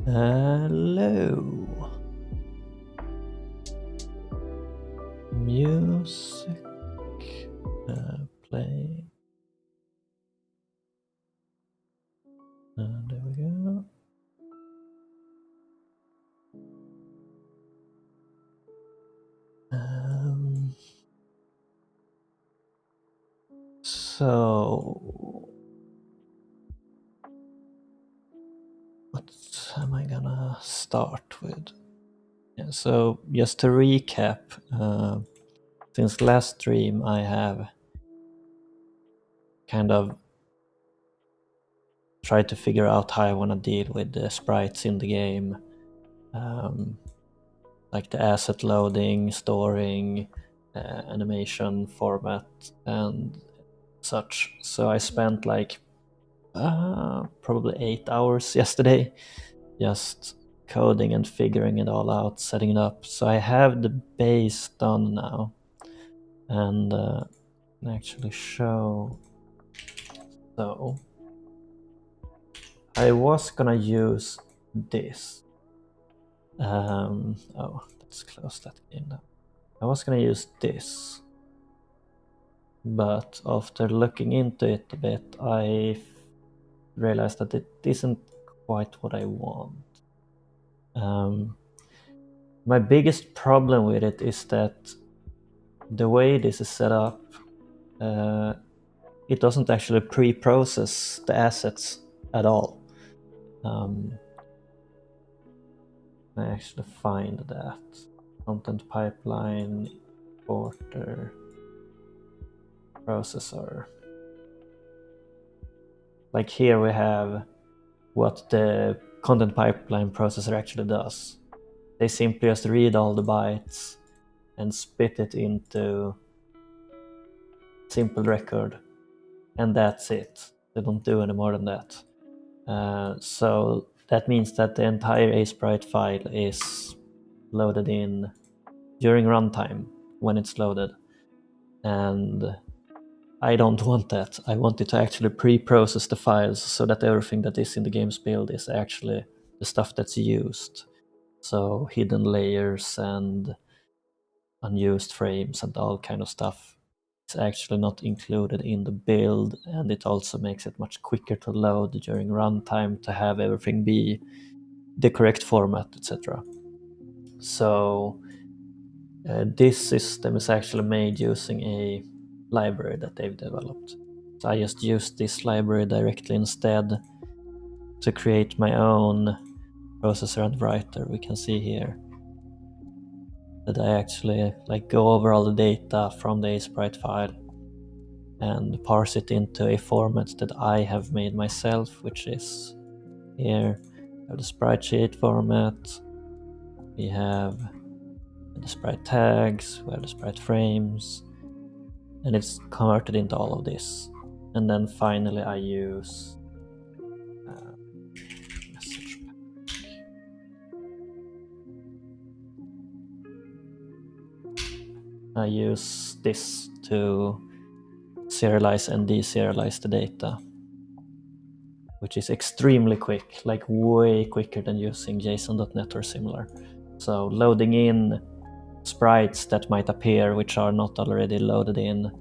Hello. Music. Play. There we go. So, what am I gonna start with? Yeah, so just to recap, since last stream I have kind of tried to figure out how I want to deal with the sprites in the game, like the asset loading, storing, animation format, and such. So I spent like probably 8 hours yesterday just coding and figuring it all out, setting it up. So I have the base done now, and can actually show. So I was gonna use this. Oh, let's close that game now. I was gonna use this, but after looking into it a bit, I realized that it isn't quite what I want. My biggest problem with it is that the way this is set up, it doesn't actually pre-process the assets at all. I actually find that content pipeline, importer, processor. Like here we have what the content pipeline processor actually does. They simply just read all the bytes and spit it into simple record, and that's it. They don't do any more than that. So that means that the entire sprite file is loaded in during runtime when it's loaded, and I don't want that. I want it to actually pre-process the files so that everything that is in the game's build is actually the stuff that's used. So hidden layers and unused frames and all kind of stuff is actually not included in the build, and it also makes it much quicker to load during runtime to have everything be the correct format, etc. So this system is actually made using a library that they've developed. So I just used this library directly instead to create my own processor and writer. We can see here that I actually go over all the data from the sprite file and parse it into a format that I have made myself, which is here. We have the sprite sheet format, we have the sprite tags, we have the sprite frames, and it's converted into all of this. And then finally I use message pack. I use this to serialize and deserialize the data, which is extremely quick, like way quicker than using JSON.NET or similar. So loading in sprites that might appear which are not already loaded in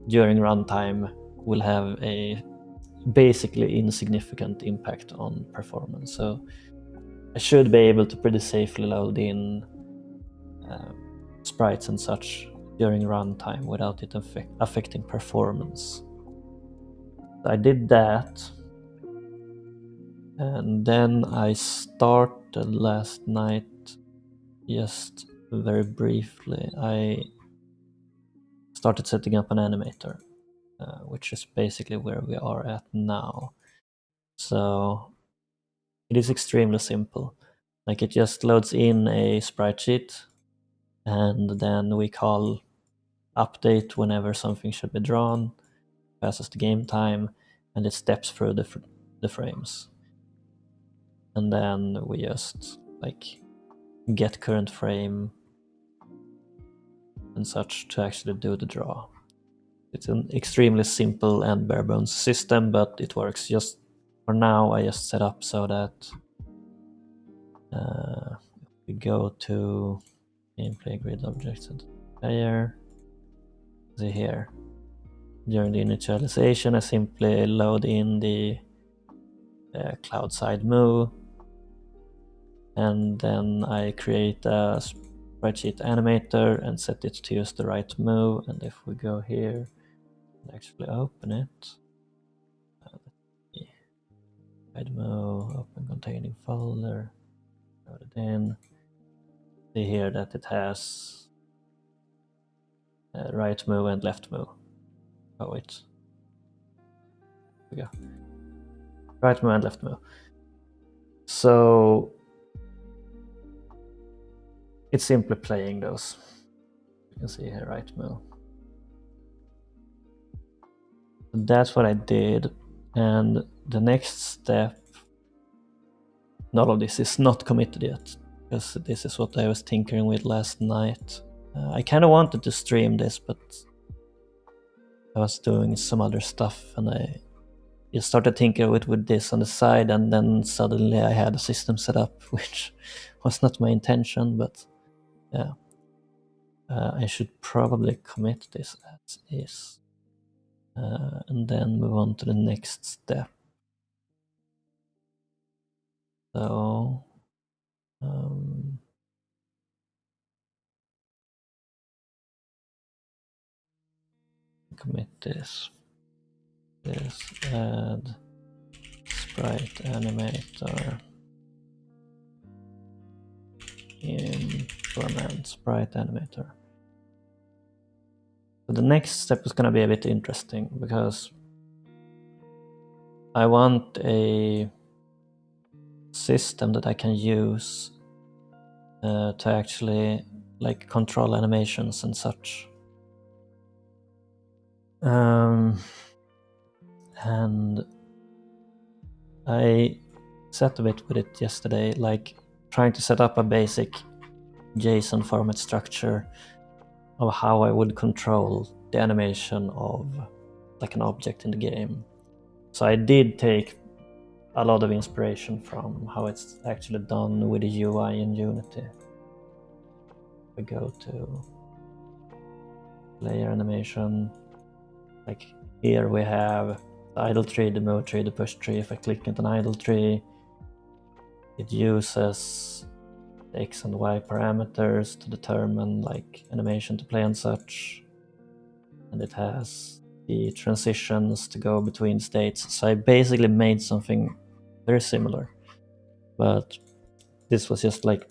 during runtime will have a basically insignificant impact on performance. So I should be able to pretty safely load in sprites and such during runtime without it affecting performance. I did that, and then I started last night, just very briefly, I started setting up an animator, which is basically where we are at now. So it is extremely simple. Like, it just loads in a sprite sheet, and then we call update whenever something should be drawn, passes the game time, and it steps through the frames. And then we just get current frame and such to actually do the draw. It's an extremely simple and bare bones system, but it works. Just for now, I just set up so that go to gameplay grid objects and player, see here, during the initialization I simply load in the cloud side move, and then I create a spreadsheet animator and set it to use the right move. And if we go here and actually open it, side move, open containing folder, load it in, see here that it has right move and left move. Oh wait, here we go, right move and left move. So it's simply playing those. You can see here, right move. That's what I did, and the next step, none of this is not committed yet, because this is what I was tinkering with last night. I kind of wanted to stream this, but I was doing some other stuff, and I just started thinking with this on the side, and then suddenly I had a system set up, which was not my intention, but yeah. I should probably commit this as is, and then move on to the next step. So commit this add sprite animator, implement sprite animator. So the next step is going to be a bit interesting, because I want a system that I can use to actually like control animations and such. And I sat a bit with it yesterday, like trying to set up a basic JSON format structure of how I would control the animation of like an object in the game. So I did take a lot of inspiration from how it's actually done with the UI in Unity. We go to layer animation, like here we have the idle tree, the move tree, the push tree. If I click into an idle tree, it uses the X and Y parameters to determine like animation to play and such, and it has the transitions to go between states. So I basically made something very similar, but this was just like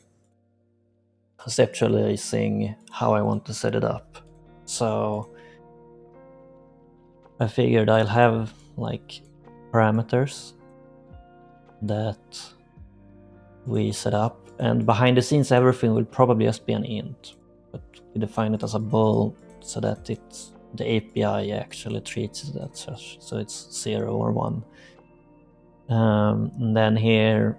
conceptualizing how I want to set it up. So I figured I'll have like parameters that we set up, and behind the scenes everything will probably just be an int, but we define it as a bool so that the API actually treats it as such, so it's 0 or 1. And then here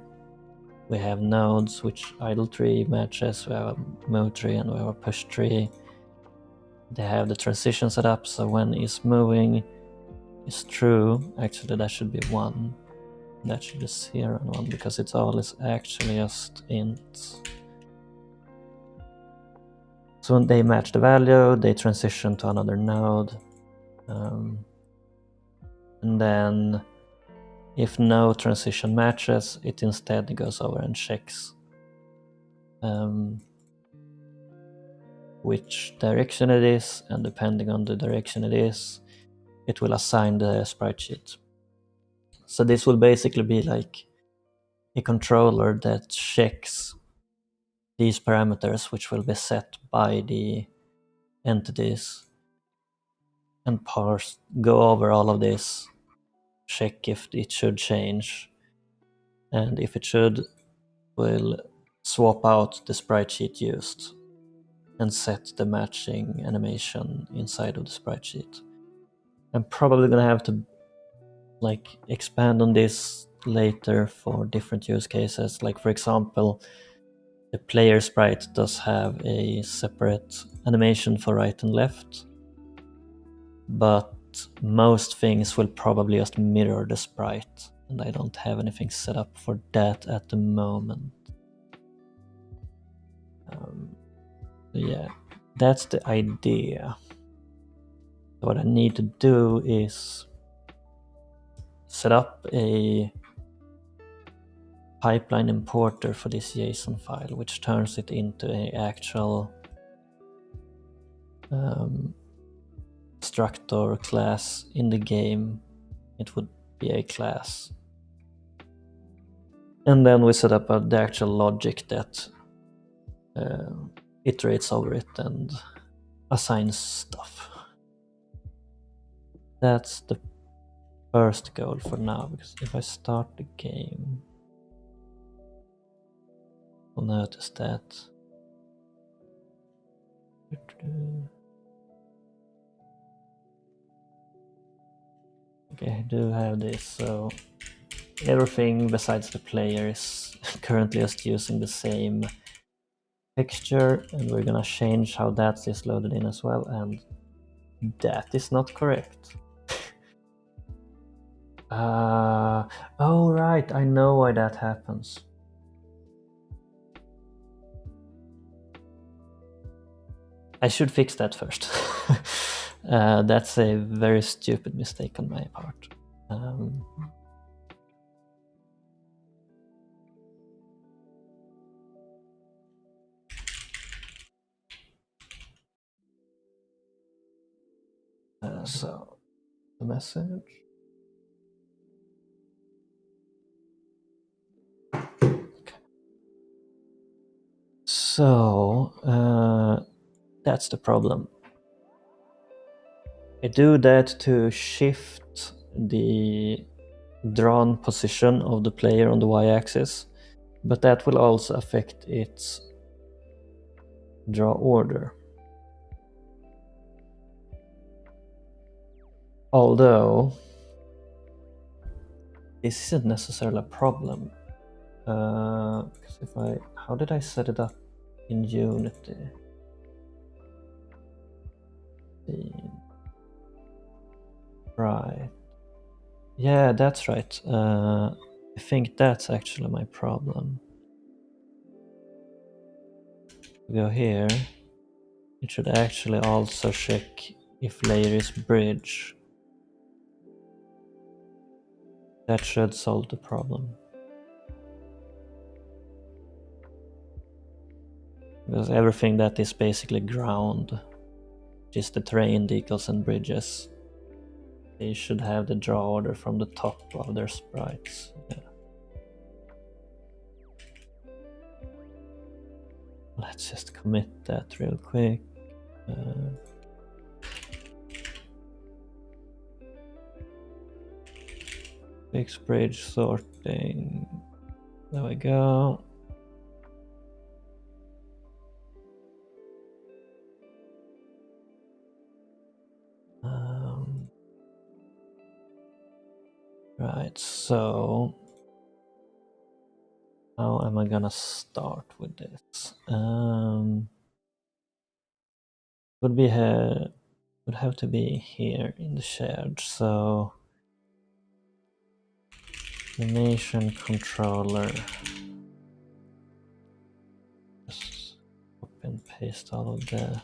we have nodes which idle tree matches, we have a move tree and we have a push tree. They have the transition set up, so when is moving is true, actually that should be 1. That should be 0 and 1, because it's all is actually just int. So when they match the value, they transition to another node. And then if no transition matches, it instead goes over and checks which direction it is, and depending on the direction it is, it will assign the sprite sheet. So this will basically be like a controller that checks these parameters, which will be set by the entities, and go over all of this, check if it should change, and if it should, will swap out the sprite sheet used and set the matching animation inside of the sprite sheet. I'm probably gonna have to like expand on this later for different use cases. Like for example, the player sprite does have a separate animation for right and left, but most things will probably just mirror the sprite, and I don't have anything set up for that at the moment. Yeah, that's the idea. What I need to do is set up a pipeline importer for this JSON file, which turns it into an actual structor class in the game. It would be a class. And then we set up the actual logic that iterates over it and assigns stuff. That's the first goal for now, because if I start the game, you'll notice that okay, I do have this, so everything besides the player is currently just using the same texture, and we're gonna change how that is loaded in as well, and that is not correct. Oh right, I know why that happens. I should fix that first. That's a very stupid mistake on my part. So, the message. Okay. So, that's the problem. I do that to shift the drawn position of the player on the y-axis, but that will also affect its draw order. Although this isn't necessarily a problem, because how did I set it up in Unity? Right. Yeah, that's right. I think that's actually my problem. Go here. It should actually also check if layer is bridge. That should solve the problem. Because everything that is basically ground, just the terrain, decals, and bridges, they should have the draw order from the top of their sprites. Yeah. Let's just commit that real quick. Fix bridge sorting. There we go. Right, so how am I gonna start with this? Would have to be here in the shared. So animation controller. Just copy and paste all of that.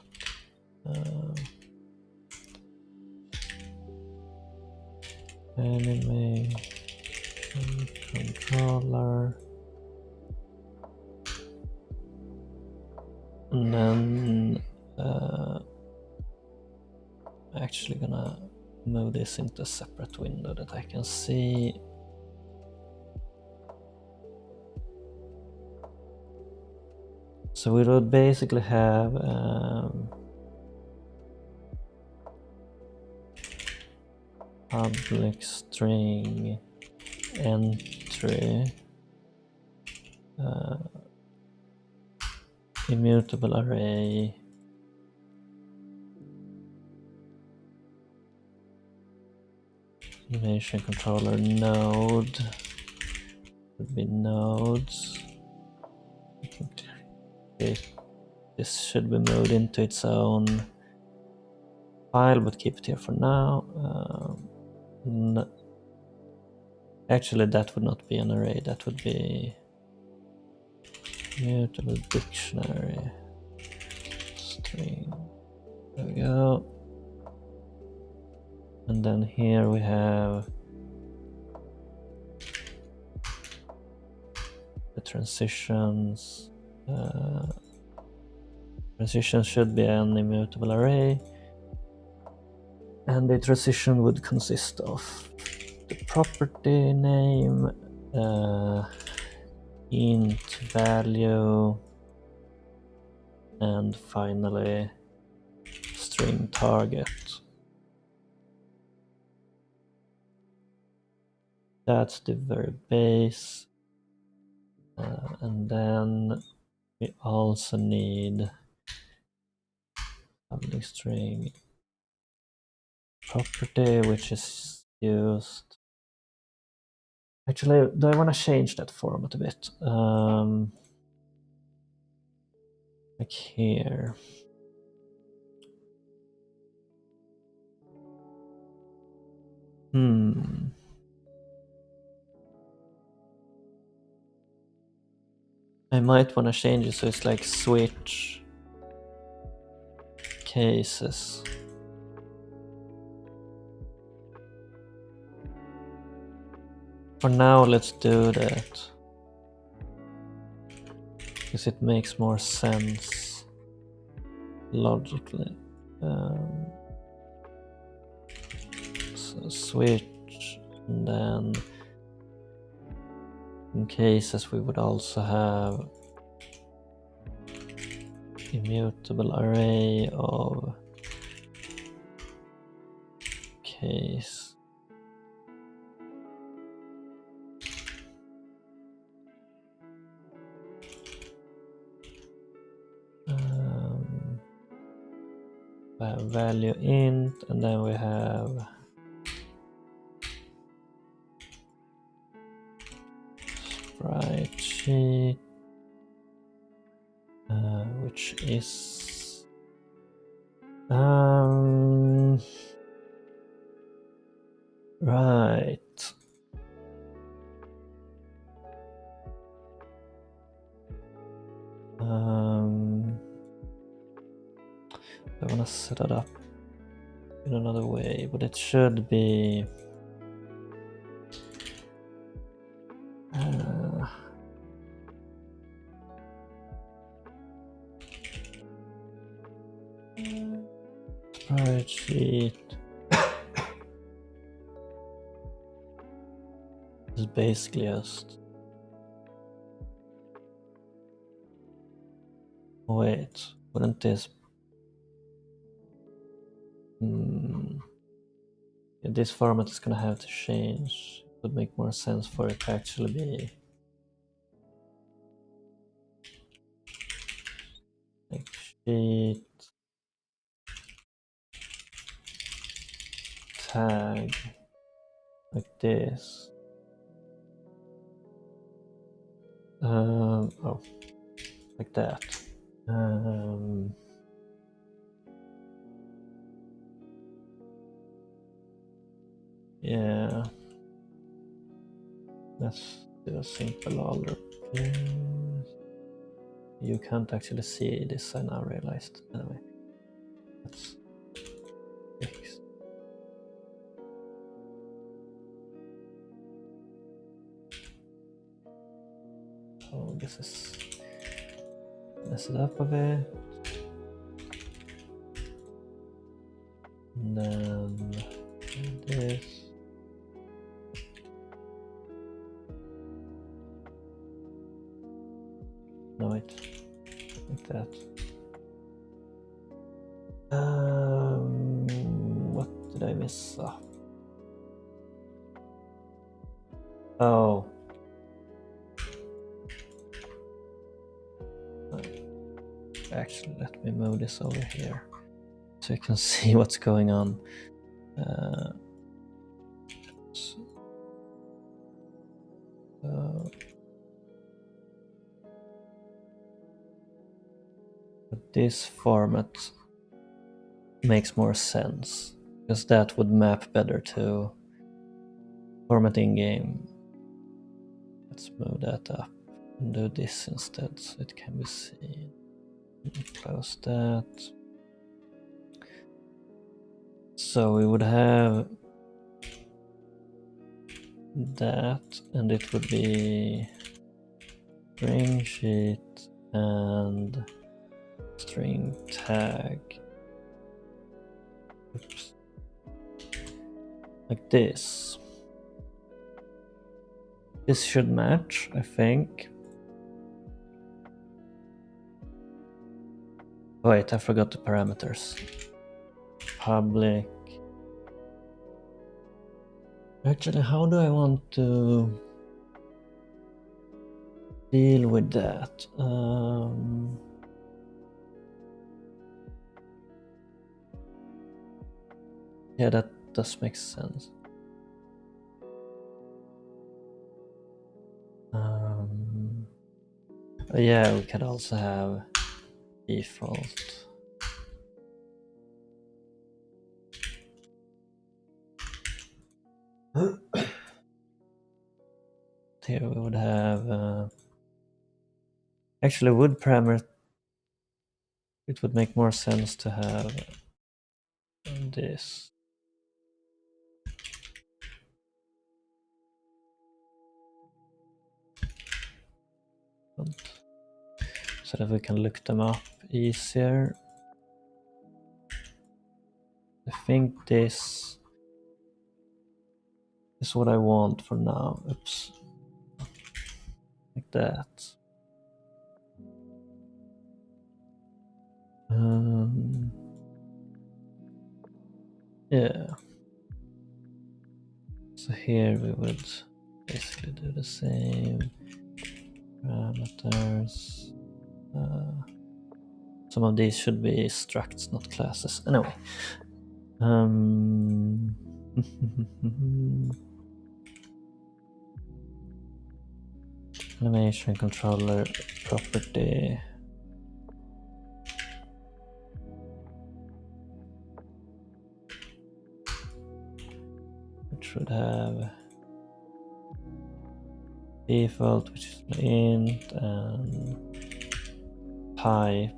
Animation controller. And then I'm actually gonna move this into a separate window that I can see. So we would basically have public string entry immutable array animation controller node would be nodes. This should be moved into its own file, but keep it here for now. Actually, that would not be an array. That would be Mutable dictionary string. There we go. And then here we have the transitions. Transition should be an immutable array, and the transition would consist of the property name, int value, and finally string target. That's the very base. And then we also need public string property, which is used. Actually, do I want to change that format a bit? Like here. I might want to change it so it's like switch cases. For now, let's do that, because it makes more sense logically. So switch, and then in cases we would also have immutable array of case. We have value int, and then we have sprite sheet, which is right. I want to set it up in another way, but it should be sprite sheet is basically just wait, wouldn't this yeah, this format is gonna have to change. It would make more sense for it to actually be like sheet tag like this. Oh, like that. Yeah, let's do a simple order. You can't actually see this, I now realized. Anyway, let's fix. So this is mess it up a bit. And then this. No, wait, like that. What did I miss? Oh. Actually, let me move this over here so you can see what's going on. This format makes more sense, because that would map better to formatting game. Let's move that up. do this instead so it can be seen. Close that. So we would have that, and it would be string sheet and string tag. Oops. Like this. This should match, I think. Wait, I forgot the parameters. Public. Actually, how do I want to deal with that? Yeah, that does make sense. Yeah, we could also have default. Here we would have actually would parameter. It would make more sense to have this. So that we can look them up easier. I think this is what I want for now. Oops. Like that. Yeah. So here we would basically do the same parameters. Some of these should be structs, not classes. Anyway. Animation controller property. It should have default, which is int, and type.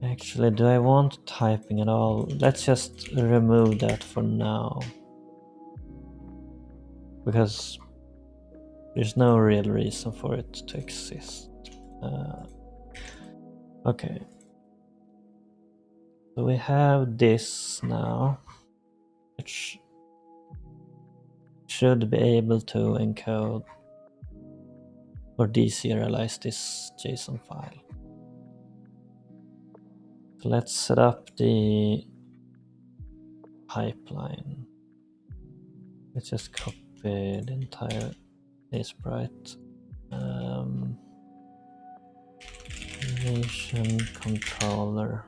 Actually, do I want typing at all? Let's just remove that for now. Because there's no real reason for it to exist. Okay. So we have this now, which should be able to encode or deserialize this JSON file. So let's set up the pipeline. Let's just copy the entire sprite. Animation controller.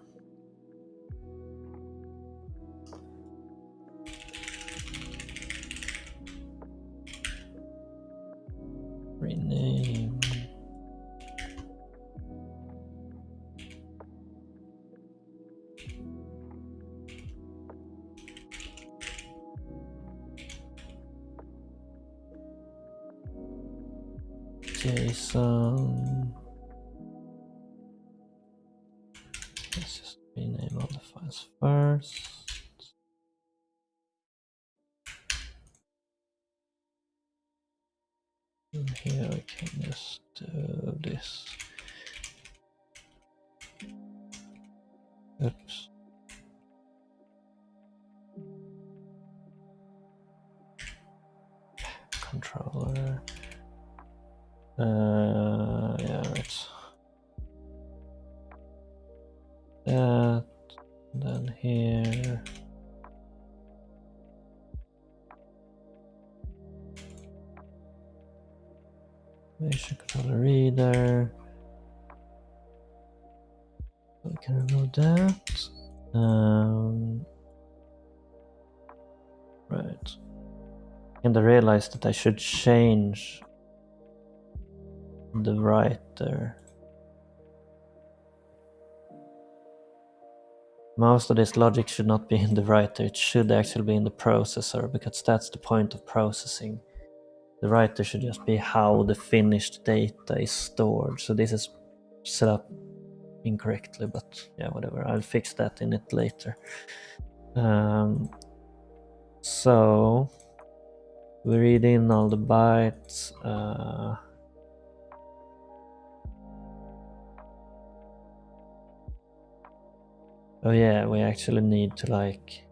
Rename. JSON. Let's just rename all the files first. And here we can just do this. Oops. Controller. Yeah, right. That, then here. Animation controller reader. We can remove that. Right. And I realized that I should change the writer. Most of this logic should not be in the writer, it should actually be in the processor, because that's the point of processing. the writer should just be how the finished data is stored. So this is set up incorrectly, but yeah, whatever. I'll fix that in it later. So we read in all the bytes. Oh yeah, we actually need to like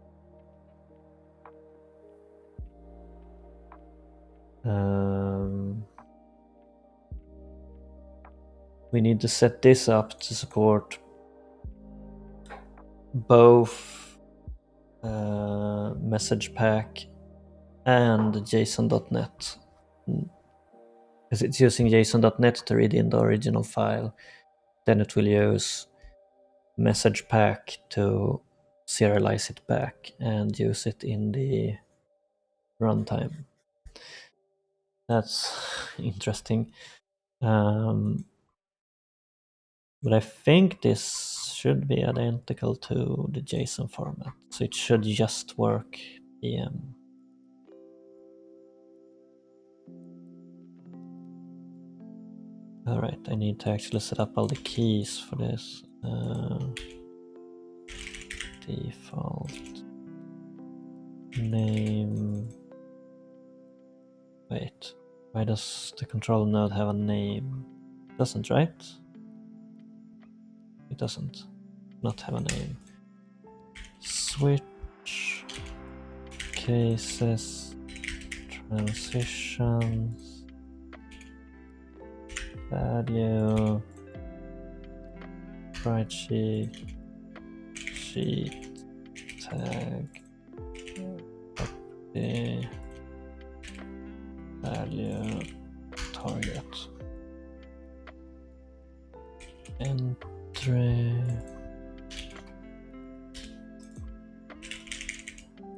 we need to set this up to support both message pack and JSON.NET, because it's using JSON.NET to read in the original file. Then it will use message pack to serialize it back and use it in the runtime. That's interesting. But I think this should be identical to the JSON format, so it should just work PM. Alright, I need to actually set up all the keys for this. Default name. Wait, why does the control node have a name? It doesn't, right? It doesn't not have a name. Switch cases, transitions, value, sprite sheet, tag, copy, value, target, entry,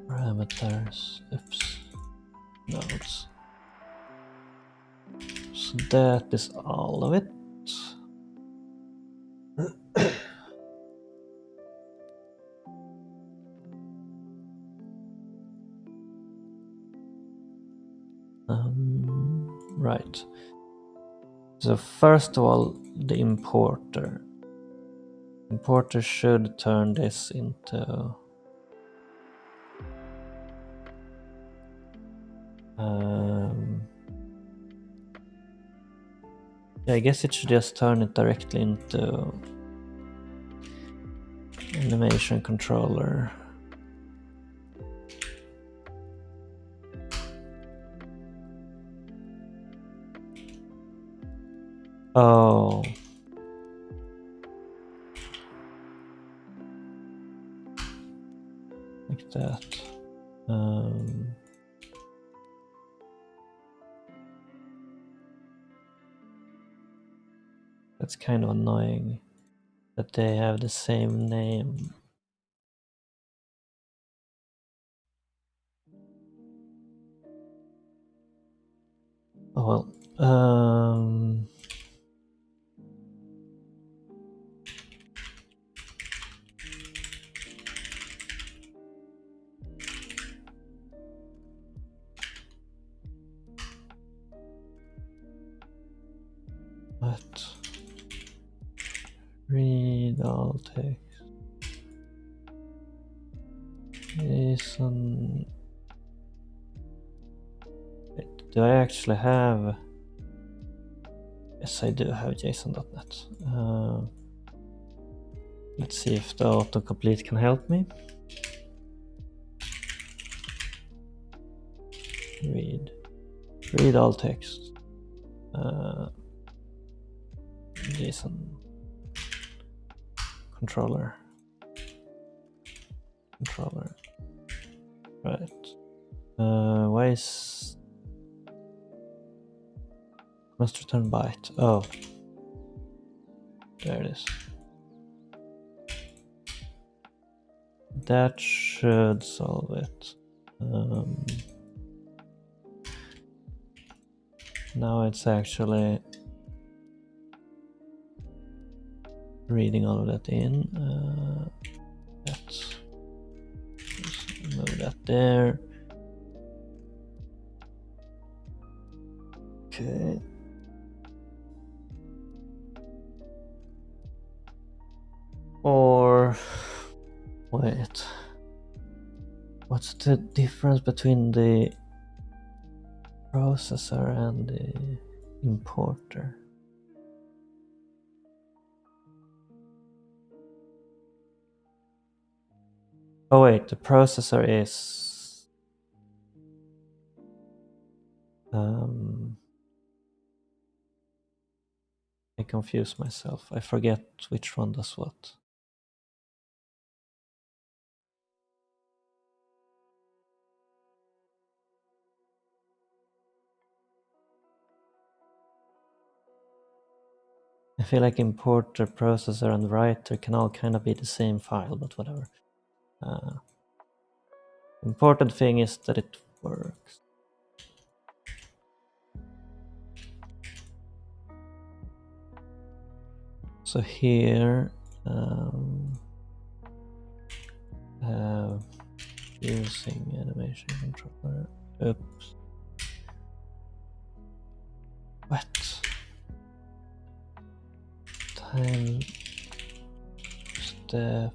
parameters, oops, nodes. So that is all of it. Right. So first of all, the importer. Importer should turn this into yeah, I guess it should just turn it directly into animation controller. Oh. Like that. That's kind of annoying that they have the same name. Oh well. What? Read all text. JSON. Wait, do I actually have? Yes, I do have JSON.NET. Let's see if the autocomplete can help me. Read all text. JSON controller. Right. Why is must return byte? Oh, there it is. That should solve it. Now it's actually reading all of that in. Let's move that there. Okay. Or wait, what's the difference between the processor and the importer? Oh wait, the processor is I confuse myself. I forget which one does what. I feel like importer, processor, and writer can all kind of be the same file, but whatever. Important thing is that it works. So here, using animation controller. Oops. What? Time step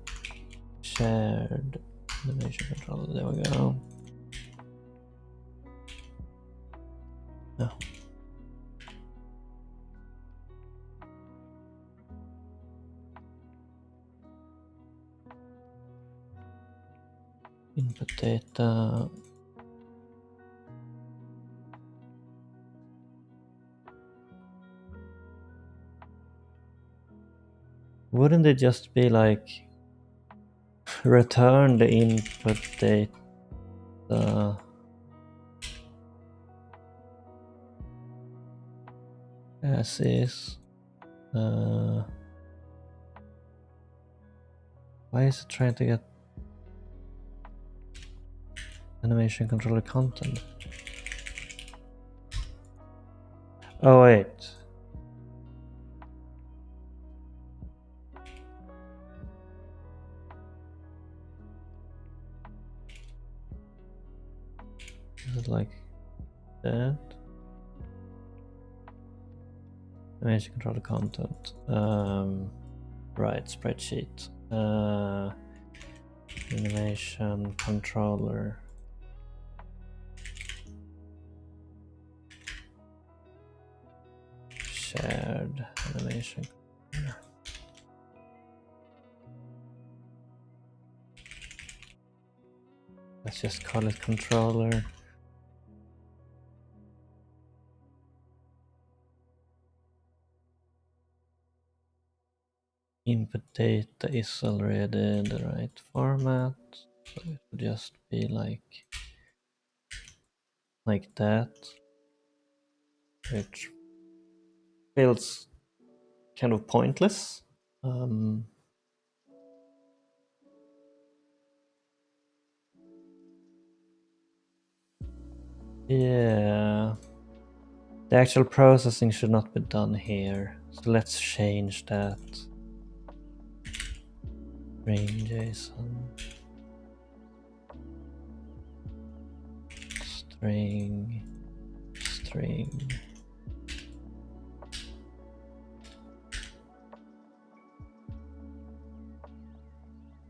shared animation controller. There we go. No. Input data. Wouldn't it just be like return the input data as is? Why is it trying to get animation controller content? Oh wait. Is it like that? Animation controller content. Right, spreadsheet. Animation controller. Shared animation. Let's just call it controller. Input data is already the right format, so it would just be like that, which feels kind of pointless. Yeah, the actual processing should not be done here, so let's change that. String JSON. String.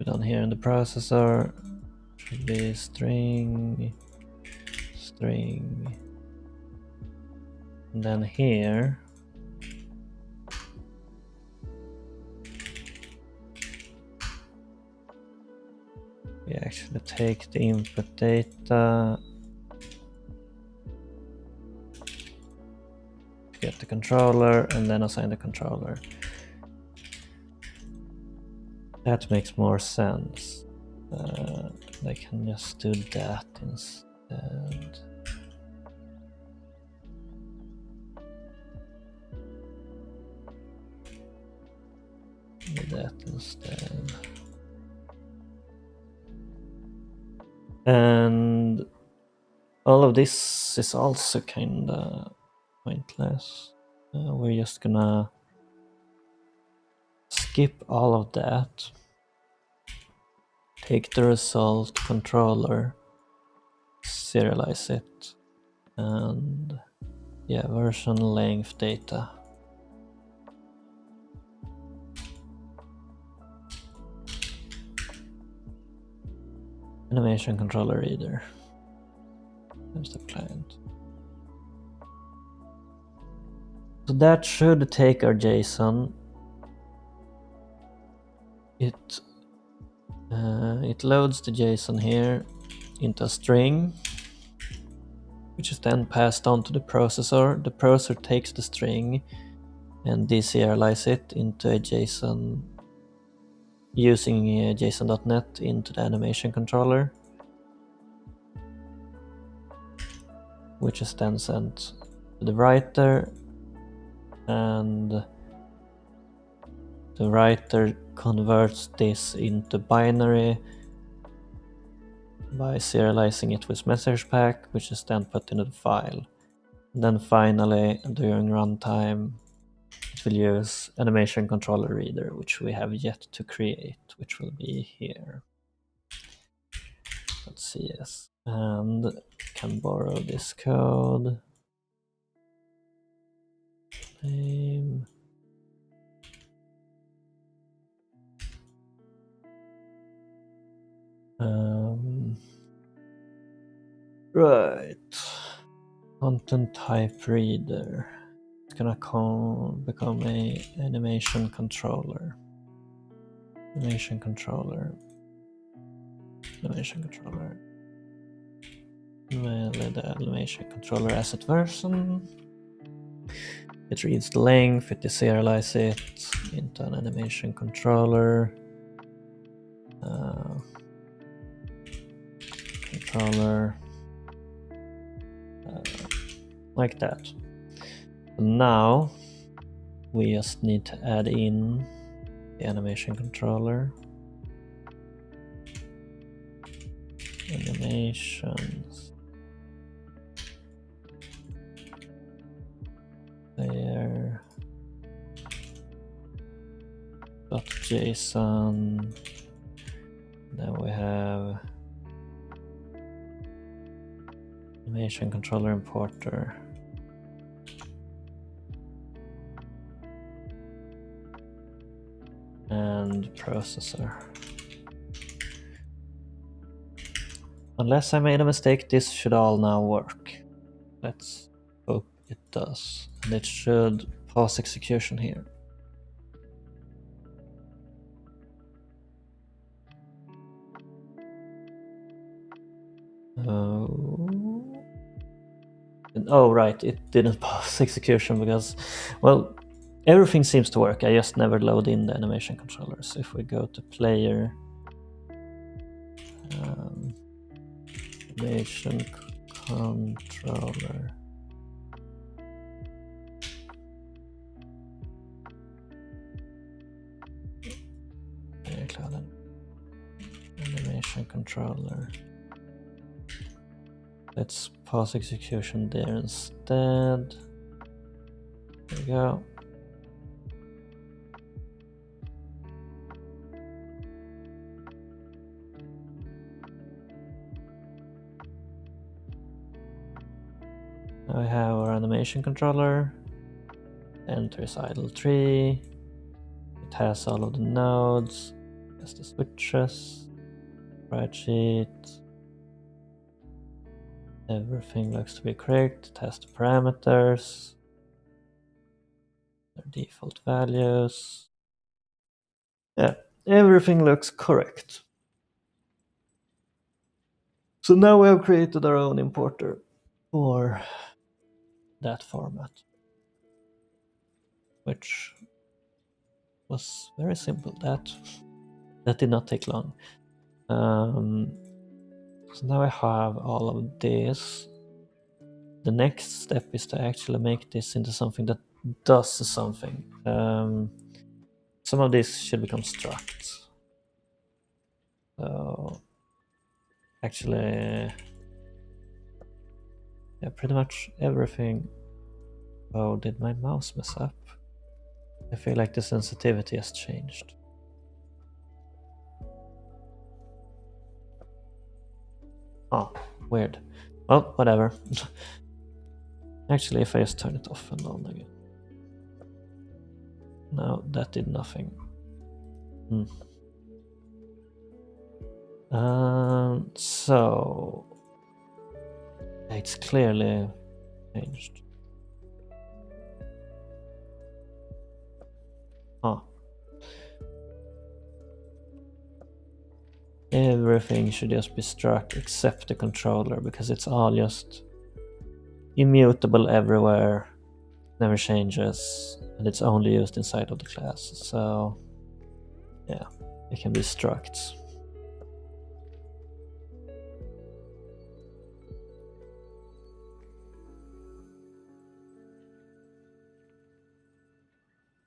Down here in the processor should be string. And then here we actually take the input data, get the controller, and then assign the controller. That makes more sense. I can just do that instead. Do that instead. And all of this is also kinda pointless. We're just gonna skip all of that. Take the result controller, serialize it, and Yeah, version length data. Animation controller reader. There's the client. So that should take our JSON. It loads the JSON here into a string, which is then passed on to the processor. The processor takes the string and deserialize it into a JSON using JSON.NET into the animation controller, which is then sent to the writer, and the writer converts this into binary by serializing it with message pack, which is then put into the file. And then finally, during runtime, it will use animation controller reader, which we have yet to create, which will be here. Let's see, yes. And can borrow this code. Name. Right. Content type reader. It's gonna become a animation controller. Animation controller. Animation controller. The animation controller asset version. It reads the length, it deserializes it into an animation controller. Controller. Like that. Now we just need to add in the animation controller. Animations. There. .json. Then we have animation controller importer. And processor. Unless I made a mistake, this should all now work. Let's hope it does. And it should pause execution here. Oh, right, it didn't pause execution because, well, everything seems to work. I just never load in the animation controller. So if we go to player, animation controller. Animation controller. Let's pause execution there instead. There we go. Now we have our animation controller. Enter is idle tree. It has all of the nodes. It has the switches. Spreadsheet. Everything looks to be correct. It has the parameters. Their default values. Yeah, everything looks correct. So now we have created our own importer for that format, which was very simple. That did not take long. So now I have all of this. The next step is to actually make this into something that does something. Some of this should become structs. So actually, yeah, pretty much everything. Oh, did my mouse mess up? I feel like the sensitivity has changed. Oh, weird. Well, whatever. Actually, if I just turn it off and on again. No, that did nothing. So it's clearly changed. Everything should just be struck except the controller, because it's all just immutable everywhere, never changes, and it's only used inside of the class. So yeah, it can be struct.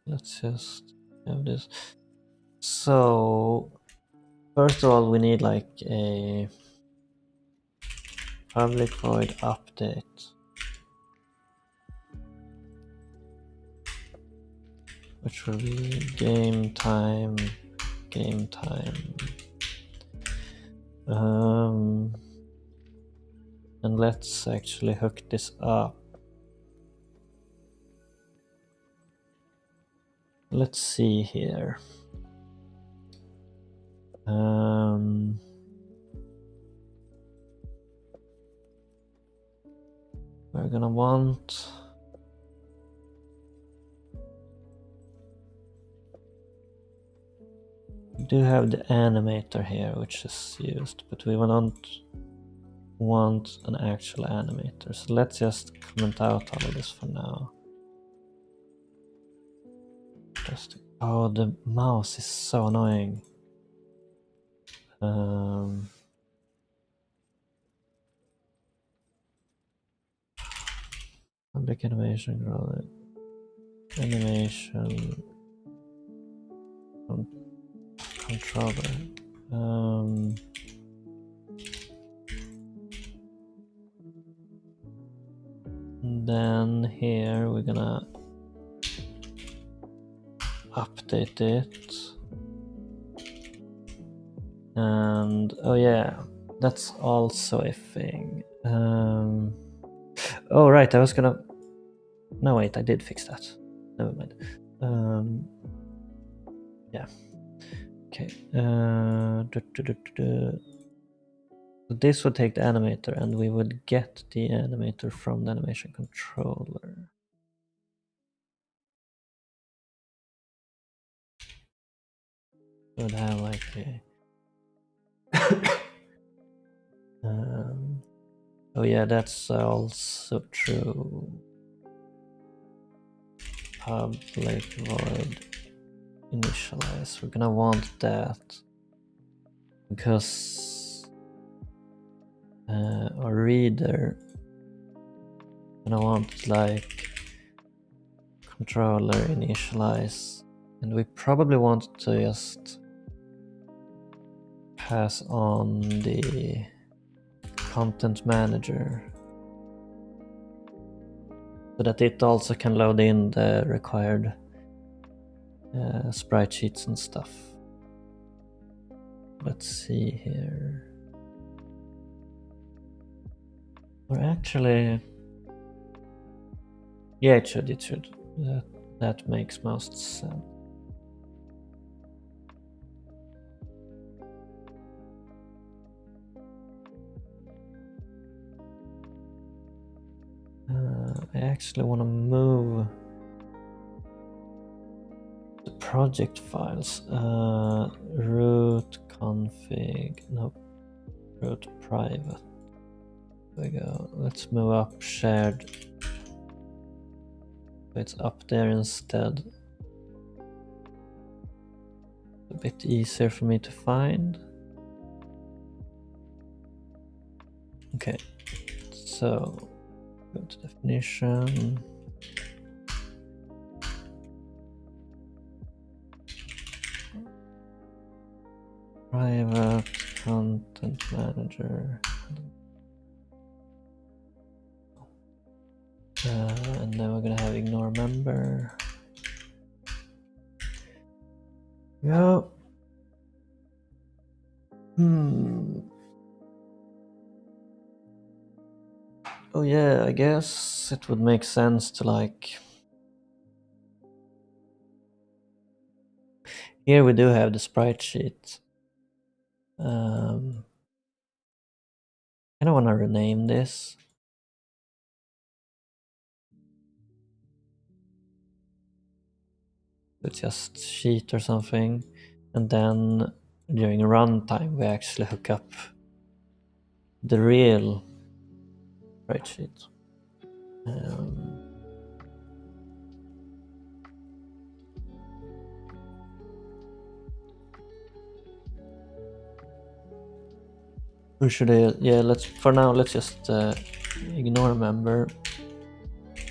Let's just have this. So first of all, we need like a public void update, which will be game time. And let's actually hook this up. Let's see here. We're gonna want we do have the animator here, which is used, but we don't want an actual animator. So let's just comment out all of this for now. Oh, the mouse is so annoying. Public animation animation controller. Then here we're gonna update it. And oh yeah, that's also a thing. Oh right, I was gonna. No wait, I did fix that. Never mind. Yeah. Okay. So this would take the animator, and we would get the animator from the animation controller. Would have like a. Oh yeah, that's also true. Public void initialize. We're gonna want that because our reader gonna want like controller initialize, and we probably want to just pass on the content manager so that it also can load in the required sprite sheets and stuff. Let's see here. Or actually, yeah, it should. That makes most sense. I actually want to move the project files. Root config, no, root private. There we go. Let's move up shared. It's up there instead. A bit easier for me to find. Okay, so go to definition. Private content manager. And then we're gonna have ignore member. Yeah. Oh yeah, I guess it would make sense to like... Here we do have the sprite sheet. I don't want to rename this. It's just sheet or something. And then during runtime we actually hook up the real sprite sheet. Or should I? Yeah, let's for now. Let's just ignore member.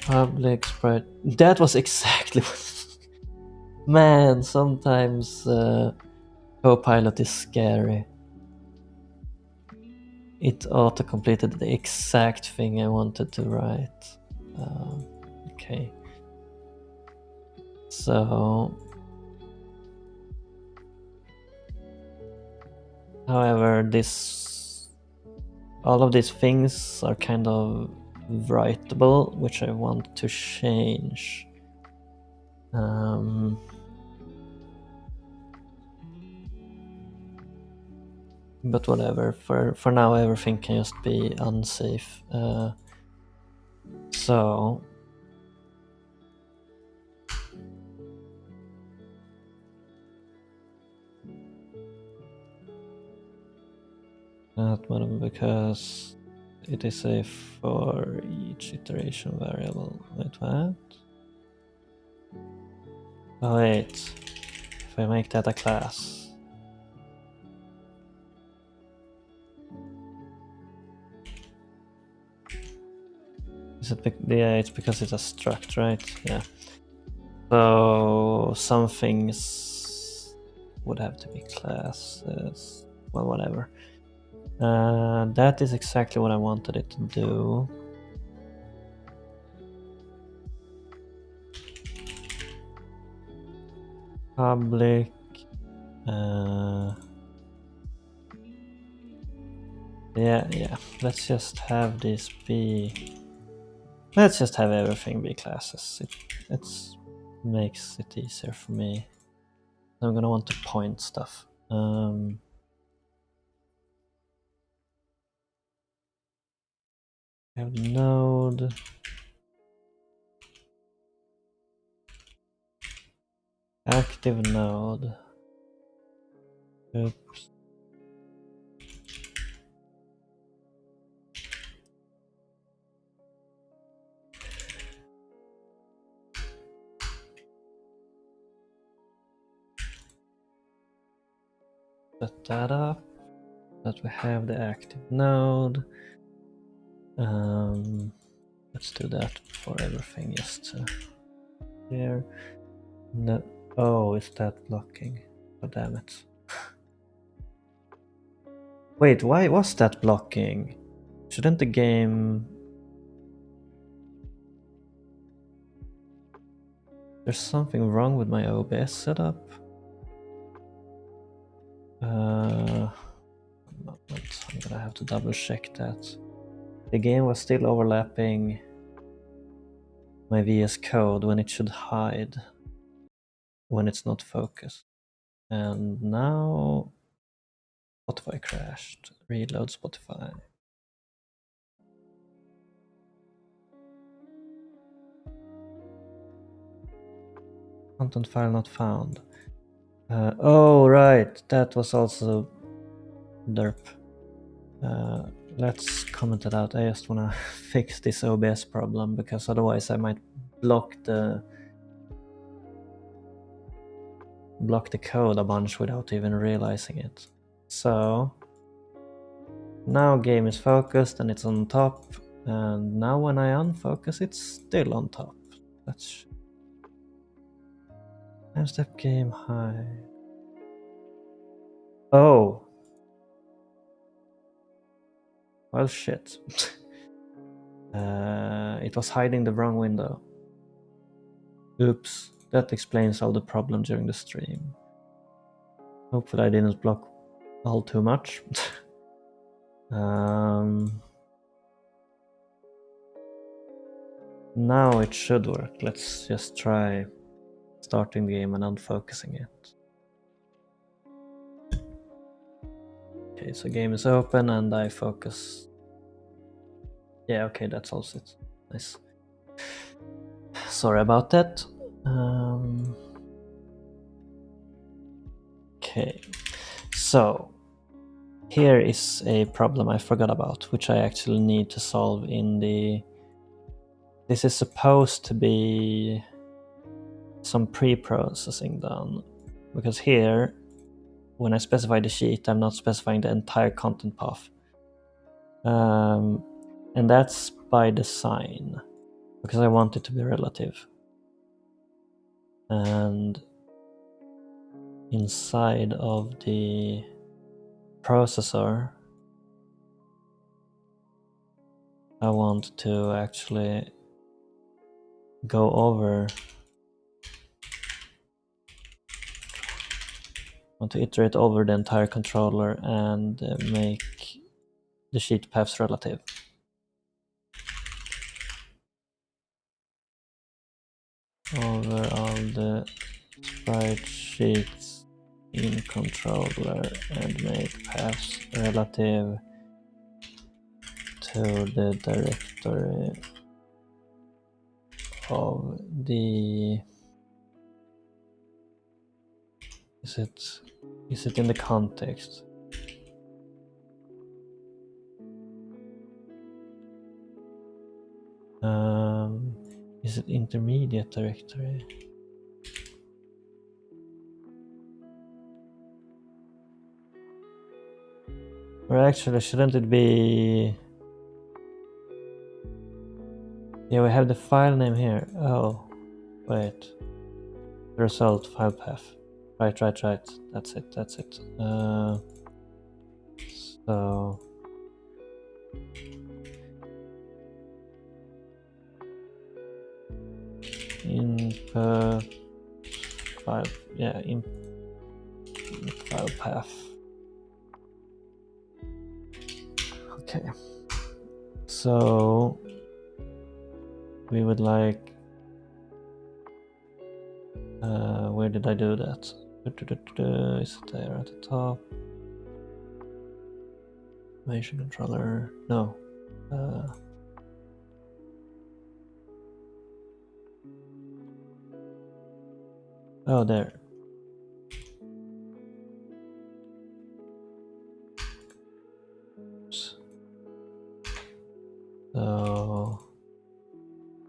Public sprite. That was exactly what. Man, sometimes Copilot is scary. It auto-completed the exact thing I wanted to write. Okay. So, however, all of these things are kind of writable, which I want to change. But whatever. For now, everything can just be unsafe. So that one because it is safe for each iteration variable. Wait, what? Oh wait. If I make that a class. Is it yeah, it's because it's a struct, right? Yeah. So some things would have to be classes. Well, whatever. That is exactly what I wanted it to do. Public. Yeah. Let's just have this be. Let's just have everything be classes. It makes it easier for me. I'm gonna want to point stuff. We have node. Active node. Oops. Set that up. That we have the active node. Let's do that for everything just here. No. Oh, is that blocking? Oh, damn it. Wait, why was that blocking? Shouldn't the game... There's something wrong with my OBS setup. I'm gonna have to double check that. The game was still overlapping my VS Code when it should hide when it's not focused. And now Spotify crashed. Reload Spotify. Content file not found. Oh right, that was also derp. Let's comment it out. I just wanna fix this OBS problem because otherwise I might block the code a bunch without even realizing it. So now game is focused and it's on top, and now when I unfocus it's still on top. Let's time step game high. Oh well, shit. It was hiding the wrong window. Oops, that explains all the problem during the stream. Hopefully I didn't block all too much. Now it should work. Let's just try starting the game and unfocusing it. Okay, so game is open and I focus. Yeah, okay, that solves it. Nice. Sorry about that. Okay, so here is a problem I forgot about, which I actually need to solve in the... This is supposed to be some pre-processing done, because here, when I specify the sheet, I'm not specifying the entire content path. And that's by design, because I want it to be relative. And inside of the processor, I want to actually go over, want to iterate over the entire controller and make the sheet paths relative. Over all the sprite sheets in controller and make paths relative to the directory of the... Is it in the context? Is it intermediate directory? Or actually, shouldn't it be... Yeah, we have the file name here. Oh, wait. Result file path. Right. That's it. So... Input file, yeah, input file path. Okay, so we would like, where did I do that? Is it there at the top? Motion controller, no. Oh, there. So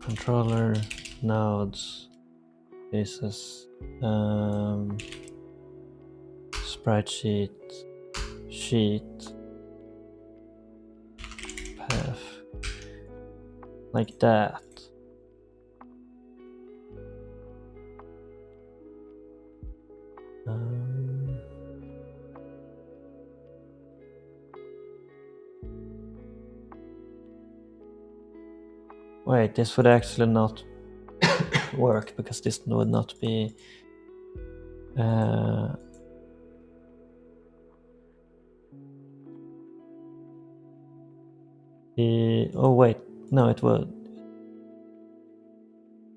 controller nodes, this is sprite sheet path, like that. Wait, this would actually not work, because this would not be oh wait, no, it would,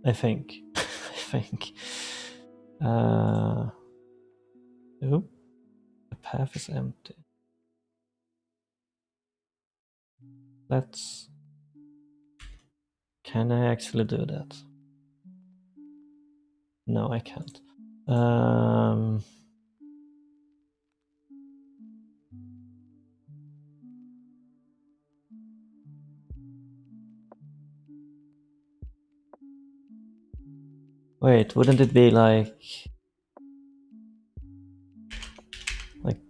I think. I think. The path is empty. Can I actually do that? No, I can't. Wait, wouldn't it be like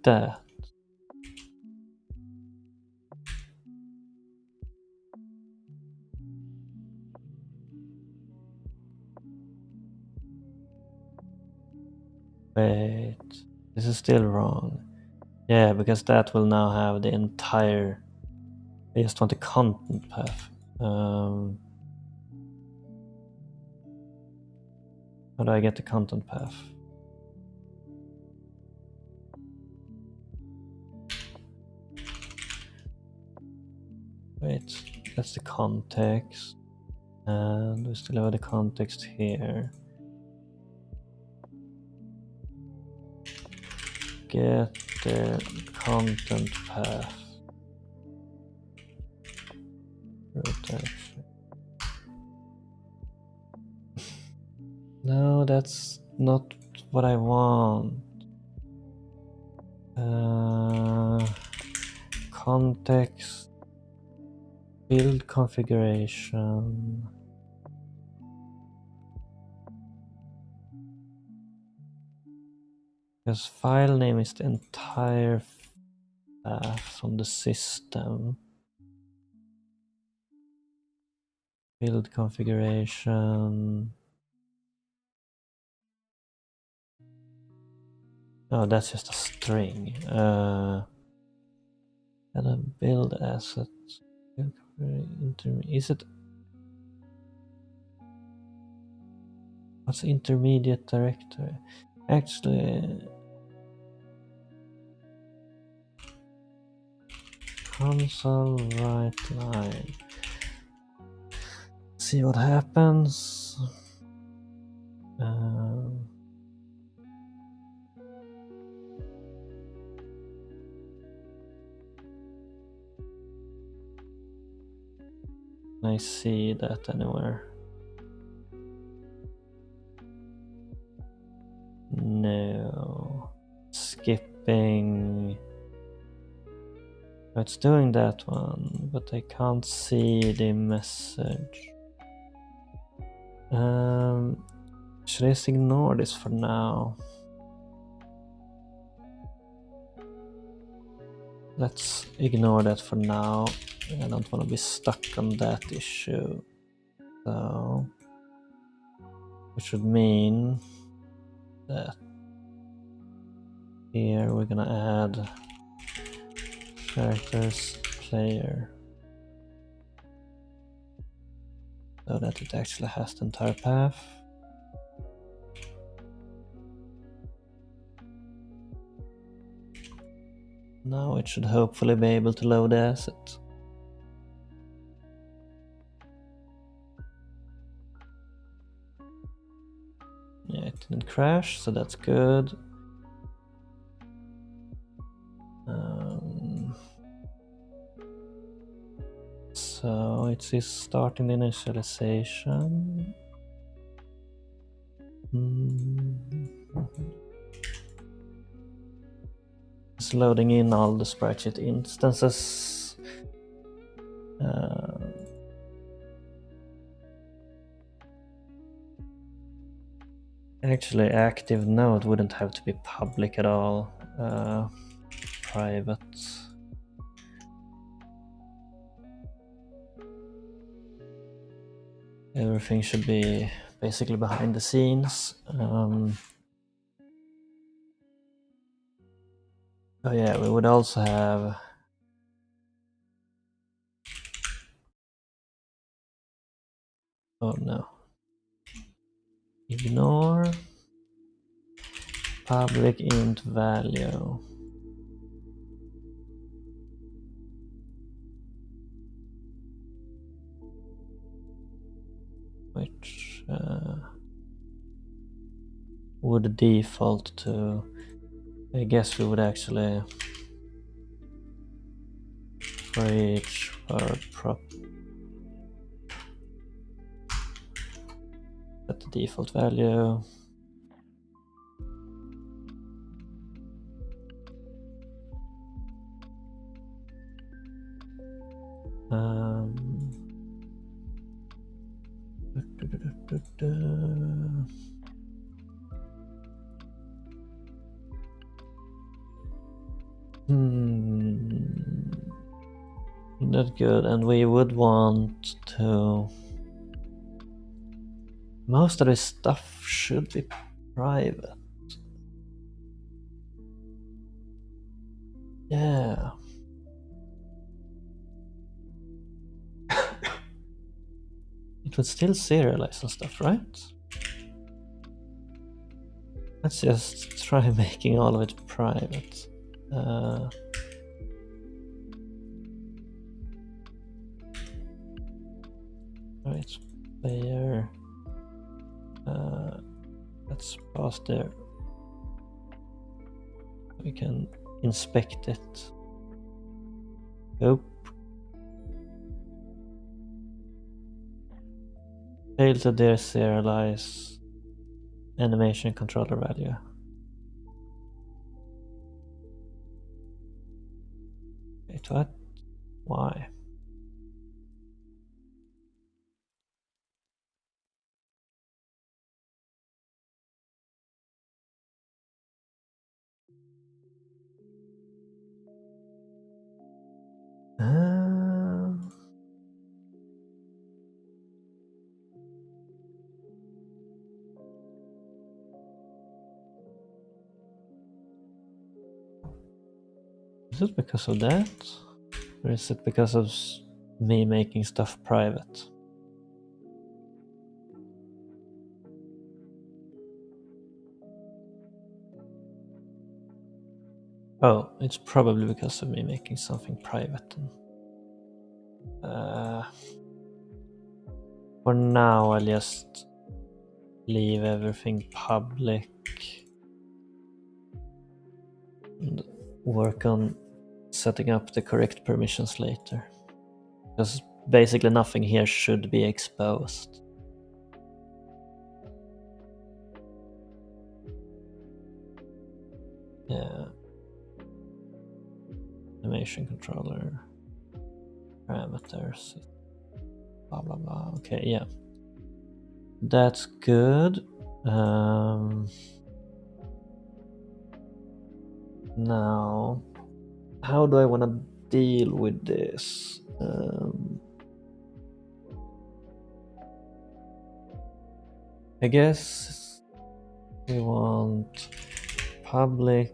that? Wait, this is still wrong. Yeah, because that will now have the entire... I just want the content path. How do I get the content path? Wait, that's the context. And we still have the context here. Get the content path. Rotation. No, that's not what I want. Context, build configuration. Because file name is the entire path from the system. Build configuration. Oh, that's just a string. And a build asset. Is it? What's intermediate directory? Actually, console write line. See what happens. I see that anywhere. No. Skipping. It's doing that one, but I can't see the message. Should I just ignore this for now? Let's ignore that for now. I don't want to be stuck on that issue. So, which should mean that here we're gonna add characters player so that it actually has the entire path. Now it should hopefully be able to load the asset. Yeah, it didn't crash, so that's good. So it is starting the initialization. It's loading in all the spreadsheet instances. Actually, active node wouldn't have to be public at all. Private. Everything should be basically behind the scenes. Oh yeah, we would also have no. Ignore public int value. Which would default to, I guess we would actually, for each prop, set the default value. Not good, and we would want to. Most of this stuff should be private. Yeah. It would still serialize and stuff, right? Let's just try making all of it private. Right. layer. Let's pause there. We can inspect it. Nope. Fail to deserialize animation controller value. Wait, what? Why? Is it because of that? Or is it because of me making stuff private? Oh, it's probably because of me making something private. For now, I'll just leave everything public and work on setting up the correct permissions later. Because basically nothing here should be exposed. Yeah. Animation controller. Parameters. Blah blah blah. Okay, yeah. That's good. Now, how do I want to deal with this? I guess we want public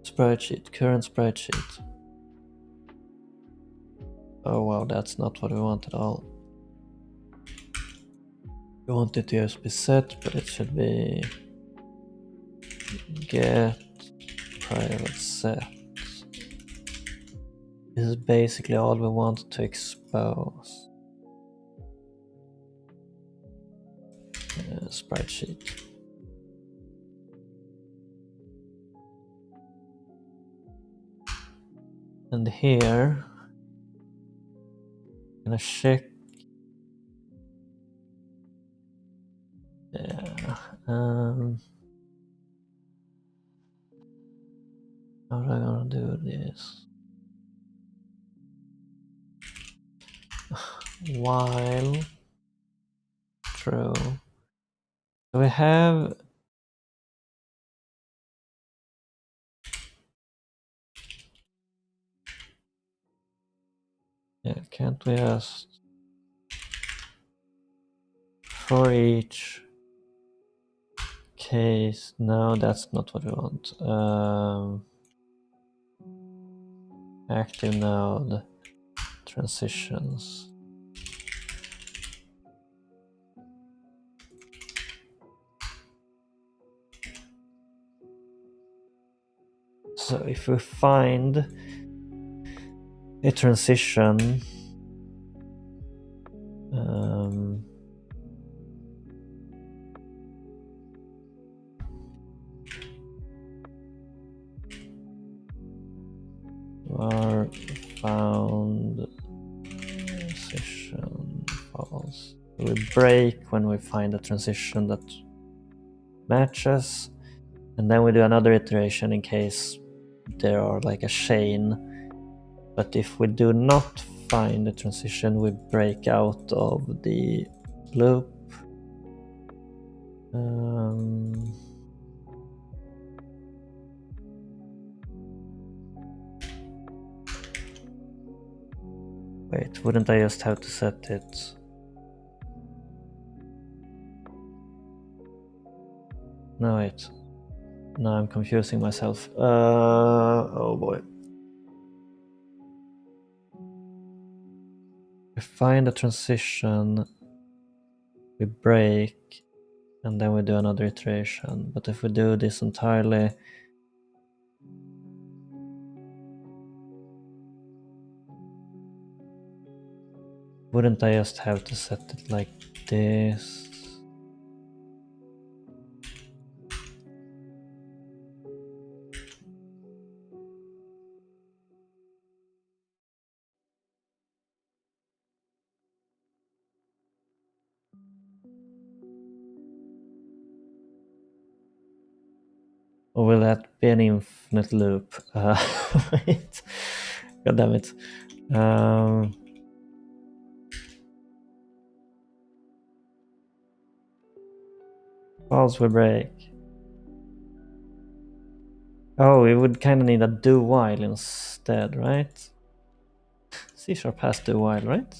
sprite sheet, current sprite sheet. Oh wow, that's not what we want at all. We want it to just be set, but it should be get private set. This is basically all we want to expose. Sprite sheet. And here, I'm gonna check. Yeah. How am I gonna do this? While true. So we have can't we just for each case? No, that's not what we want. Active node transitions. So if we find a transition are found transition false. We break when we find a transition that matches, and then we do another iteration in case there are like a chain. But if we do not find a transition, we break out of the loop. Wait, wouldn't I just have to set it? No, wait. No, I'm confusing myself. Oh boy. We find a transition, we break, and then we do another iteration. But if we do this entirely, Wouldn't I just have to set it like this? Or will that be an infinite loop? Wait. God damn it. False will break. Oh, we would kind of need a do while instead, right? C# has do while, right?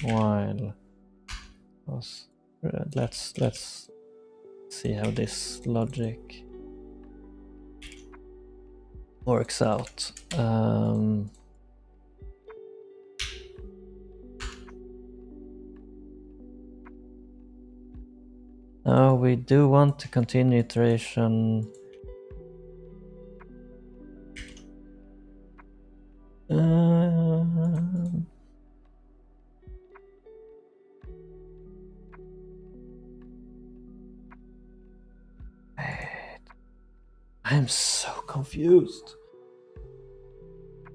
While. Let's see how this logic works out. Now we do want to continue iteration. I'm so confused.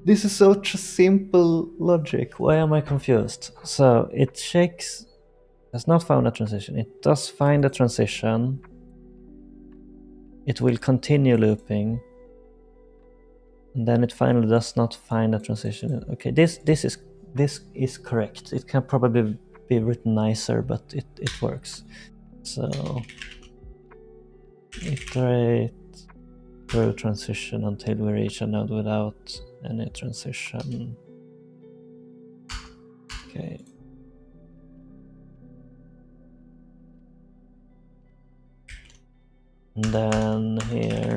This is such a simple logic. Why am I confused? So it checks, has not found a transition. It does find a transition. It will continue looping. And then it finally does not find a transition. Okay, this is correct. It can probably be written nicer, but it works. So iterate through transition until we reach a node without any transition. Okay. And then here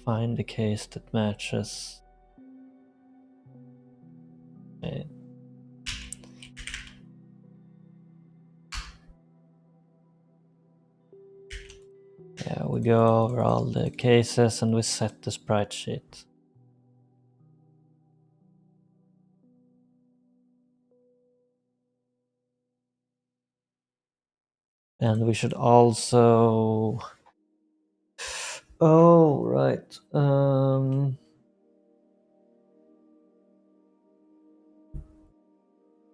find the case that matches. Okay. Yeah, we go over all the cases and we set the sprite sheet. And we should also... Oh, right.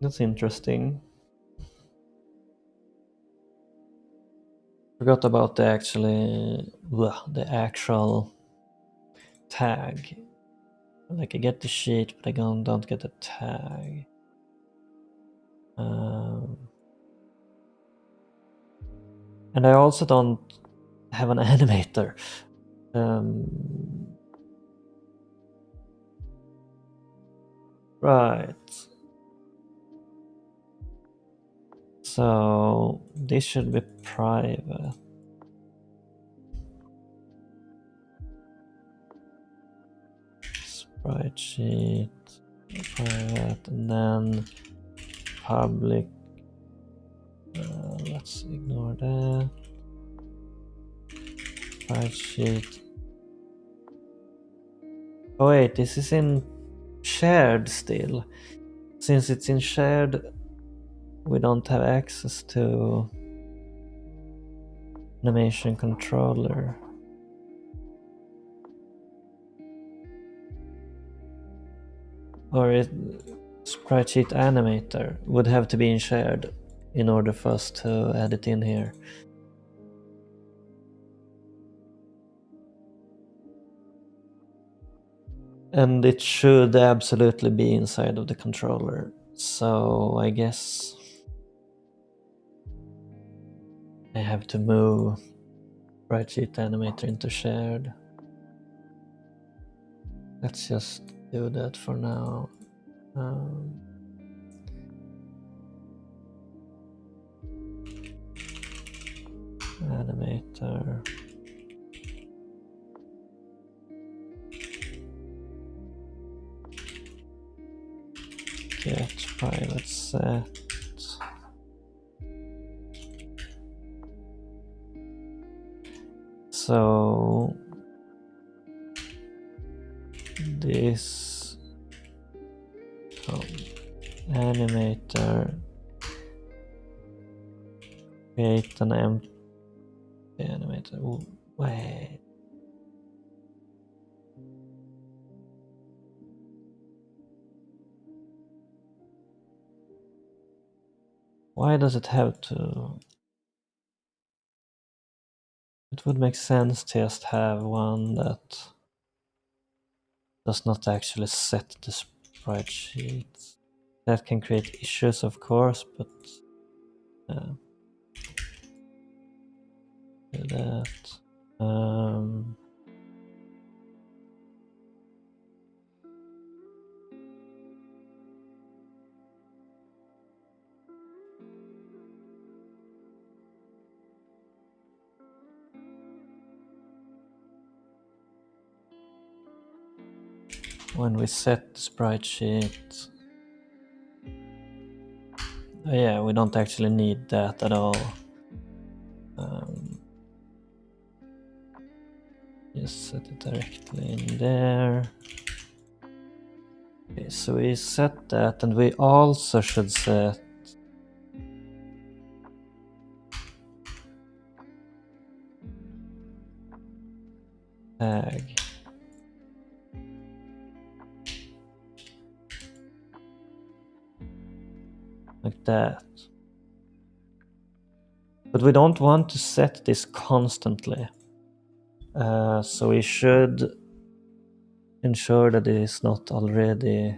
That's interesting. Forgot about the actual tag. Like I get the sheet, but I don't get the tag. And I also don't have an animator. Right. So this should be private. Sprite sheet, private, and then public. Let's ignore that. Sprite sheet. Oh wait, this is in shared still. Since it's in shared, we don't have access to animation controller. Or sprite sheet animator would have to be in shared in order for us to add it in here. And it should absolutely be inside of the controller. So I guess I have to move sprite sheet animator into shared. Let's just do that for now. Animator. Get private set. So this animator create an empty animator. Ooh, wait. Why does it have to? It would make sense to just have one that does not actually set the sprite sheets. That can create issues, of course, but do that. When we set the sprite sheet, yeah, we don't actually need that at all. Just set it directly in there. Okay, so we set that, and we also should set tag. Like that. But we don't want to set this constantly. So we should ensure that it is not already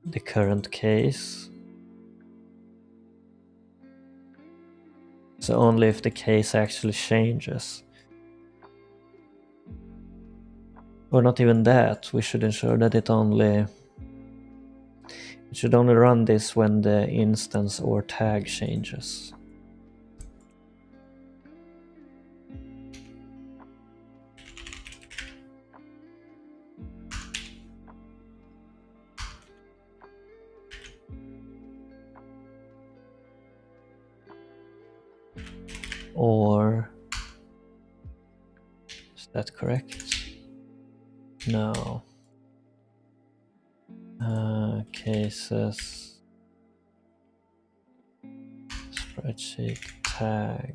the current case. So only if the case actually changes. Or not even that, we should ensure that it should only run this when the instance or tag changes. Or is that correct? No. Cases spreadsheet tag.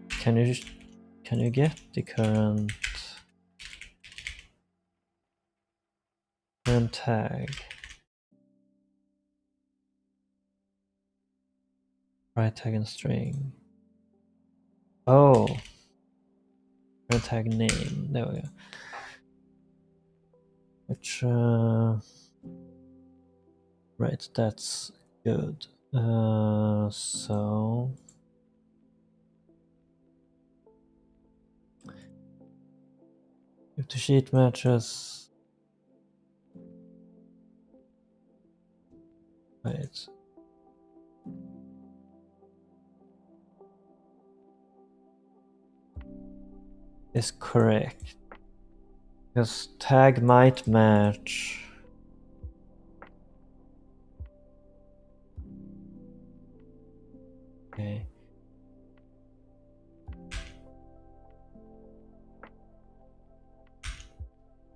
Can you get the current tag? Right tag and string. Oh, current tag name. There we go. Which right, that's good. So if the sheet matches, right, is correct, because tag might match. Okay.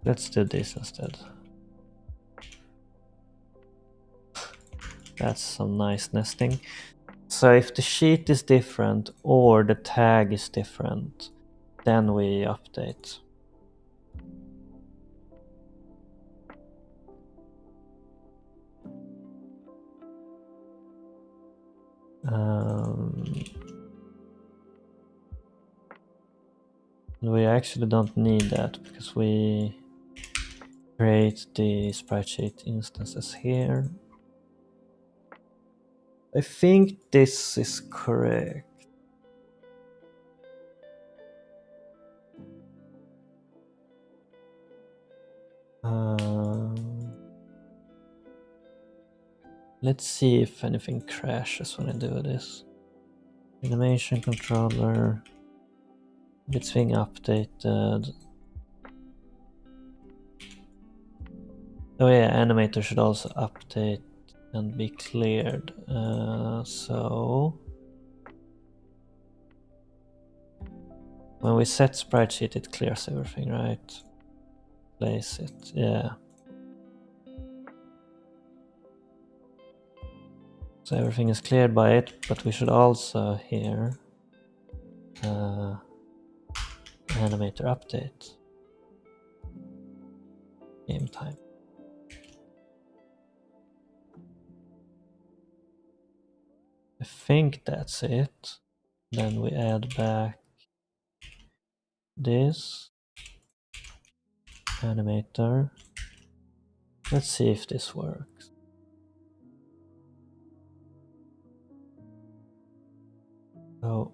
Let's do this instead. That's some nice nesting. So if the sheet is different or the tag is different, then we update. We actually don't need that because we create the sprite sheet instances here. I think this is correct. Let's see if anything crashes when I do this. Animation controller, it's being updated. Oh yeah, animator should also update and be cleared. So when we set sprite sheet, it clears everything, right? Place it, yeah. So everything is cleared by it, but we should also here animator update game time. I think that's it. Then we add back this animator. Let's see if this works. Oh.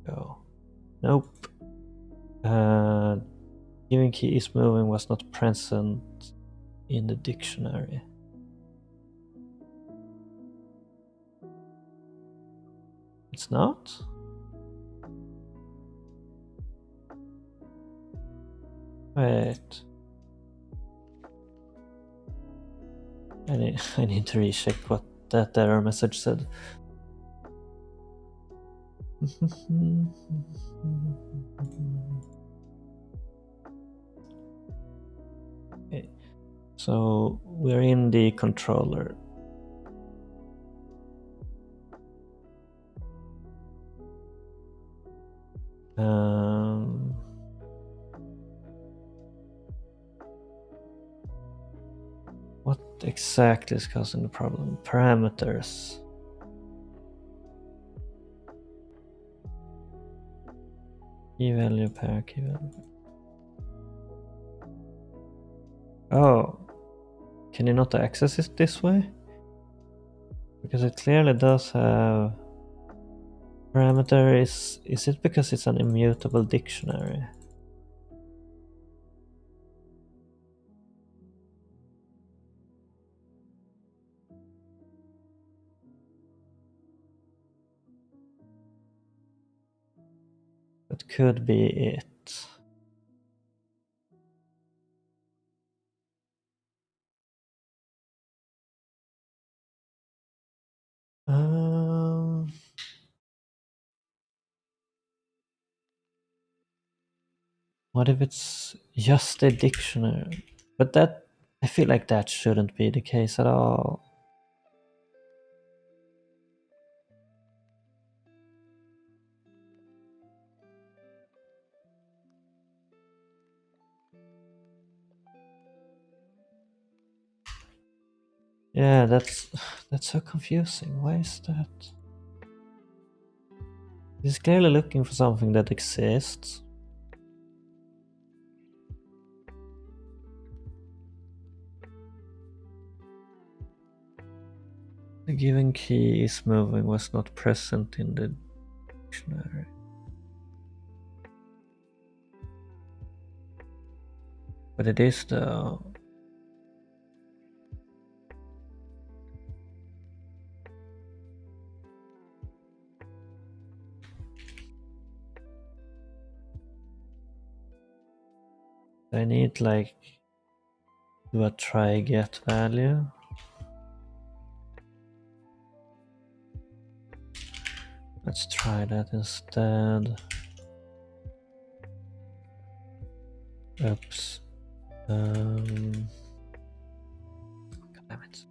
Go. Nope. Giving key is moving was not present in the dictionary. It's not? Wait. I need to recheck what that error message said. Okay. So we're in the controller. What exactly is causing the problem? Parameters. Key value pair, key value. Oh, can you not access it this way? Because it clearly does have parameter. Is it because it's an immutable dictionary? That could be it. What if it's just a dictionary? But that, I feel like that shouldn't be the case at all. Yeah, that's so confusing. Why is that? He's clearly looking for something that exists. The given key is moving was not present in the dictionary. But it is though. I need like do a try get value. Let's try that instead. Oops. Damn it.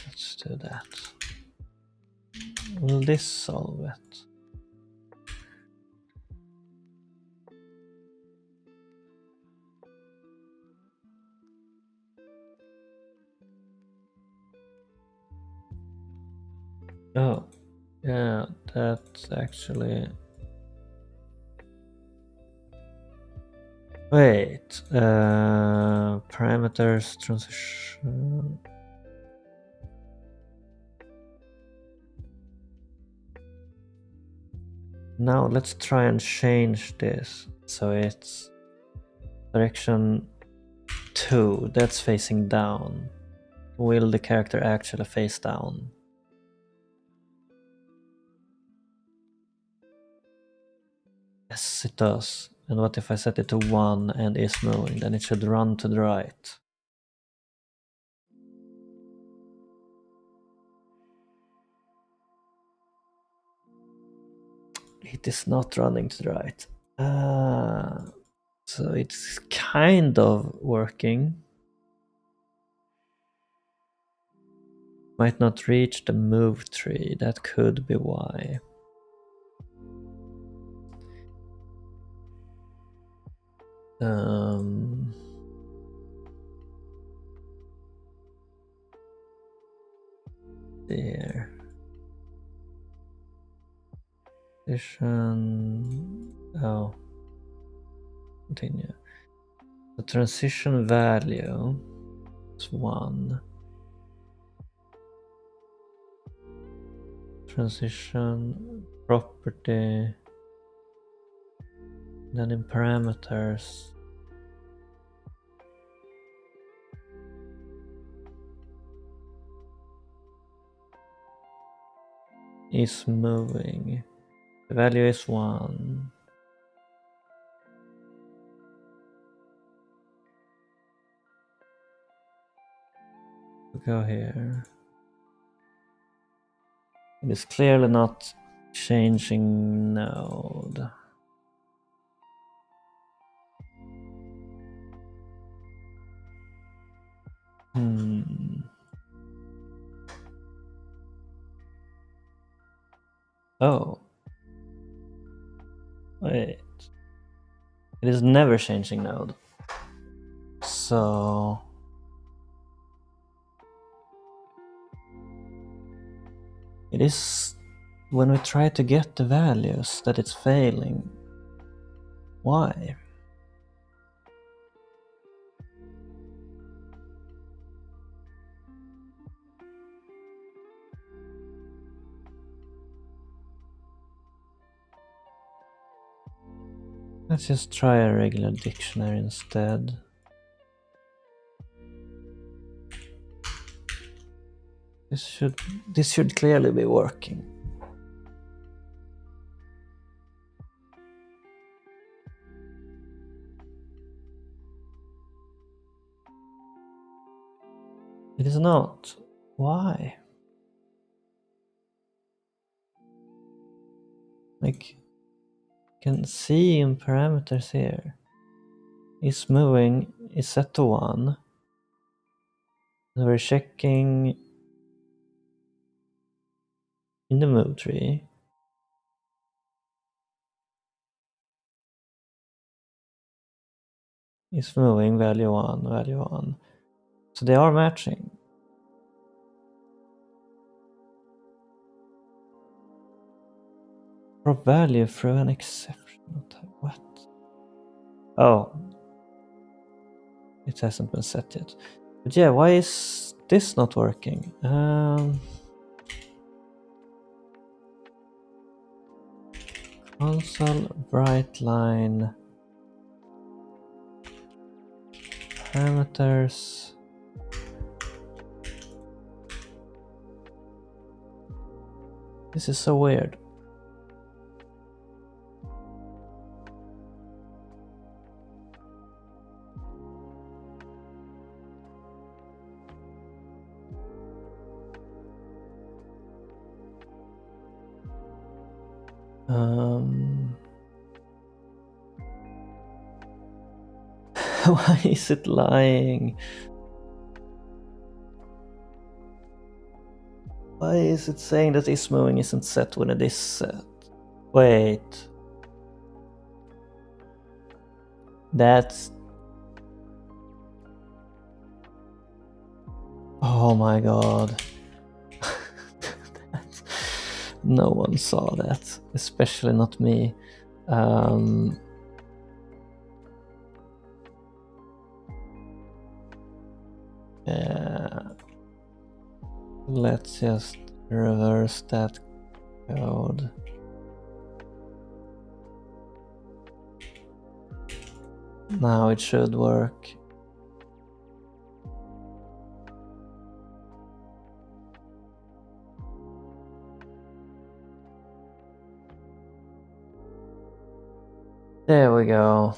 Let's do that. Will this solve it? Oh, yeah, that's actually. Wait, parameters transition. Now let's try and change this so it's direction 2, that's facing down. Will the character actually face down? Yes, it does. And what if I set it to 1 and is moving? Then it should run to the right. it is not running to the right. So it's kind of working. Might not reach the move tree. That could be why. There. Transition. Oh. Continue. The transition value is 1. Transition property. Then in parameters. Is moving. The value is 1. We'll go here. It is clearly not changing node. Oh. Wait. It is never changing node. So it is when we try to get the values that it's failing. Why? Let's just try a regular dictionary instead. This should clearly be working. It is not. Why? Like, you can see in parameters here. Is moving is set to 1. And we're checking in the move tree. Is moving value 1, value 1. So they are matching. Drop value through an exceptional type. What? Oh. It hasn't been set yet. But yeah, why is this not working? Console bright line parameters. This is so weird. Why is it lying? Why is it saying that is moving isn't set when it is set? Wait. That's... Oh my god. No one saw that, especially not me. Let's just reverse that code. Now it should work. There we go.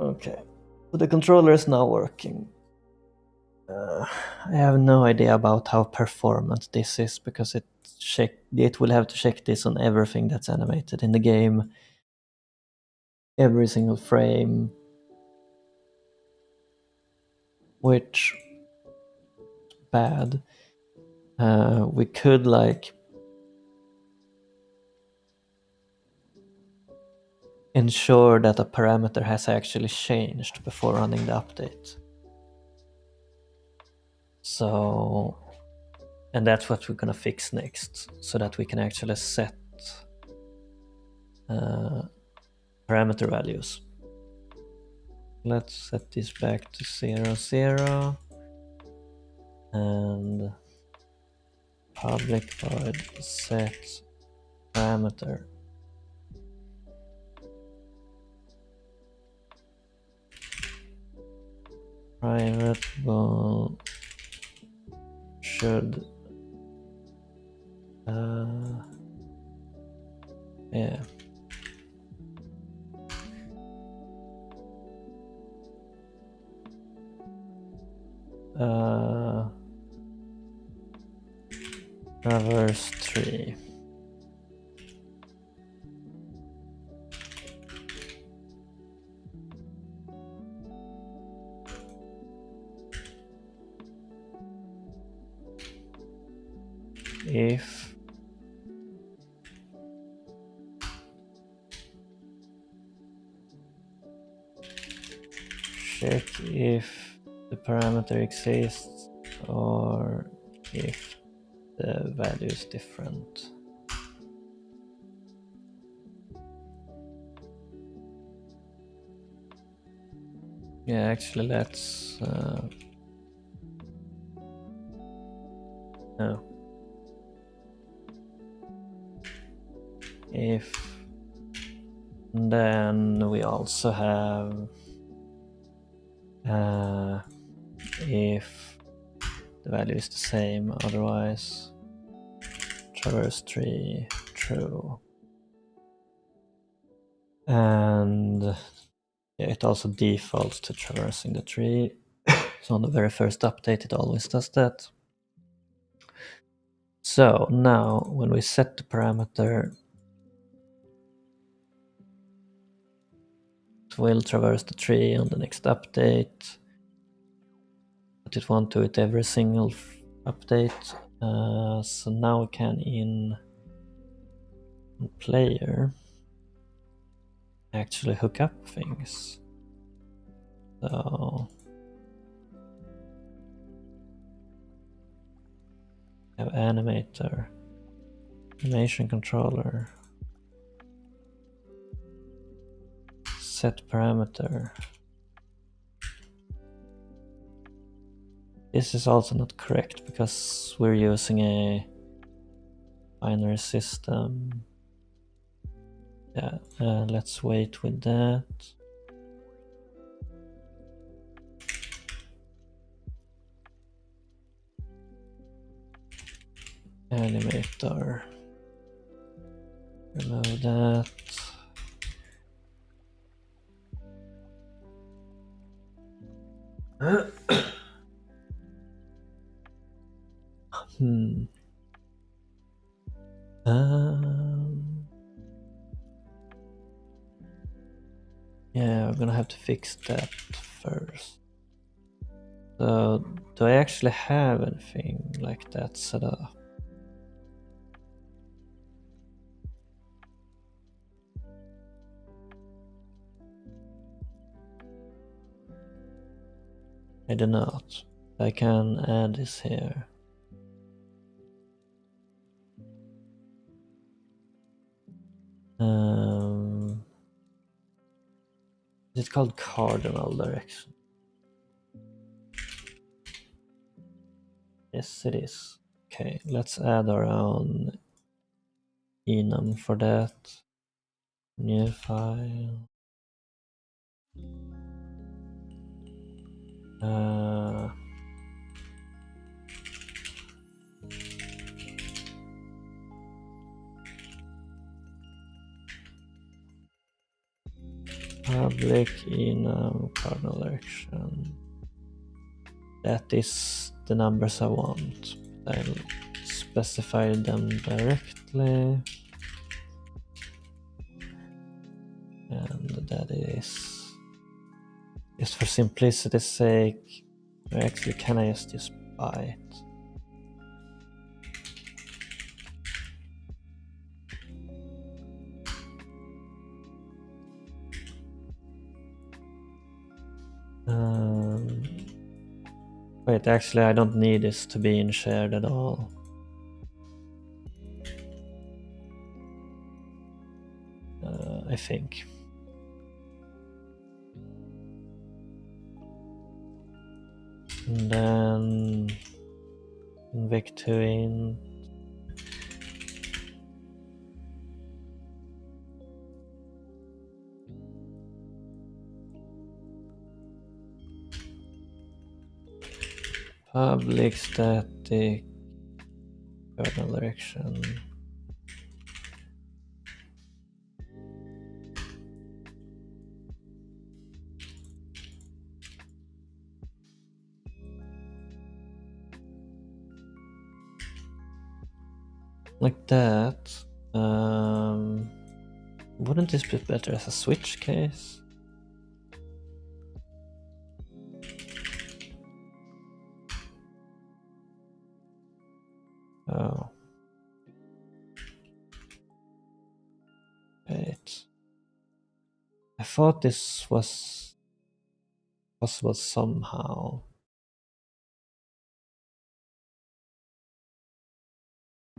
Okay, so the controller is now working. I have no idea about how performant this is because it will have to check this on everything that's animated in the game, every single frame, which is bad. We could like ensure that a parameter has actually changed before running the update. So, and that's what we're gonna fix next, so that we can actually set parameter values. Let's set this back to 0, 0, and public void set parameter. Private bool should yeah. Traverse tree. If check if the parameter exists or if the value is different. Yeah, actually let's no. If then we also have if the value is the same, otherwise traverse tree true. And yeah, it also defaults to traversing the tree. So on the very first update it always does that. So now when we set the parameter, it will traverse the tree on the next update, but it won't do it every single update. So now we can in player actually hook up things. So we have animator, animation controller, set parameter. This is also not correct because we're using a binary system. Yeah, let's wait with that. Animator. Remove that. Yeah, we're gonna have to fix that first. So, do I actually have anything like that set up? I do not. I can add this here. Is it called cardinal direction? Yes, it is. Okay, let's add our own enum for that. New file. Public enum cardinal direction. that is the numbers I want. I'll specify them directly. And that is just for simplicity's sake. Or actually, can I just buy it? Wait, actually, I don't need this to be in shared at all. I think. And then Victorin. Public static cardinal direction. Like that. Wouldn't this be better as a switch case? Oh. Wait. I thought this was possible somehow.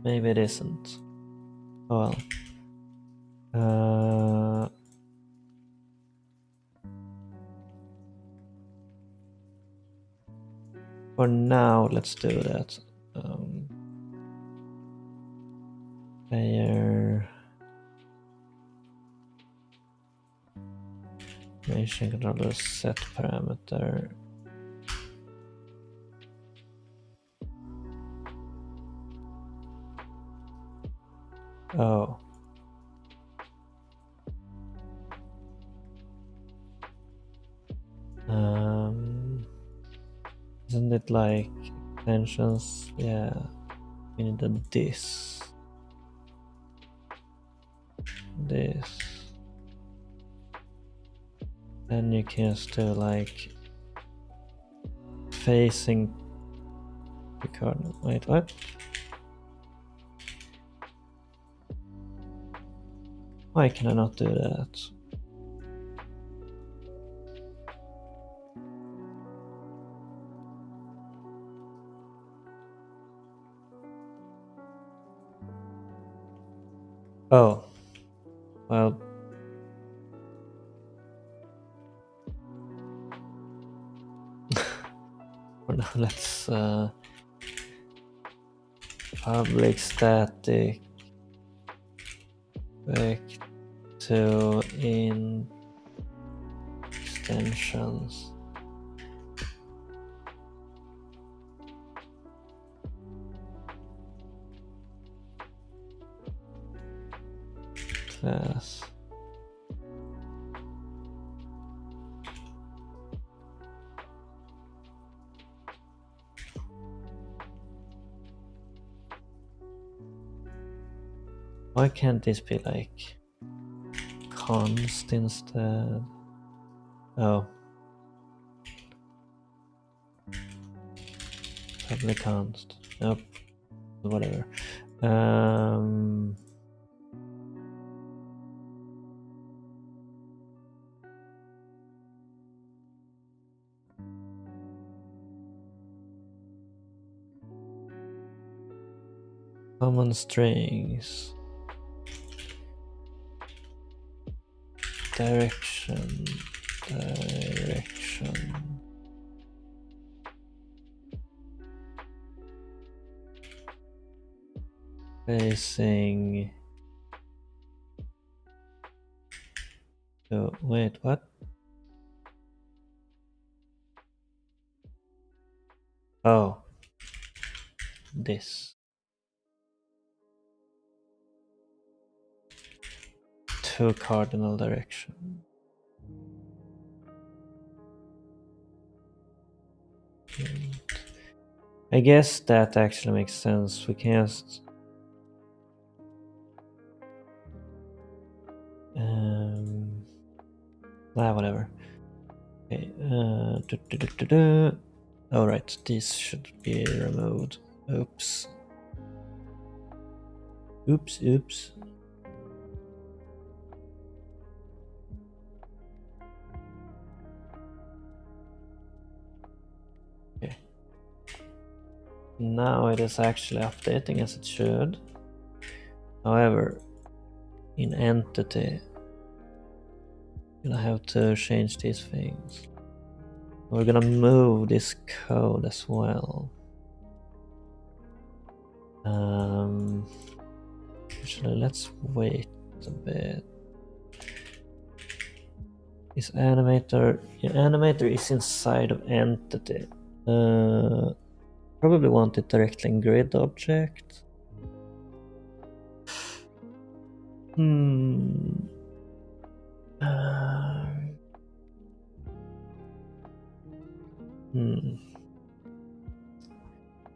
Maybe it isn't. Oh well. For now, let's do that. Player nation controller set parameter. Oh. Isn't it like extensions? Yeah. We need a this. This. Then you can still like facing the cardinal. Wait, what? Why can I not do that? Oh. Well. For now, let's public static back to in extensions. Class. Why can't this be like const instead? Oh. Public const. Nope. Whatever. Common strings. Direction. Facing. Oh, wait, what? Oh. This. To cardinal direction. I guess that actually makes sense. We can just whatever. Okay. All right, these should be removed. Oops. Oops. Okay. Now it is actually updating as it should. However, in entity, I'm gonna have to change these things. We're gonna move this code as well. Actually, let's wait a bit. Is animator? Yeah, animator is inside of entity. Probably want it directly in grid object. Uh,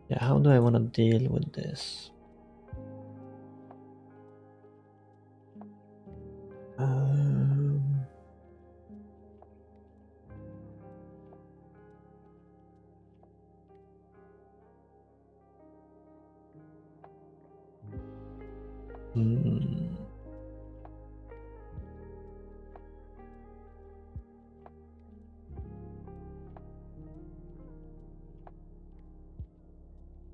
Yeah, how do I want to deal with this? Um, hmm.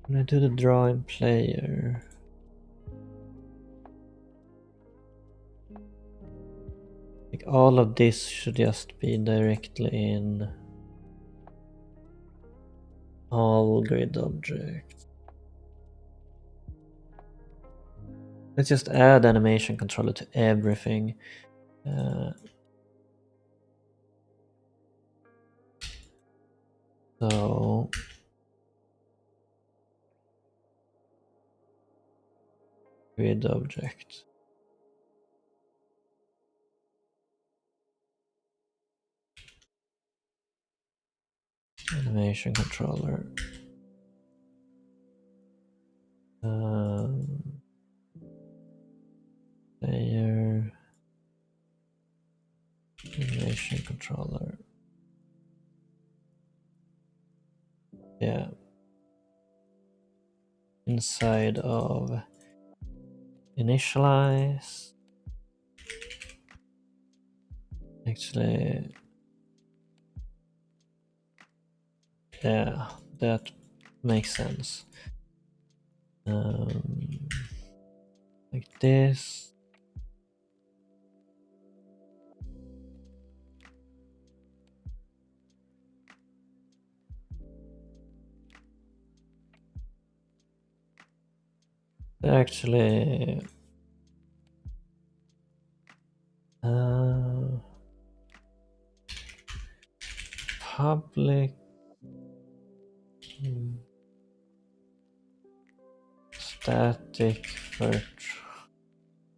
When I do the drawing player, like all of this should just be directly in all grid objects. Let's just add animation controller to everything. So grid object. Animation controller. Layer. Animation controller. Yeah. Inside of initialize. Actually, yeah, that makes sense. Like this. Actually, public static virtual.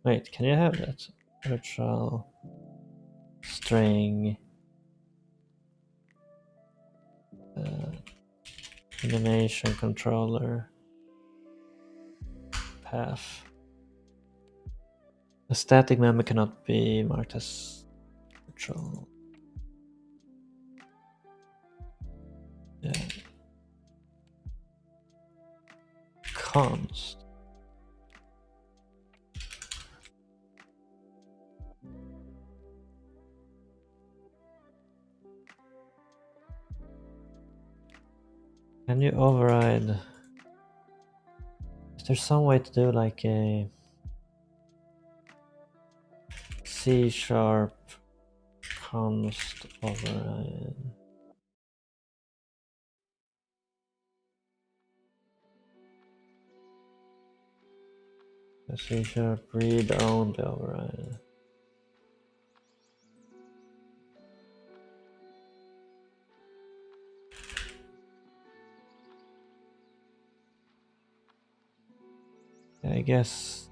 Wait, can you have that? Virtual string animation controller path. A static member cannot be marked as virtual. Yeah. Const. Can you override? Is there some way to do like a C# const override? A C# read only override. I guess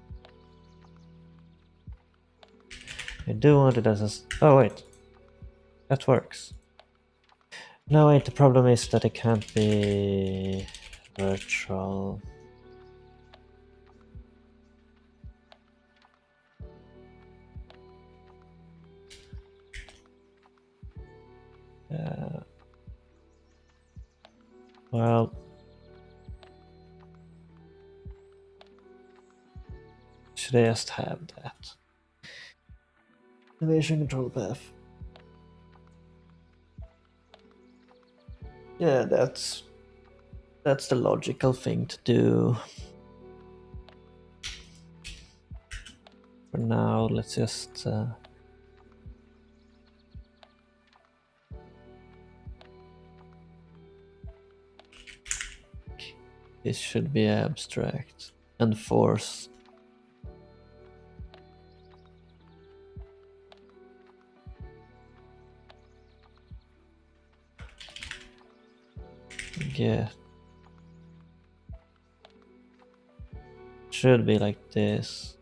I do want it as a. Oh wait, that works. No wait, the problem is that it can't be virtual. Well, should I just have that? Animation control path. Yeah, that's the logical thing to do. For now, let's just this should be abstract and force. Yeah, should be like this.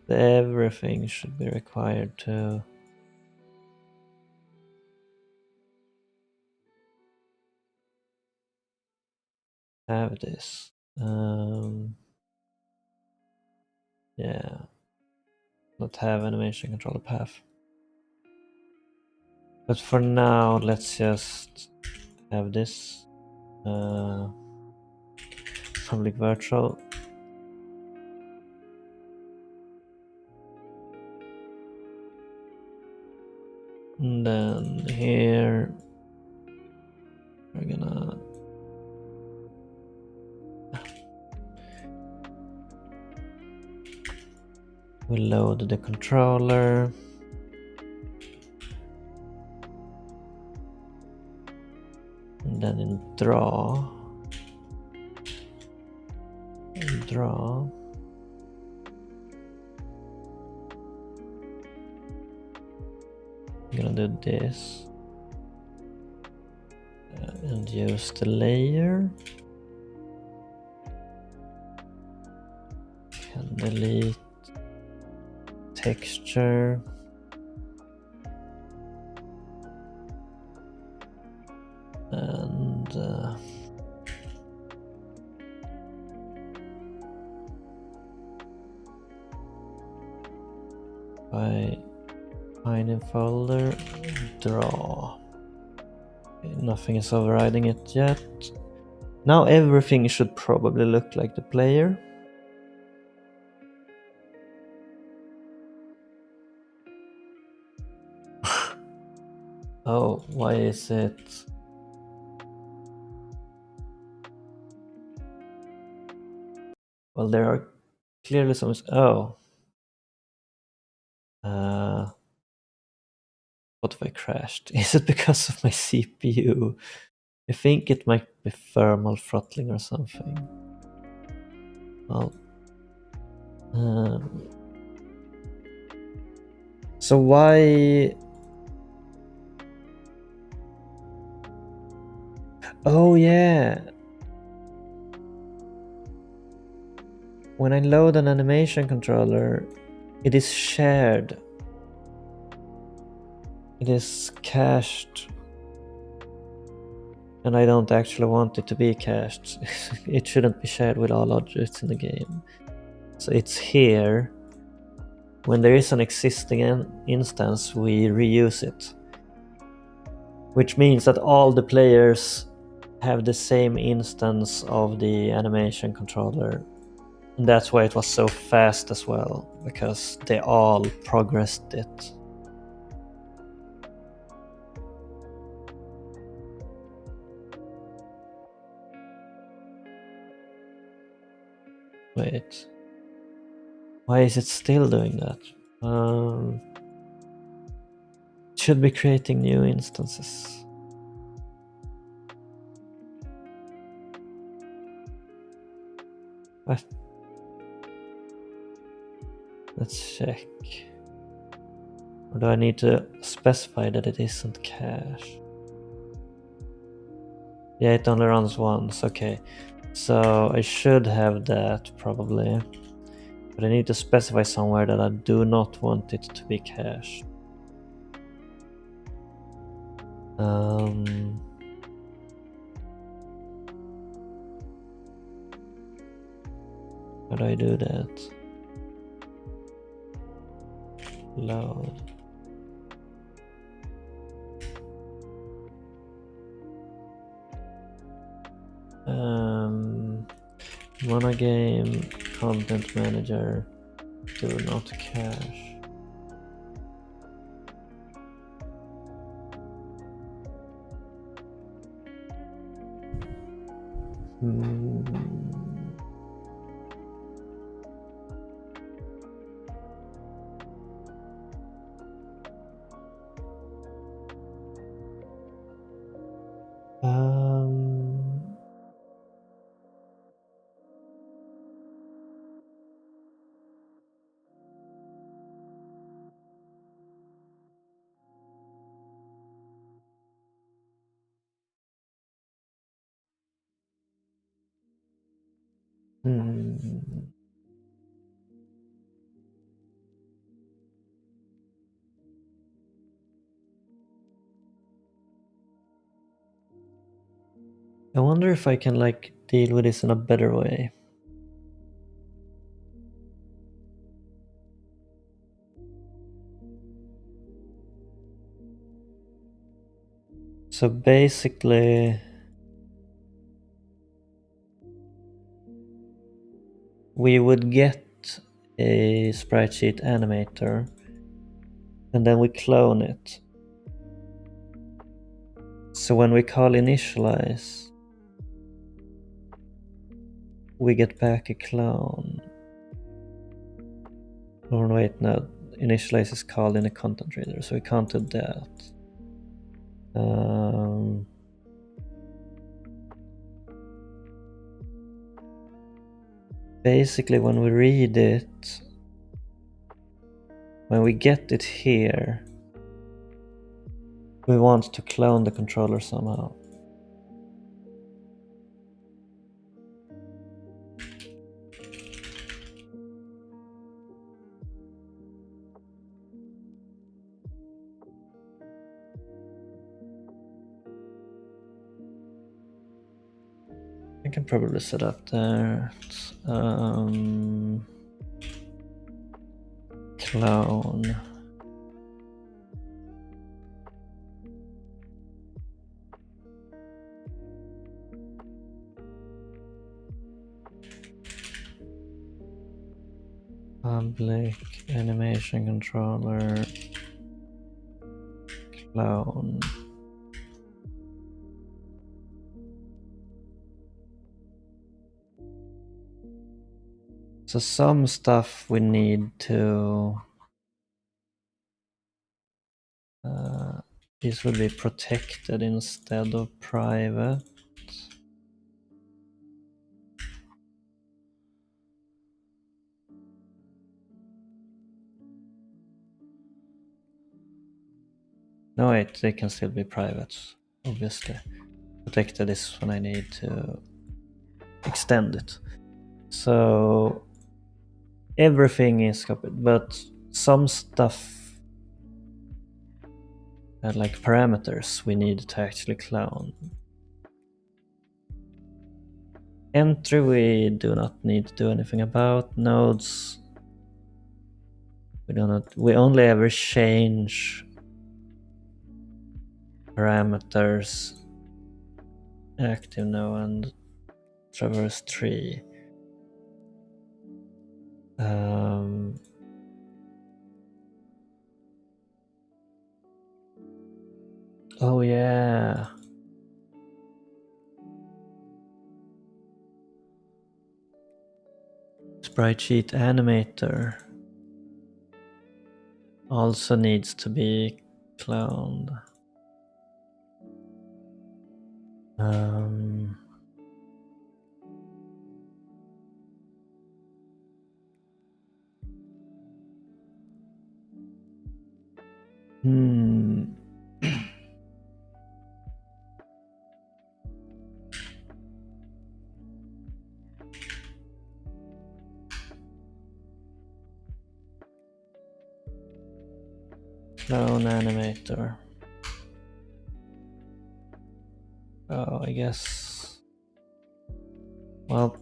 Everything should be required to have this. Yeah, not have animation controller path. But for now, let's just have this public virtual. And then here we're gonna we load the controller. And then in draw, I'm gonna do this and use the layer. Can delete texture. And by find in folder, draw. Okay, nothing is overriding it yet. Now everything should probably look like the player. Oh, why is it? Well, there are clearly some. Oh. What if I crashed? Is it because of my CPU? I think it might be thermal throttling or something. Well, so why? Oh yeah. When I load an animation controller, it is shared. It is cached. And I don't actually want it to be cached. It shouldn't be shared with all objects in the game. So it's here. When there is an existing instance, we reuse it. Which means that all the players have the same instance of the animation controller. And that's why it was so fast as well, because they all progressed it. Wait. Why is it still doing that? It should be creating new instances. What? Let's check. Or do I need to specify that it isn't cache? Yeah, it only runs once, okay. So I should have that probably. But I need to specify somewhere that I do not want it to be cached. How do I do that? Load. Monogame content manager do not cache. I wonder if I can like deal with this in a better way. So basically, we would get a sprite sheet animator and then we clone it. So when we call initialize, we get back a clone. Oh wait, no, initialize is called in a content reader, so we can't do that. Basically, when we read it, when we get it here, we want to clone the controller somehow. I can probably set up there. Clone. Public animation controller clone. So some stuff we need to this would be protected instead of private. No wait, they can still be private, obviously. Protected is when I need to extend it. So everything is copied, but some stuff like parameters we need to actually clone. Entry we do not need to do anything about. Nodes we only ever change parameters active node and traverse tree. Oh yeah. Sprite sheet animator also needs to be cloned. Clone animator. Oh, I guess. Well,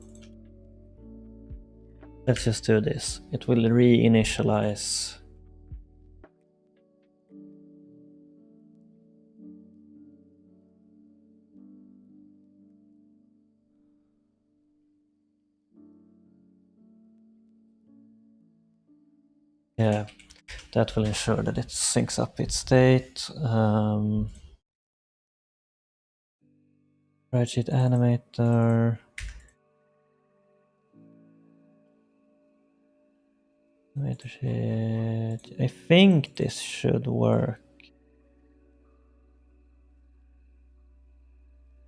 let's just do this. It will reinitialize. Yeah, that will ensure that it syncs up its state. Spreadsheet animator. Animator sheet. I think this should work.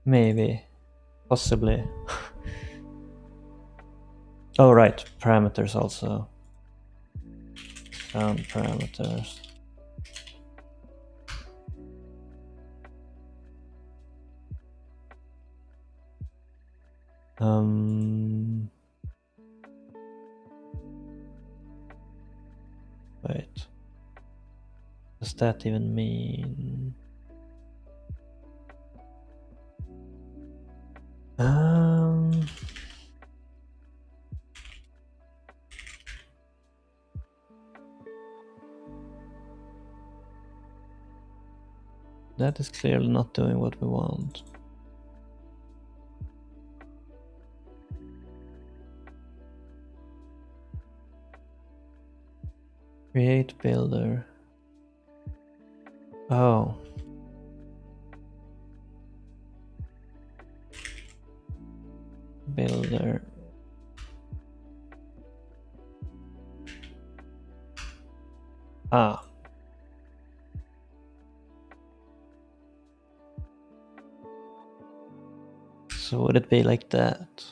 Maybe. Possibly. Oh, right. Parameters also. Sound parameters. Wait. Does that even mean? That is clearly not doing what we want. Create builder. Oh. Builder. Ah. So would it be like that?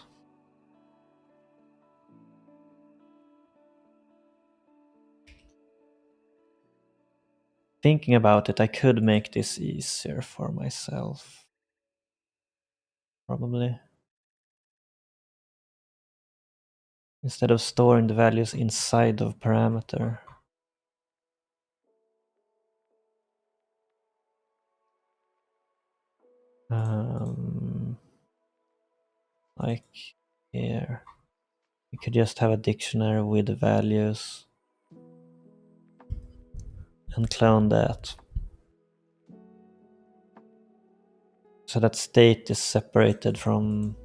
Thinking about it, I could make this easier for myself. Probably. Instead of storing the values inside of parameter. Like here. You could just have a dictionary with the values and clone that. So that state is separated from...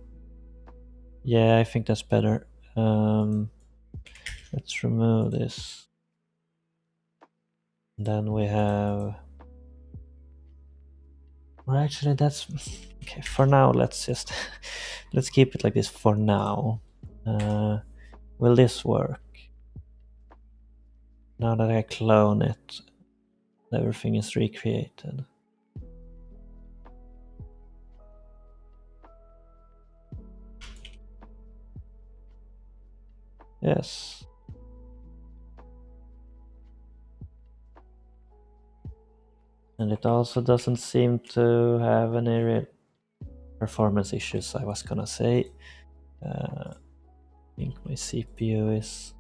Yeah, I think that's better. Let's remove this. Then we have... Well, actually, that's... Okay, for now, let's just... let's keep it like this for now. Will this work? Now that I clone it, everything is recreated. Yes. And it also doesn't seem to have any real performance issues, I was gonna say. I think my CPU is...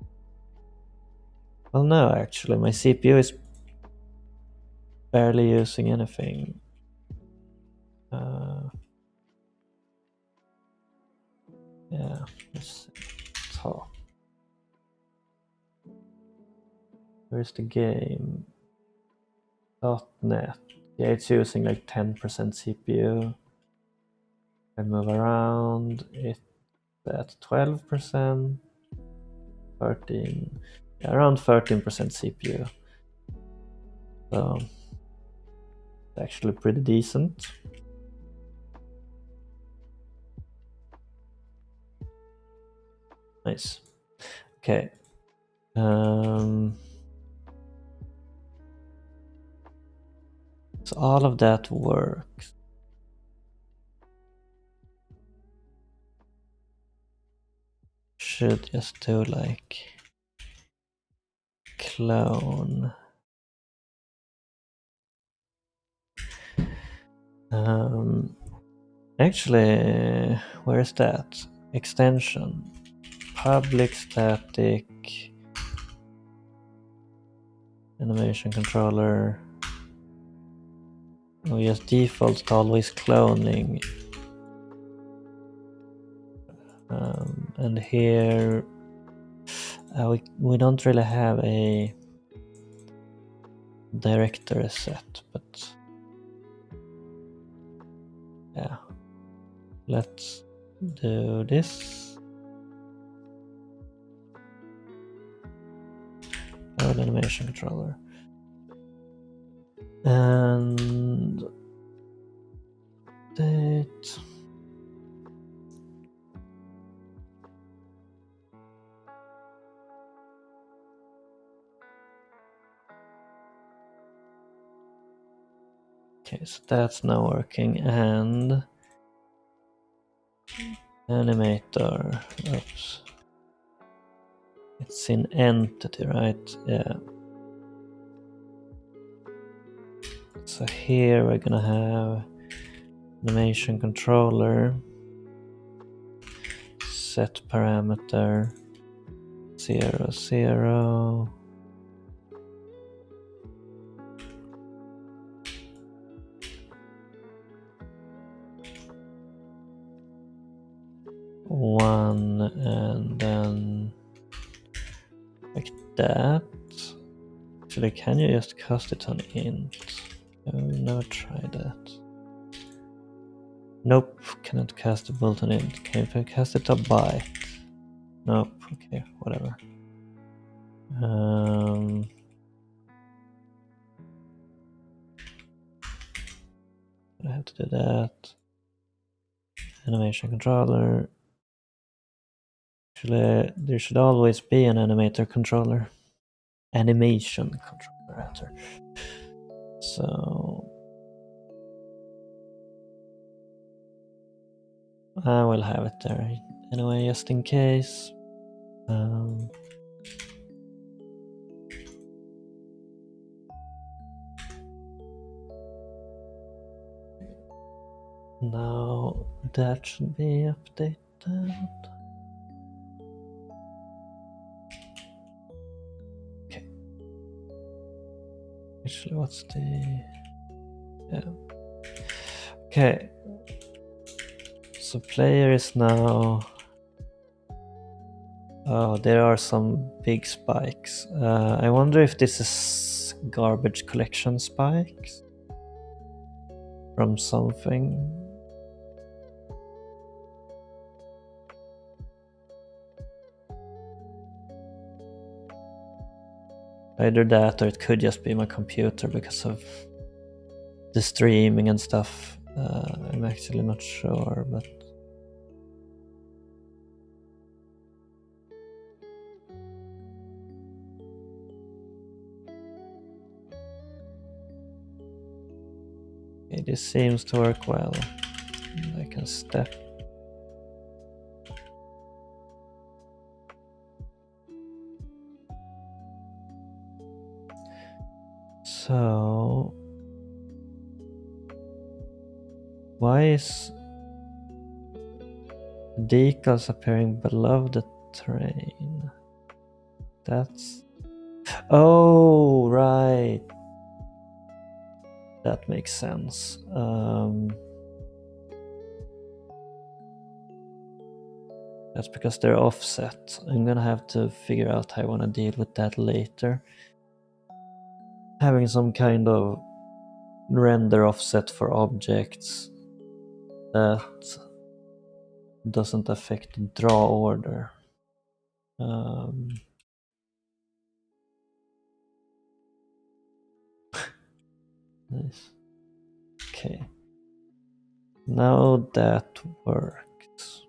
Well, no, actually, my CPU is barely using anything. Yeah, let's talk. Where's the game? .NET. Yeah, it's using like 10% CPU. I move around, it's at 12%, 13, yeah, around 13% CPU. So it's actually pretty decent. Nice. Okay. So all of that works. Should just do like clone. Actually, where's that? Extension. Public static animation controller. We just default to always cloning. And here we don't really have a directory set, but yeah, let's do this. Load animation controller. And date. Okay, so that's now working. And animator. Oops. It's in entity, right? Yeah. So here we're gonna have animation controller, set parameter 0, 0. One, and then like that. Actually, can you just cast it on int? I've never tried that. Nope, cannot cast a bolt on int. Can you cast it a byte? Nope, okay, whatever. I have to do that. Animation controller. Actually, there should always be an animator controller. Animation controller, rather. So I will have it there anyway, just in case. Now that should be updated. Okay. Actually, what's the... Yeah. Okay. So player is now... Oh, there are some big spikes. I wonder if this is garbage collection spikes from something. Either that, or it could just be my computer because of the streaming and stuff. I'm actually not sure, but okay, this seems to work well. I can step. So why is decals appearing below the terrain? That's... Oh, right. That makes sense. That's because they're offset. I'm gonna have to figure out how I want to deal with that later. Having some kind of render offset for objects that doesn't affect the draw order. Nice. Okay. Now that works.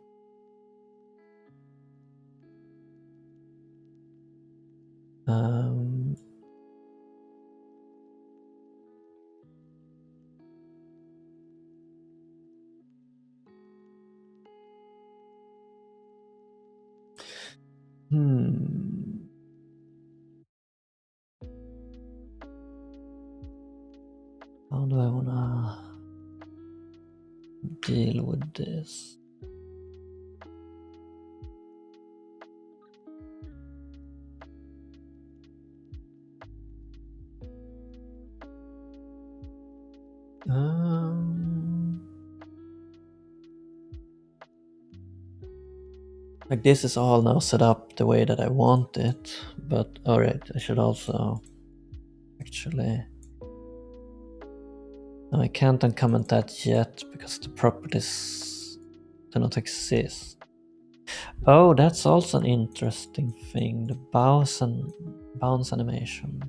How do I wanna deal with this? Like this is all now set up the way that I want it, but alright, I should also actually... No, I can't uncomment that yet because the properties do not exist. Oh, that's also an interesting thing, the bounce animation.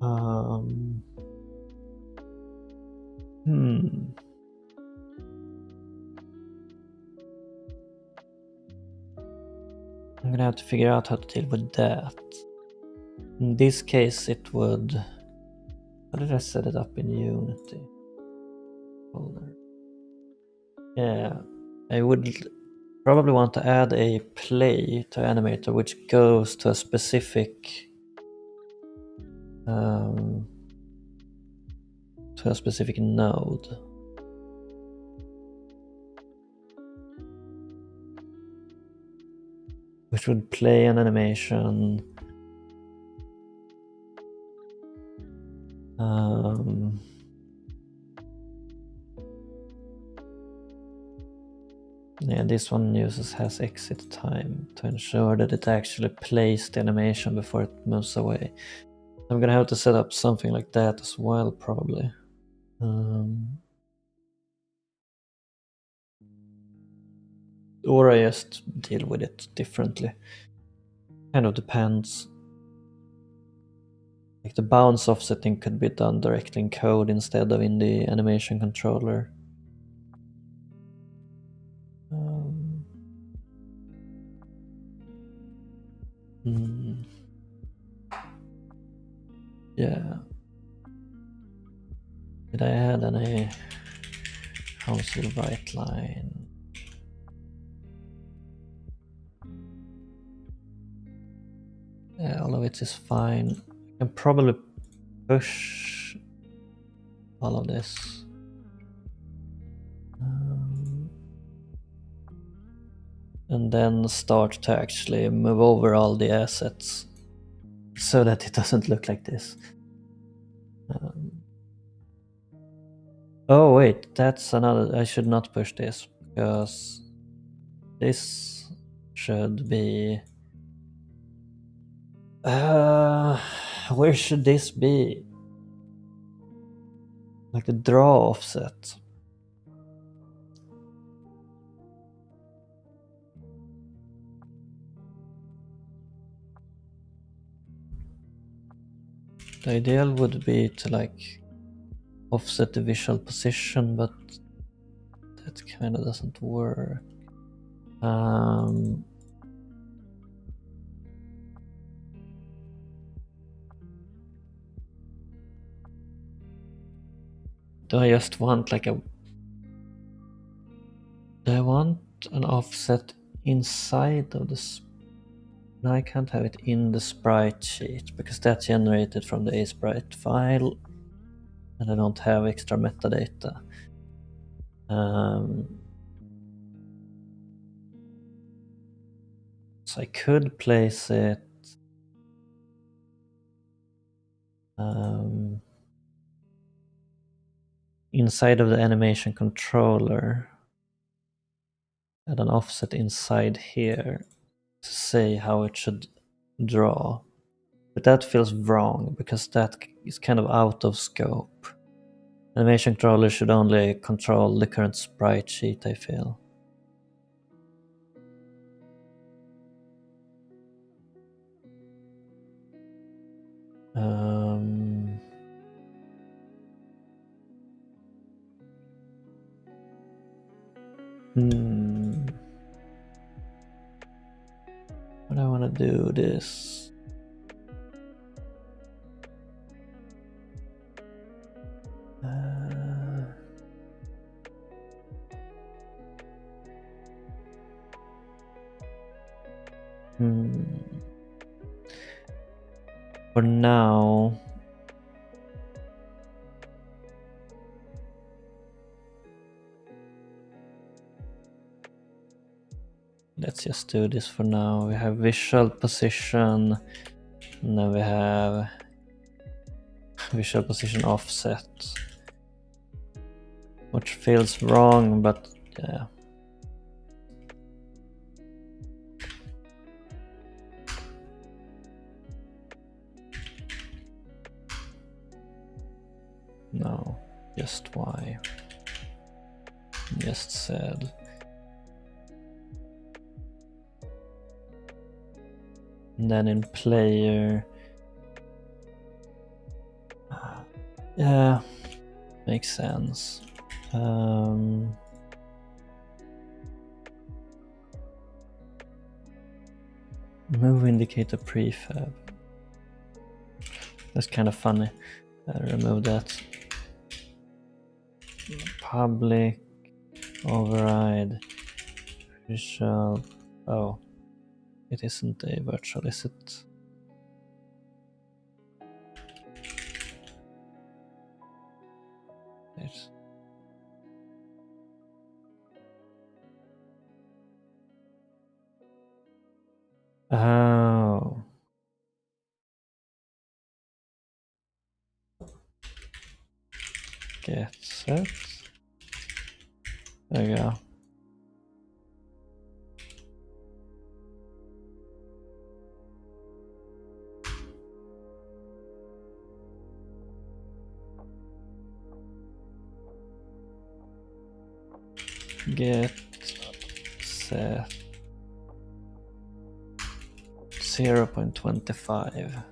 I'm gonna have to figure out how to deal with that. In this case, it would... How did I set it up in Unity? Folder. Yeah, I would probably want to add a play to animator which goes to a specific node. Which would play an animation. Yeah, this one has exit time to ensure that it actually plays the animation before it moves away. I'm gonna have to set up something like that as well, probably. Or I just deal with it differently. Kind of depends. Like the bounce offsetting could be done directly in code instead of in the animation controller. Yeah. Did I add any council right line? Yeah, all of it is fine. I can probably push all of this. And then start to actually move over all the assets so that it doesn't look like this. Oh wait, that's another... I should not push this because this should be... where should this be? Like the draw offset. The ideal would be to like offset the visual position, but that kind of doesn't work. Do I just want like a... Do I want an offset inside of the... No, I can't have it in the sprite sheet because that's generated from the sprite file and I don't have extra metadata. So I could place it inside of the animation controller, add an offset inside here to say how it should draw. But that feels wrong because that is kind of out of scope. Animation controller should only control the current sprite sheet, I feel. But I want to do this. For now, let's just do this for now. We have visual position, and then we have visual position offset. which feels wrong, but yeah. No, just why? Just said. And then in player, yeah, makes sense. Move indicator prefab. That's kind of funny. Remove that. Public override visual. Oh, it isn't a virtual, is it? There's... Oh. Get set. There you go. Get set 0.25.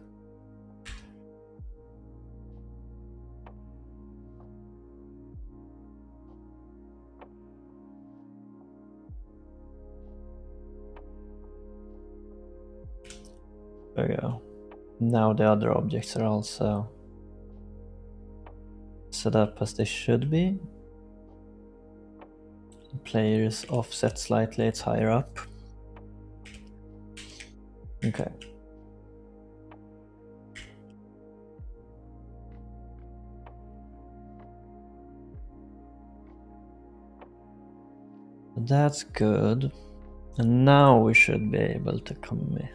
There we go. Now the other objects are also set up as they should be. The player is offset slightly, it's higher up. Okay. That's good. And now we should be able to commit.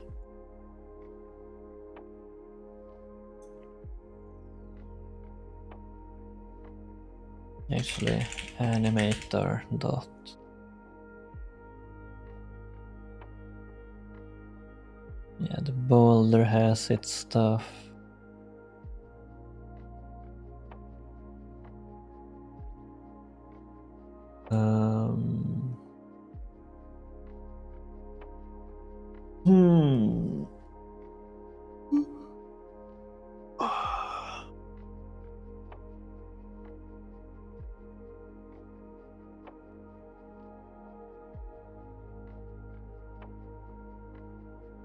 Actually, animator dot. Yeah, the boulder has its stuff.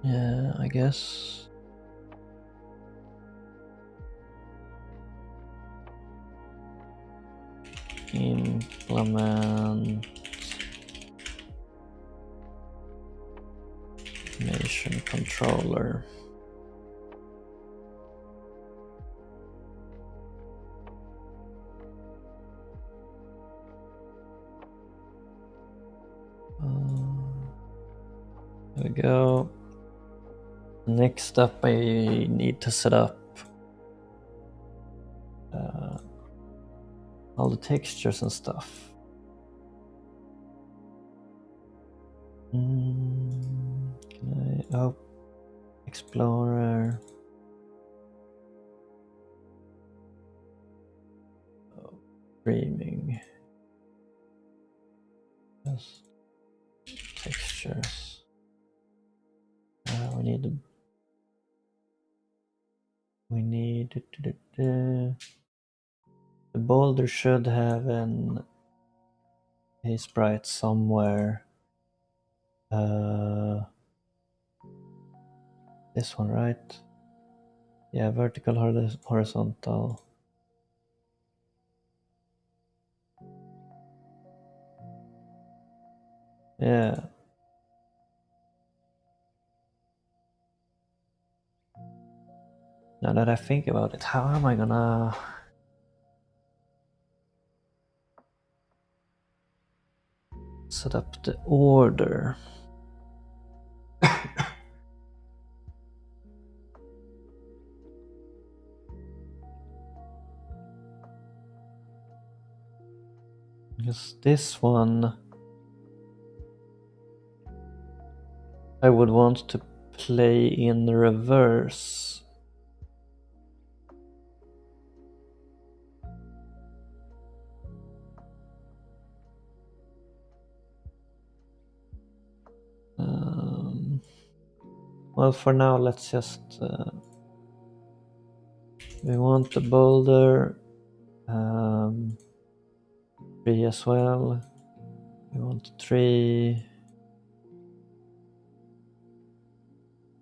Yeah, I guess. Implement animation controller. There we go. Next up, I need to set up all the textures and stuff. Can I? Oh, Explorer. Oh, streaming. Yes. Textures. We need. We need. The boulder should have a sprite somewhere. This one, right? Yeah, vertical, horizontal. Yeah. Now that I think about it, how am I gonna set up the order? Because this one I would want to play in reverse. Well, for now, let's just we want the boulder 3 as well. We want 3.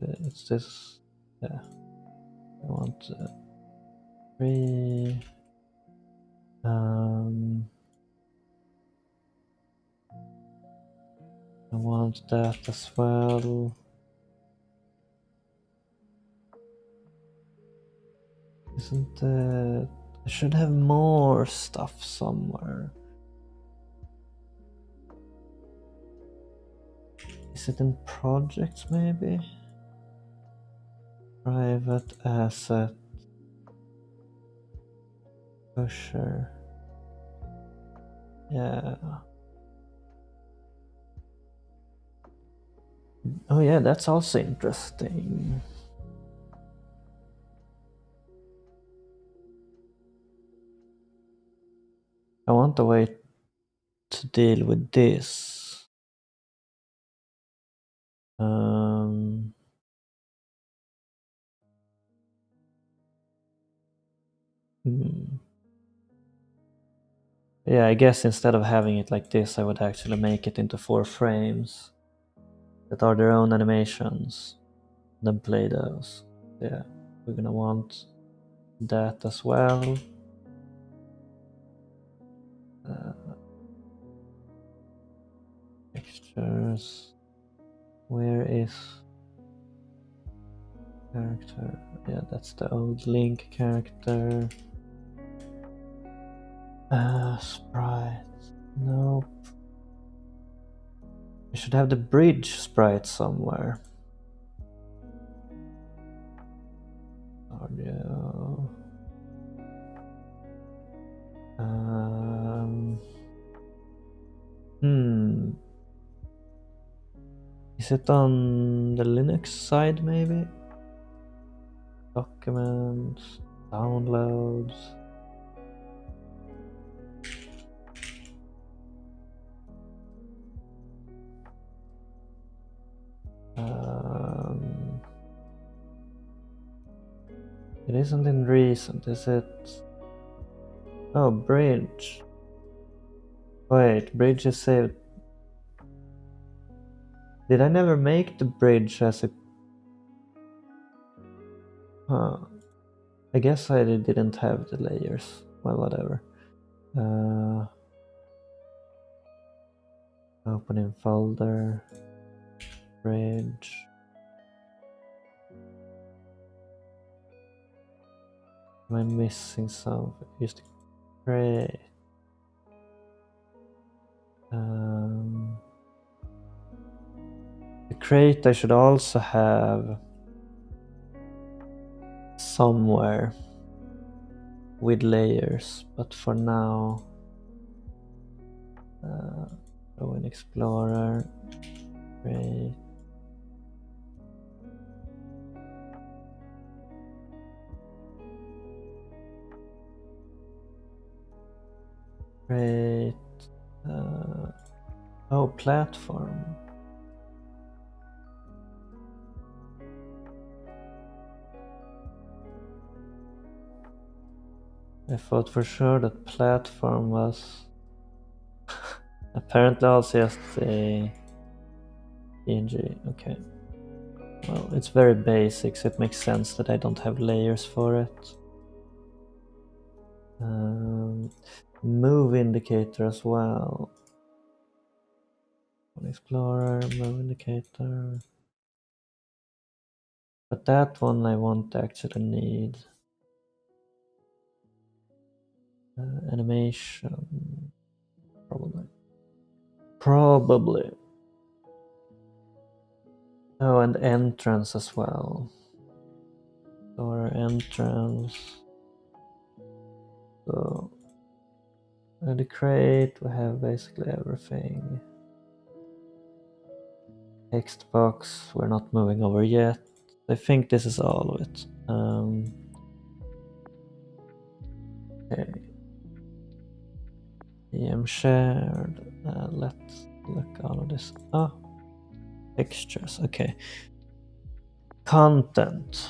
It's this. Yeah. I want 3. I want that as well. Isn't it? I should have more stuff somewhere. Is it in projects maybe? Private asset. Pusher. Yeah. Oh yeah, that's also interesting. I want a way to deal with this. Yeah, I guess instead of having it like this, I would actually make it into 4 frames that are their own animations, then play those. Yeah, we're gonna want that as well. Textures. Where is character? Yeah, that's the old Link character. Sprites. Nope. I should have the bridge sprite somewhere. Audio. Is it on the Linux side maybe? Documents, downloads. It isn't in recent, is it? Oh, bridge. Wait, bridge is saved. Did I never make the bridge as a... Huh. I guess I didn't have the layers. Well, whatever. Open in folder. Bridge. Am I missing something? Used to create. The crate I should also have somewhere with layers, but for now, go in Explorer, crate. Crate. Oh, platform. I thought for sure that platform was apparently also just a PNG. Okay. Well, it's very basic, so it makes sense that I don't have layers for it. Move indicator as well. Explorer, move indicator. But that one I won't actually need. Animation. Probably. Oh, and entrance as well. Or entrance. So The crate, we have basically everything. Text box, we're not moving over yet. I think this is all of it. Okay. EM shared. Let's look all of this up. Textures, okay. Content.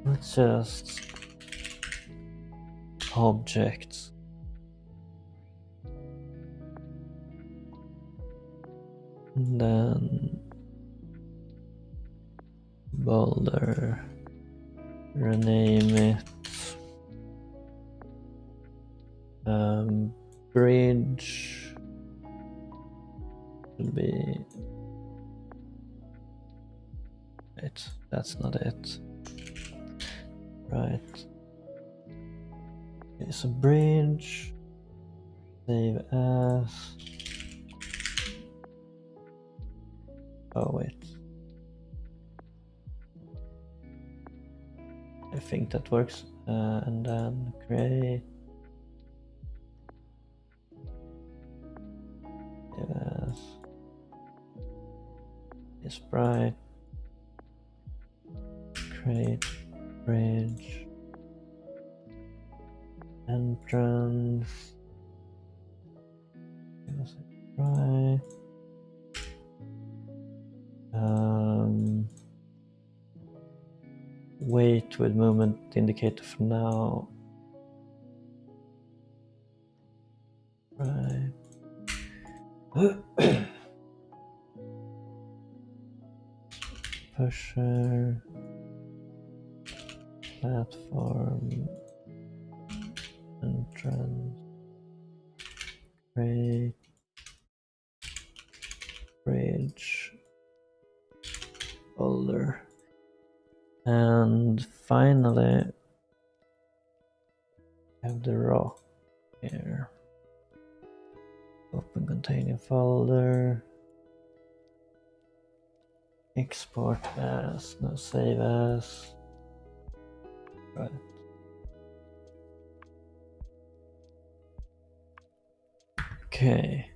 Let's just objects. And then boulder. Rename it. Bridge should be. Wait, that's not it. Right. Okay, so bridge. Save as. Oh wait. I think that works. And then create. Yes. Sprite. Create bridge. Entrance. Right. Wait with movement indicator for now. Right. Pusher. Platform. Entrance. Create. Bridge. Folder. And finally, I have the rock here. Open containing folder. Export as, no, save as. Right. Okay.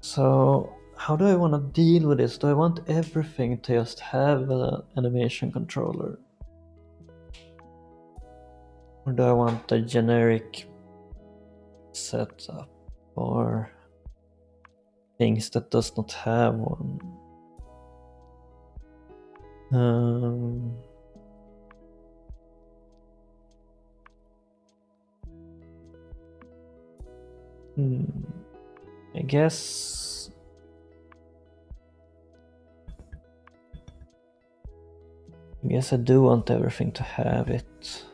So how do I want to deal with this? Do I want everything to just have an animation controller? Or do I want a generic setup or things that does not have one? I guess I do want everything to have it.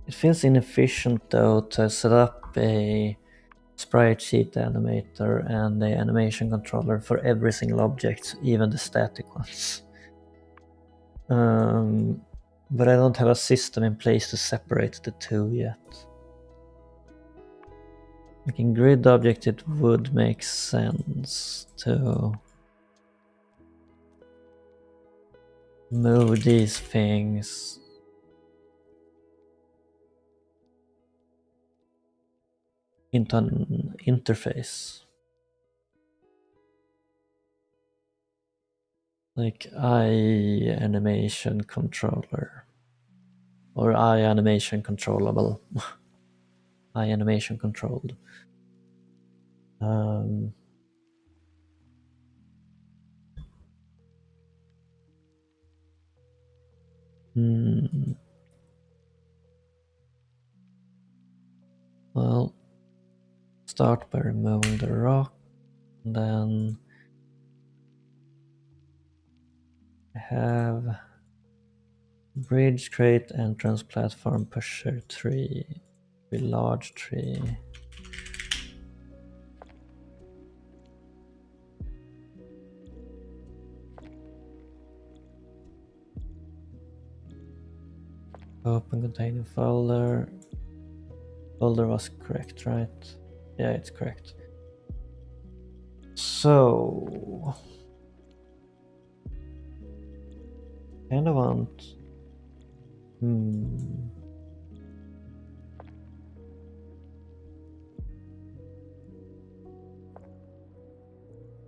It feels inefficient though to set up a sprite sheet animator and the animation controller for every single object, even the static ones. But I don't have a system in place to separate the two yet. Like in grid object, it would make sense to move these things into an interface. Like animation controller or animation controllable. Animation controlled. Well, start by removing the rock, and then I have bridge, crate, entrance, platform, pusher, tree, large tree. Open containing folder. Folder was correct, right? Yeah, it's correct. So Kind of want. Hmm.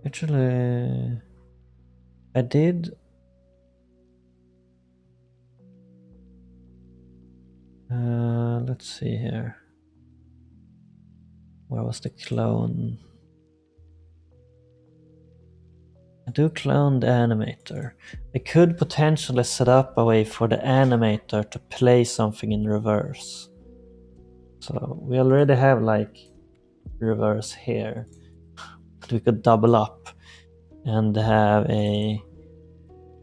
Actually, I did. Let's see here. Where was the clone? I do clone the animator. I could potentially set up a way for the animator to play something in reverse. So we already have like reverse here. But we could double up and have a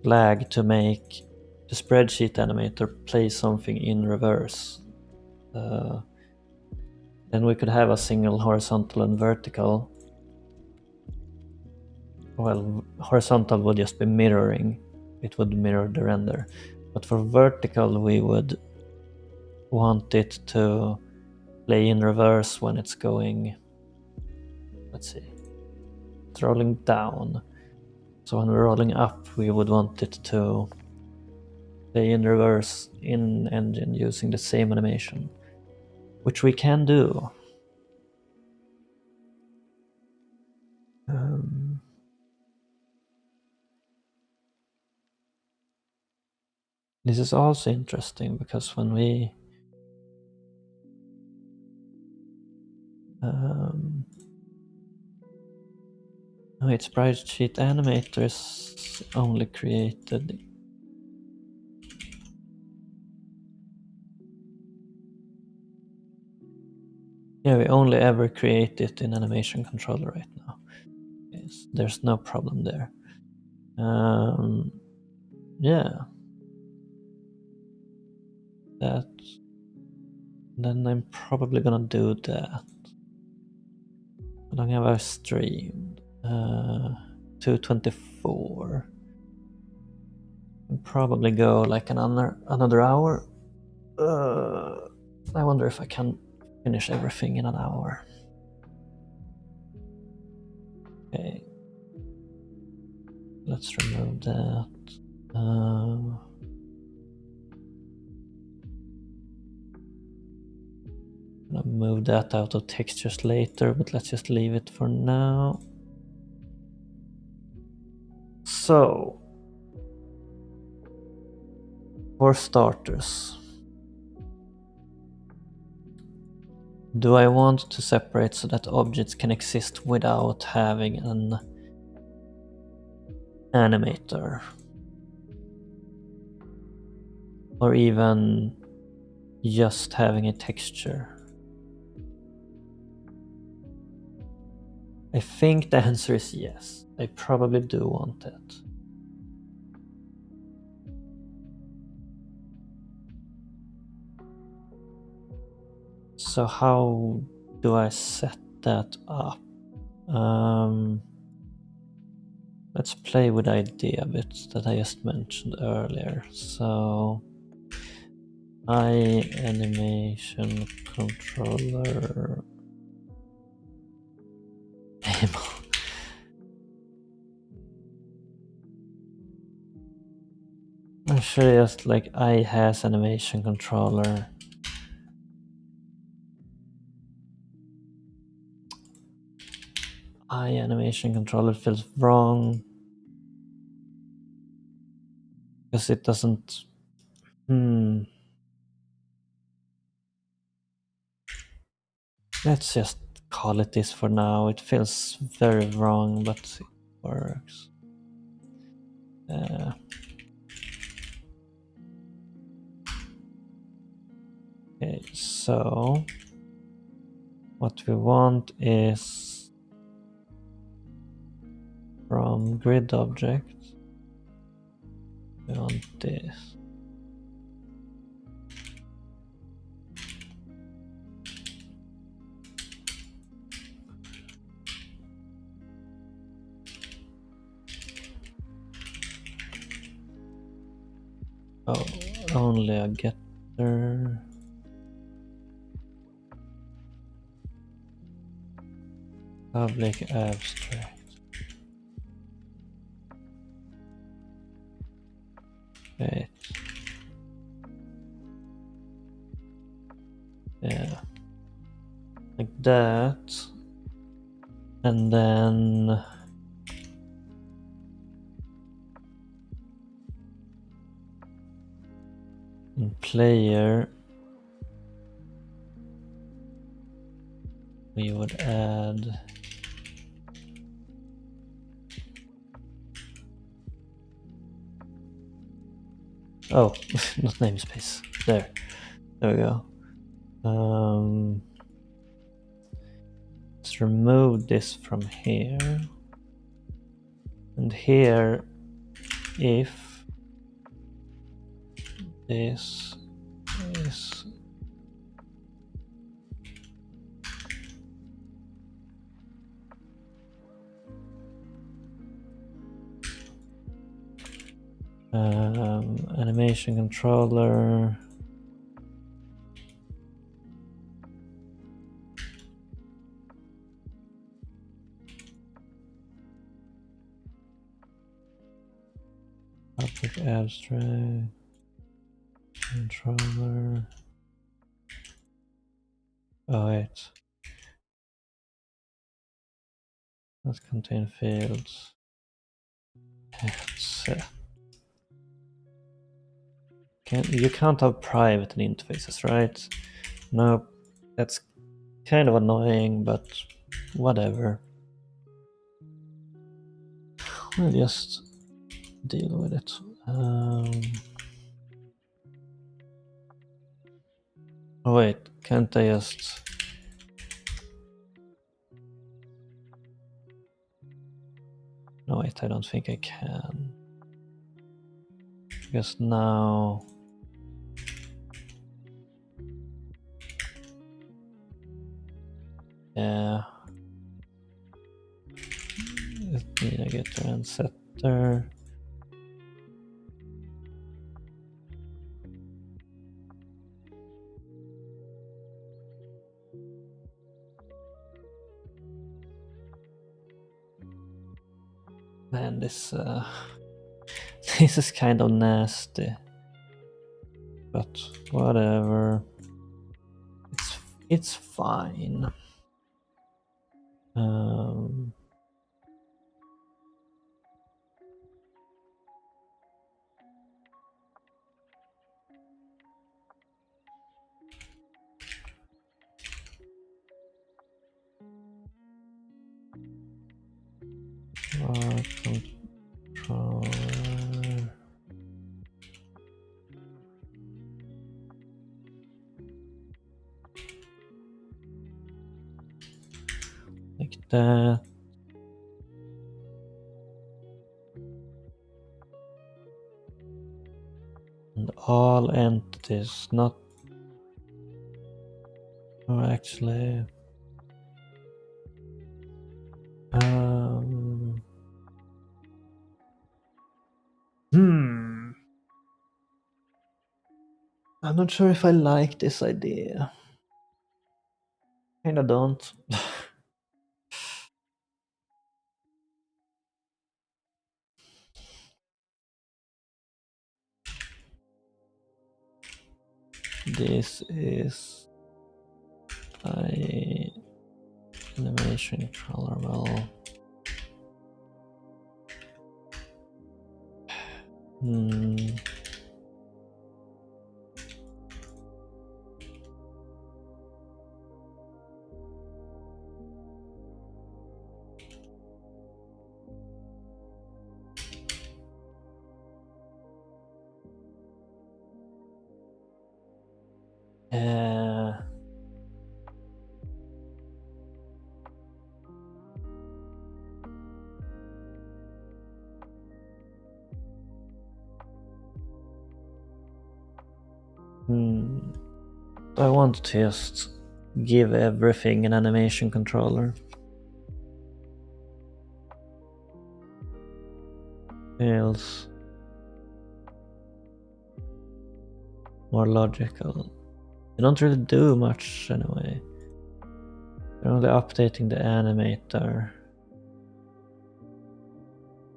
flag to make the spreadsheet animator play something in reverse. Then we could have a single horizontal and vertical. Well, horizontal would just be mirroring. It would mirror the render. But for vertical, we would want it to play in reverse when it's going, let's see, it's rolling down. So when we're rolling up, we would want it to play in reverse in engine using the same animation, which we can do. This is also interesting because when we wait, spreadsheet animator is only created. Yeah, we only ever create it in animation controller right now. Yes, there's no problem there. Yeah, that. Then I'm probably gonna do that. How long have I streamed? 224. I'll probably go like another hour. I wonder if I can finish everything in an hour. Okay. Let's remove that. I'll move that out of textures later, but let's just leave it for now. So, for starters, do I want to separate so that objects can exist without having an animator? Or even just having a texture? I think the answer is yes. I probably do want it. So how do I set that up? Let's play with the idea bits that I just mentioned earlier. So animation controller I'm sure just like I has animation controller. Animation controller feels wrong because it doesn't. Let's just call it this for now. It feels very wrong, but it works. Okay, so what we want is from grid object, we want this. Oh, only a getter. Public abstract. Okay. Yeah. Like that. And then in player we would add not namespace. There we go. Let's remove this from here. And here, if this is animation controller, object abstract, controller. Oh wait, let's contain fields. You can't have private interfaces, right? No, that's kind of annoying, but whatever. We'll just deal with it. Oh wait, can't I just... No wait, I don't think I can. Because now... Yeah. Let me get the and setter. Man, this this is kind of nasty, but whatever. It's fine. Controller. Like that. And all entities, not... Oh, actually... I'm not sure if I like this idea. Kinda don't. This is a animation controller. Well, I want to just give everything an animation controller. Feels more logical. They don't really do much anyway. They're only updating the animator.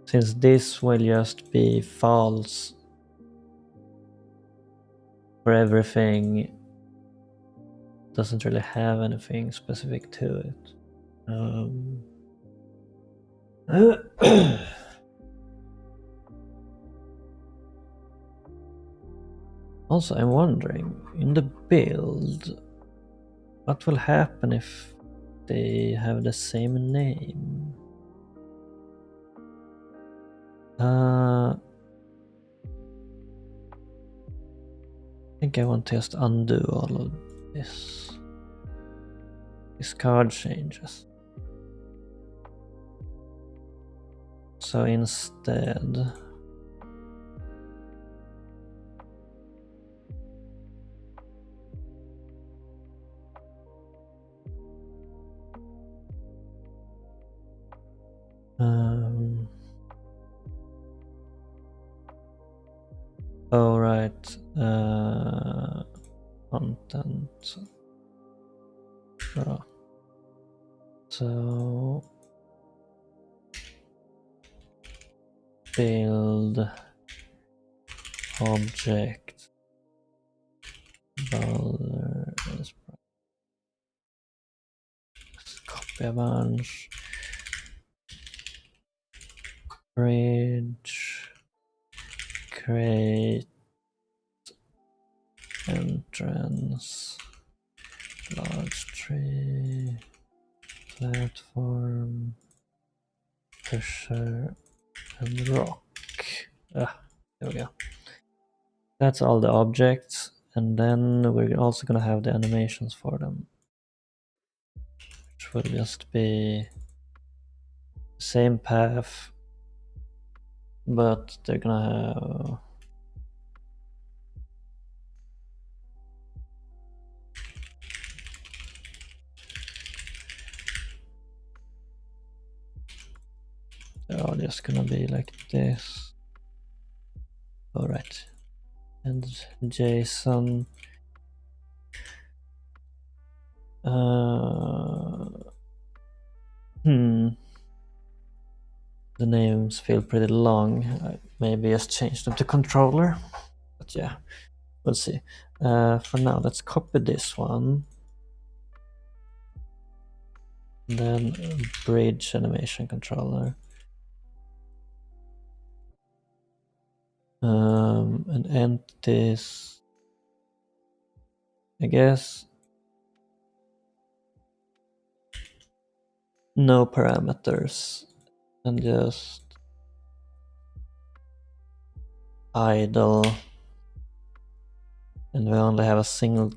Since this will just be false for everything doesn't really have anything specific to it. Also, I'm wondering, in the build, what will happen if they have the same name? I think I want to just undo all of this. Discard changes. So instead, oh right, content. Bra. So build object bolder, copy a bunch, bridge, create entrance, large tree, platform, pusher, and rock. There we go. That's all the objects, and then we're also gonna have the animations for them, which will just be same path, but they're gonna have they're all just gonna be like this. Alright. And JSON the names feel pretty long. I maybe just change them to controller, but yeah, we'll see. For now, let's copy this one, and then bridge animation controller, and entities, I guess no parameters, and just idle, and we only have a single.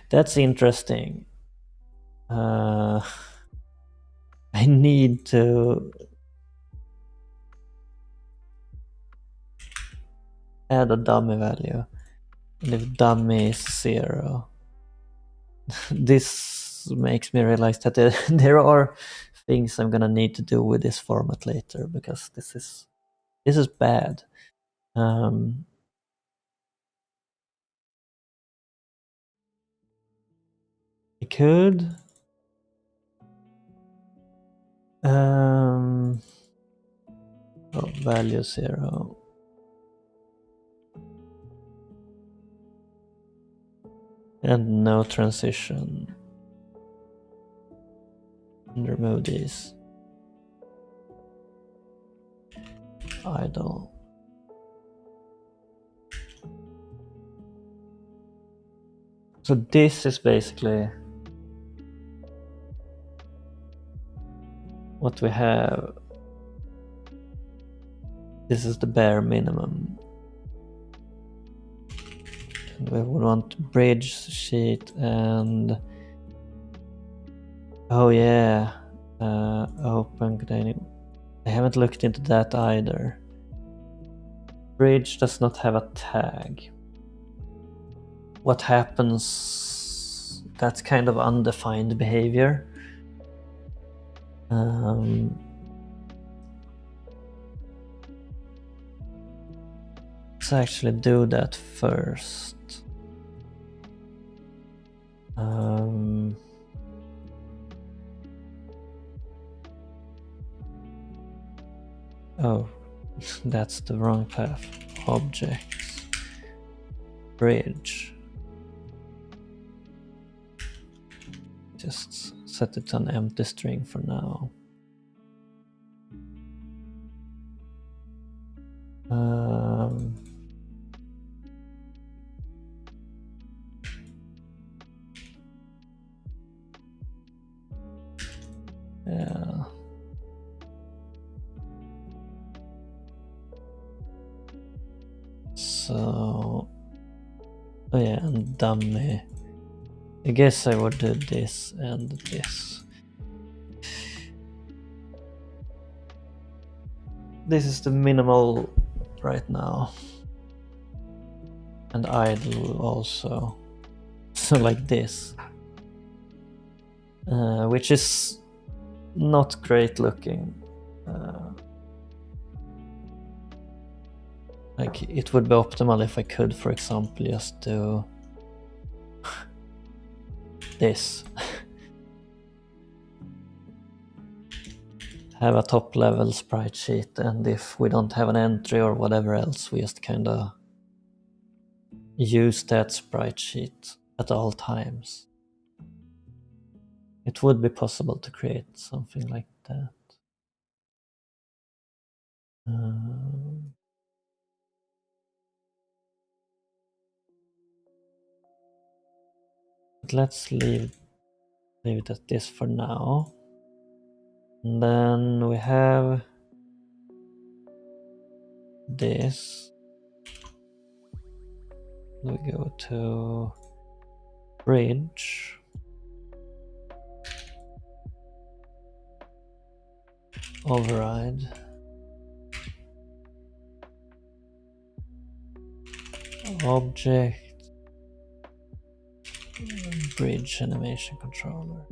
That's interesting. I need to add a dummy value, and if dummy is 0, this makes me realize that there are things I'm gonna need to do with this format later, because this is bad. I could value 0. And no transition. And remove these. Idle. So this is basically what we have. This is the bare minimum. And we would want bridge sheet and oh yeah, open containing. I haven't looked into that either. Bridge does not have a tag. What happens? That's kind of undefined behavior. Let's actually do that first. Oh, that's the wrong path. Objects. bridge. Just set it to an empty string for now. Yeah. So, oh yeah, and dummy. I guess I would do this and this. This is the minimal right now. And idle also. So like this. Which is not great looking. Like it would be optimal if I could, for example, just do this. Have a top level sprite sheet, and if we don't have an entry or whatever else, we just kinda use that sprite sheet at all times. It would be possible to create something like that. But let's leave it at this for now. And then we have this. We go to bridge, override, object, bridge animation controller.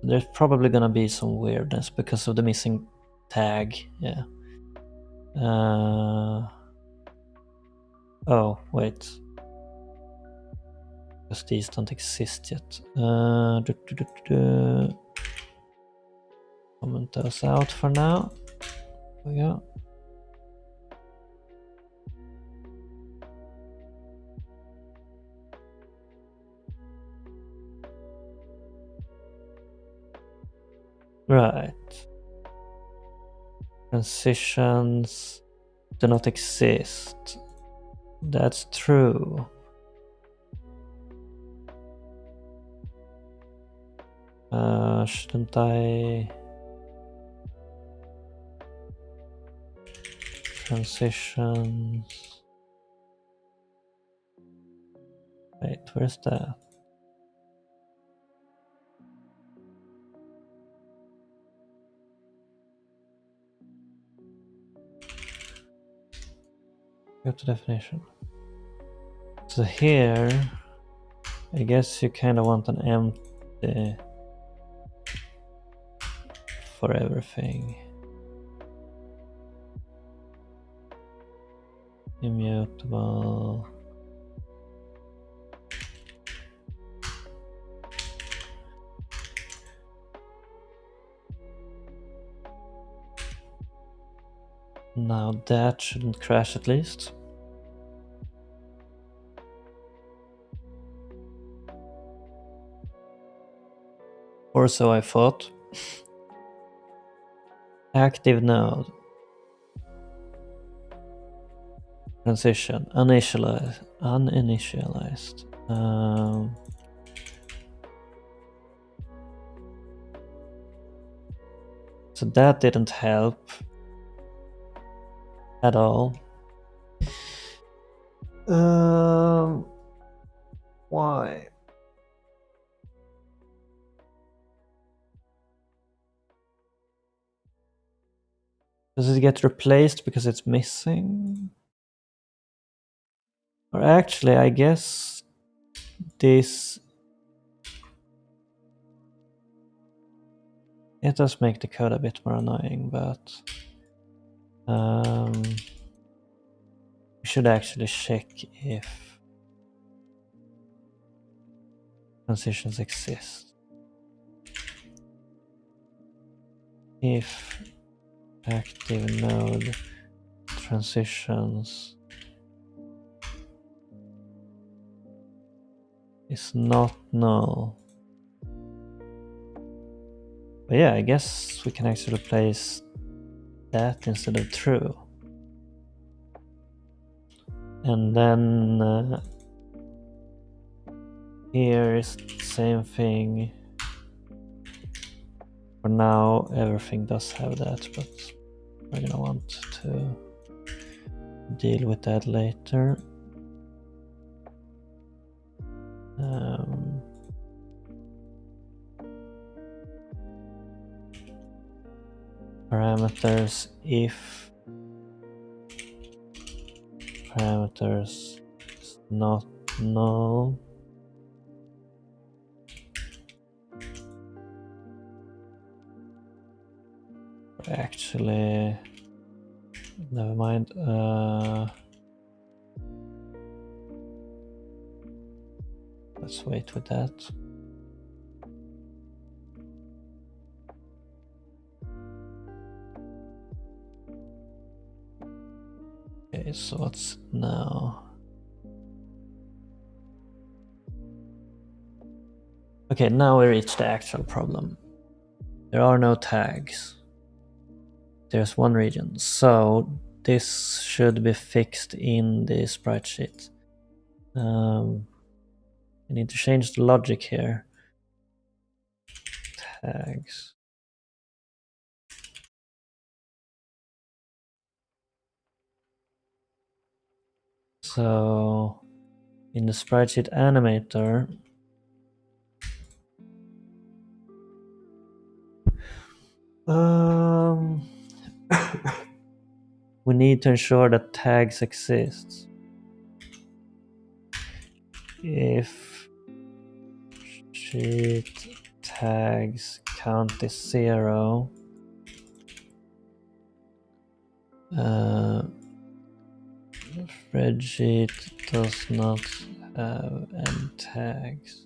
There's probably gonna be some weirdness because of the missing tag. Yeah. Oh, wait. Because these don't exist yet. Comment those out for now. There we go. Right. Transitions do not exist. That's true. Shouldn't I... Transitions... Wait, where's that? Go to definition. So here, I guess you kind of want an empty for everything. Immutable. Now that shouldn't crash at least. Or so I thought. Active node. Transition. Uninitialized. So that didn't help at all. Why? Does it get replaced because it's missing? Or actually, I guess this... It does make the code a bit more annoying, but... we should actually check if transitions exist. If active node transitions is not null. But yeah, I guess we can actually place that instead of true. And then here is the same thing. For now, everything does have that, but we're gonna want to deal with that later. Parameters if parameters is not null. Actually, never mind. Let's wait with that. Okay, so what's now? Okay, now we reach the actual problem. There are no tags. There's one region, so this should be fixed in the sprite sheet. I need to change the logic here. Tags. So in the sprite sheet animator, we need to ensure that tags exist. If sheet tags count is 0, spreadsheet does not have any tags.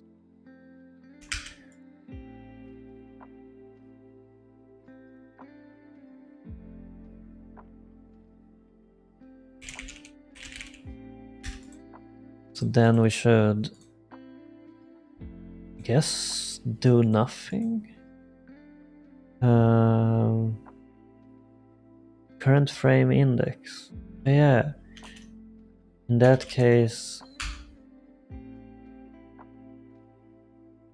So then we should, I guess, do nothing. Current frame index. Yeah. In that case,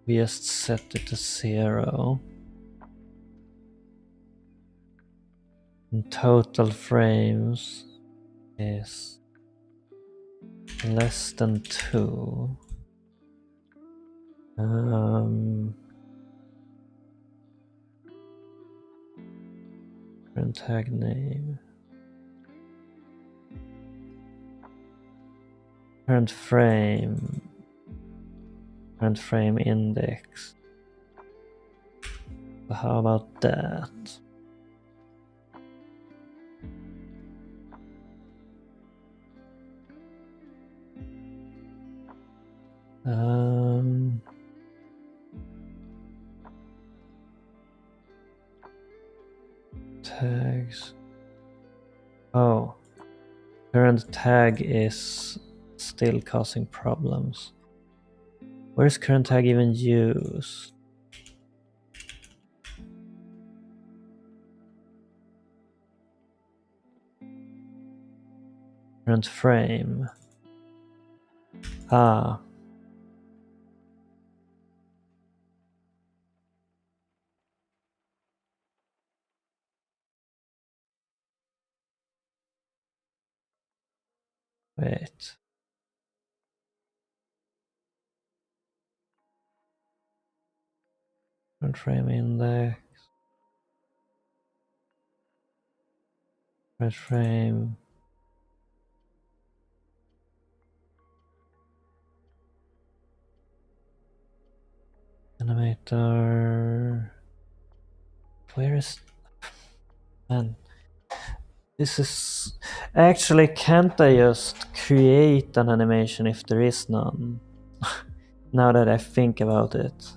we just set it to 0. And total frames is less than 2. Current tag name. Current frame index. So how about that? Tags. Oh, current tag is still causing problems. Where is current tag even used? Current frame. Ah. Wait. Current frame index. Current frame. Animator. Where is... Man. This is... Actually, can't I just create an animation if there is none? Now that I think about it.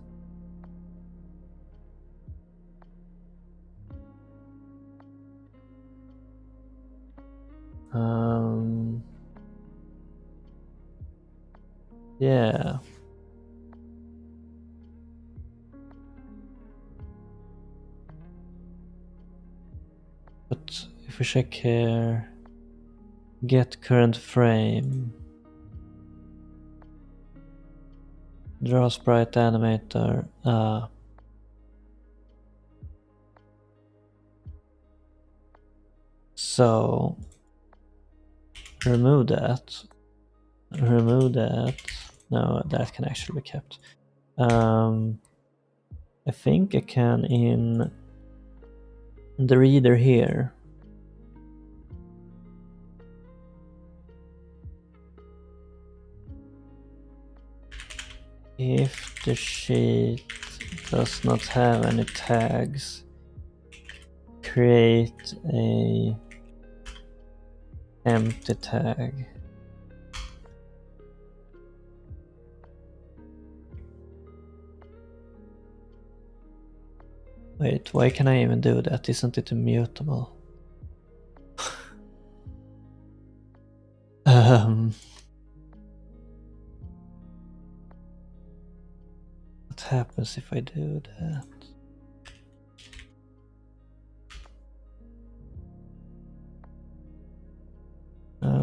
Yeah. But if we check here, get current frame, draw sprite animator. So remove that. Remove that. No, that can actually be kept. I think I can in the reader here. If the sheet does not have any tags, create a empty tag. Wait, why can I even do that? Isn't it immutable? What happens if I do that?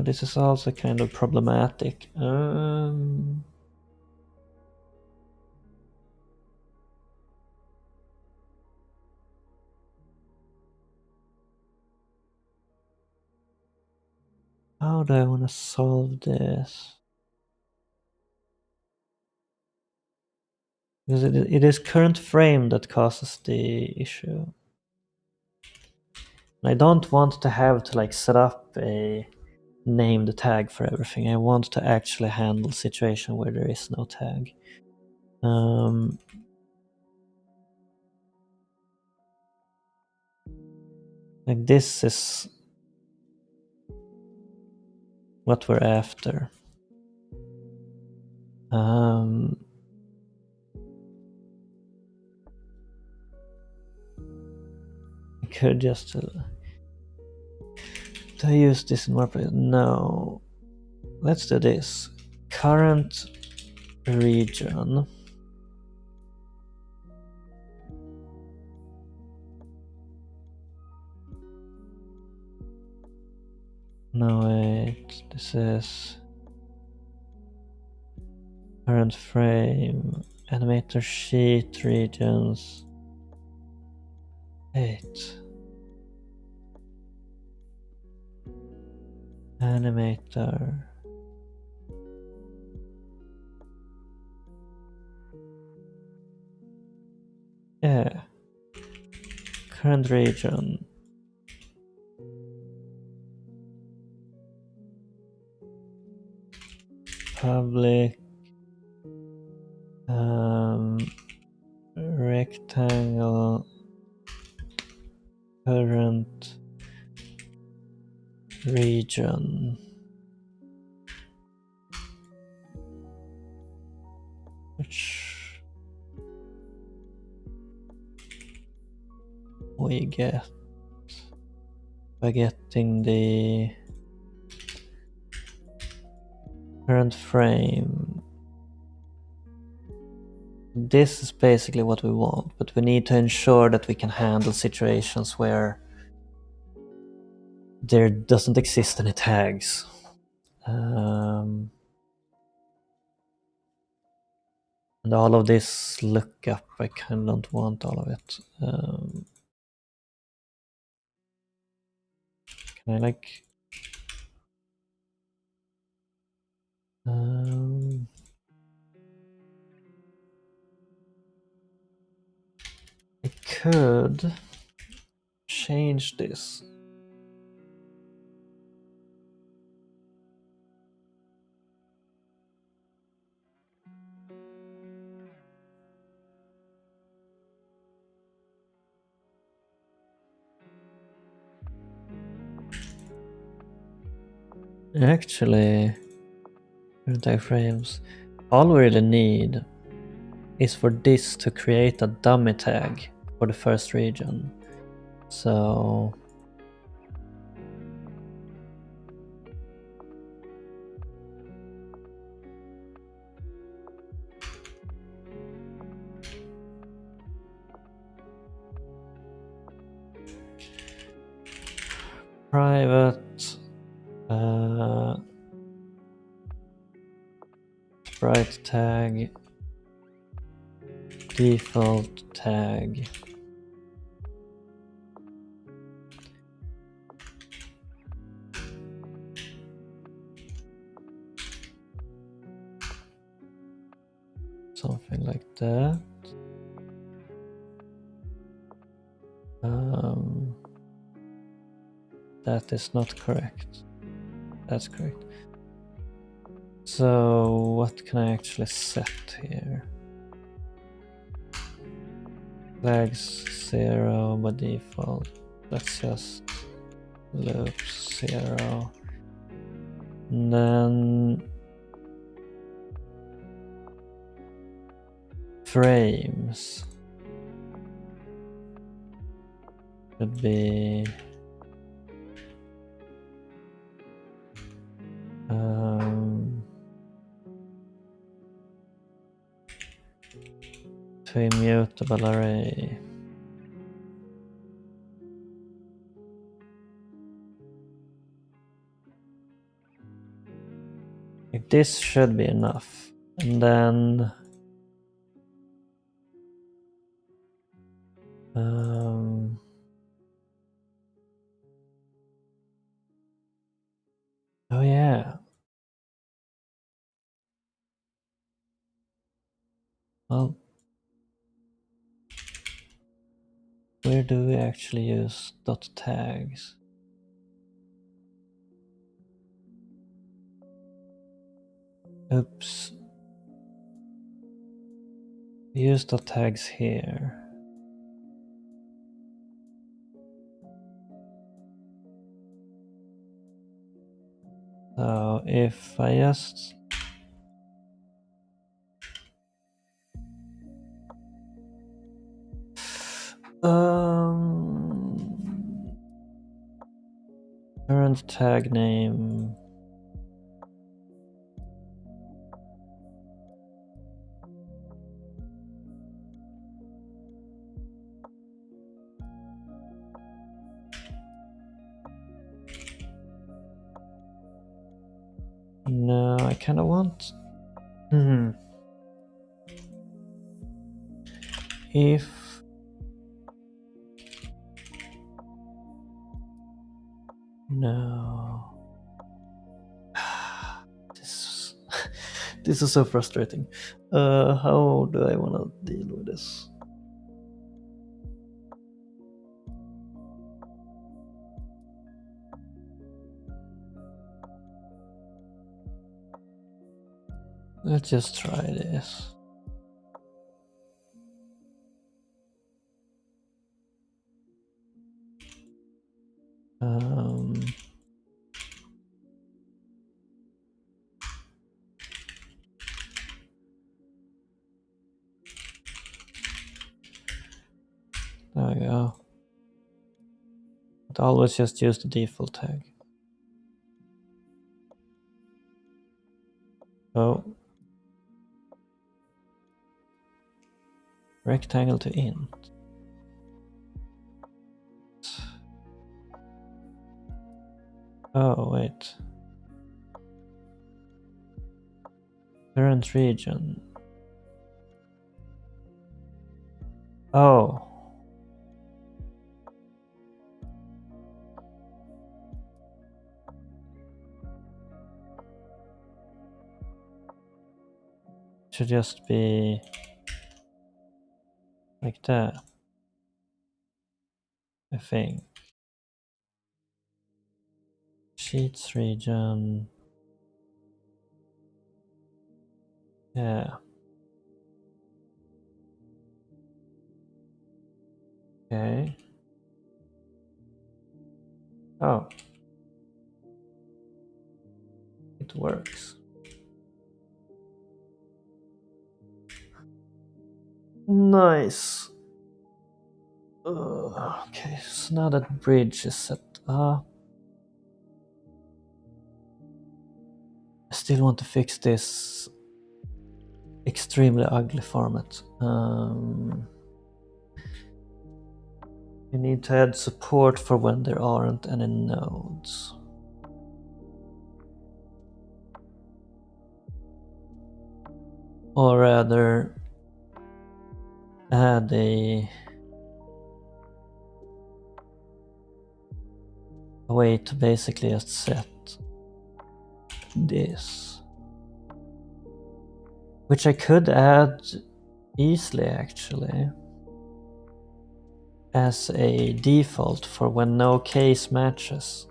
This is also kind of problematic. How do I want to solve this? Because it is current frame that causes the issue. I don't want to have to like set up a named tag for everything. I want to actually handle situation where there is no tag. Like this is what we're after. I could just do I use this in more places? No. Let's do this. Current region. No, wait. This is current frame. Animator sheet regions. 8. Animator. Yeah. Current region. Public. Rectangle. Current region. Which we get by getting the current frame. This is basically what we want, but we need to ensure that we can handle situations where there doesn't exist any tags. And all of this lookup, I kind of don't want all of it. Can I like... I could change this. Actually, diaphragms. All we really need is for this to create a dummy tag for the first region. So private sprite tag default tag something like that. That is not correct. That's correct. So what can I actually set here? Flags 0 by default. Let's just loop 0. And then frames should be to immutable array. This should be enough. And then oh yeah. Well, where do we actually use dot tags? Oops. We use dot tags here. So if I just current tag name no, I kind of want if no this this is so frustrating. How do I want to deal with this? Let's just try this. There we go. But always just use the default tag. Oh. Rectangle to int. Oh, wait. Current region. Oh. Should just be like that, I think. Sheets region. Yeah. Okay. Oh. It works. Nice. Okay, so now that bridge is set up, I still want to fix this extremely ugly format. We need to add support for when there aren't any nodes. Or rather, add a way to basically just set this. Which I could add easily actually. As a default for when no case matches.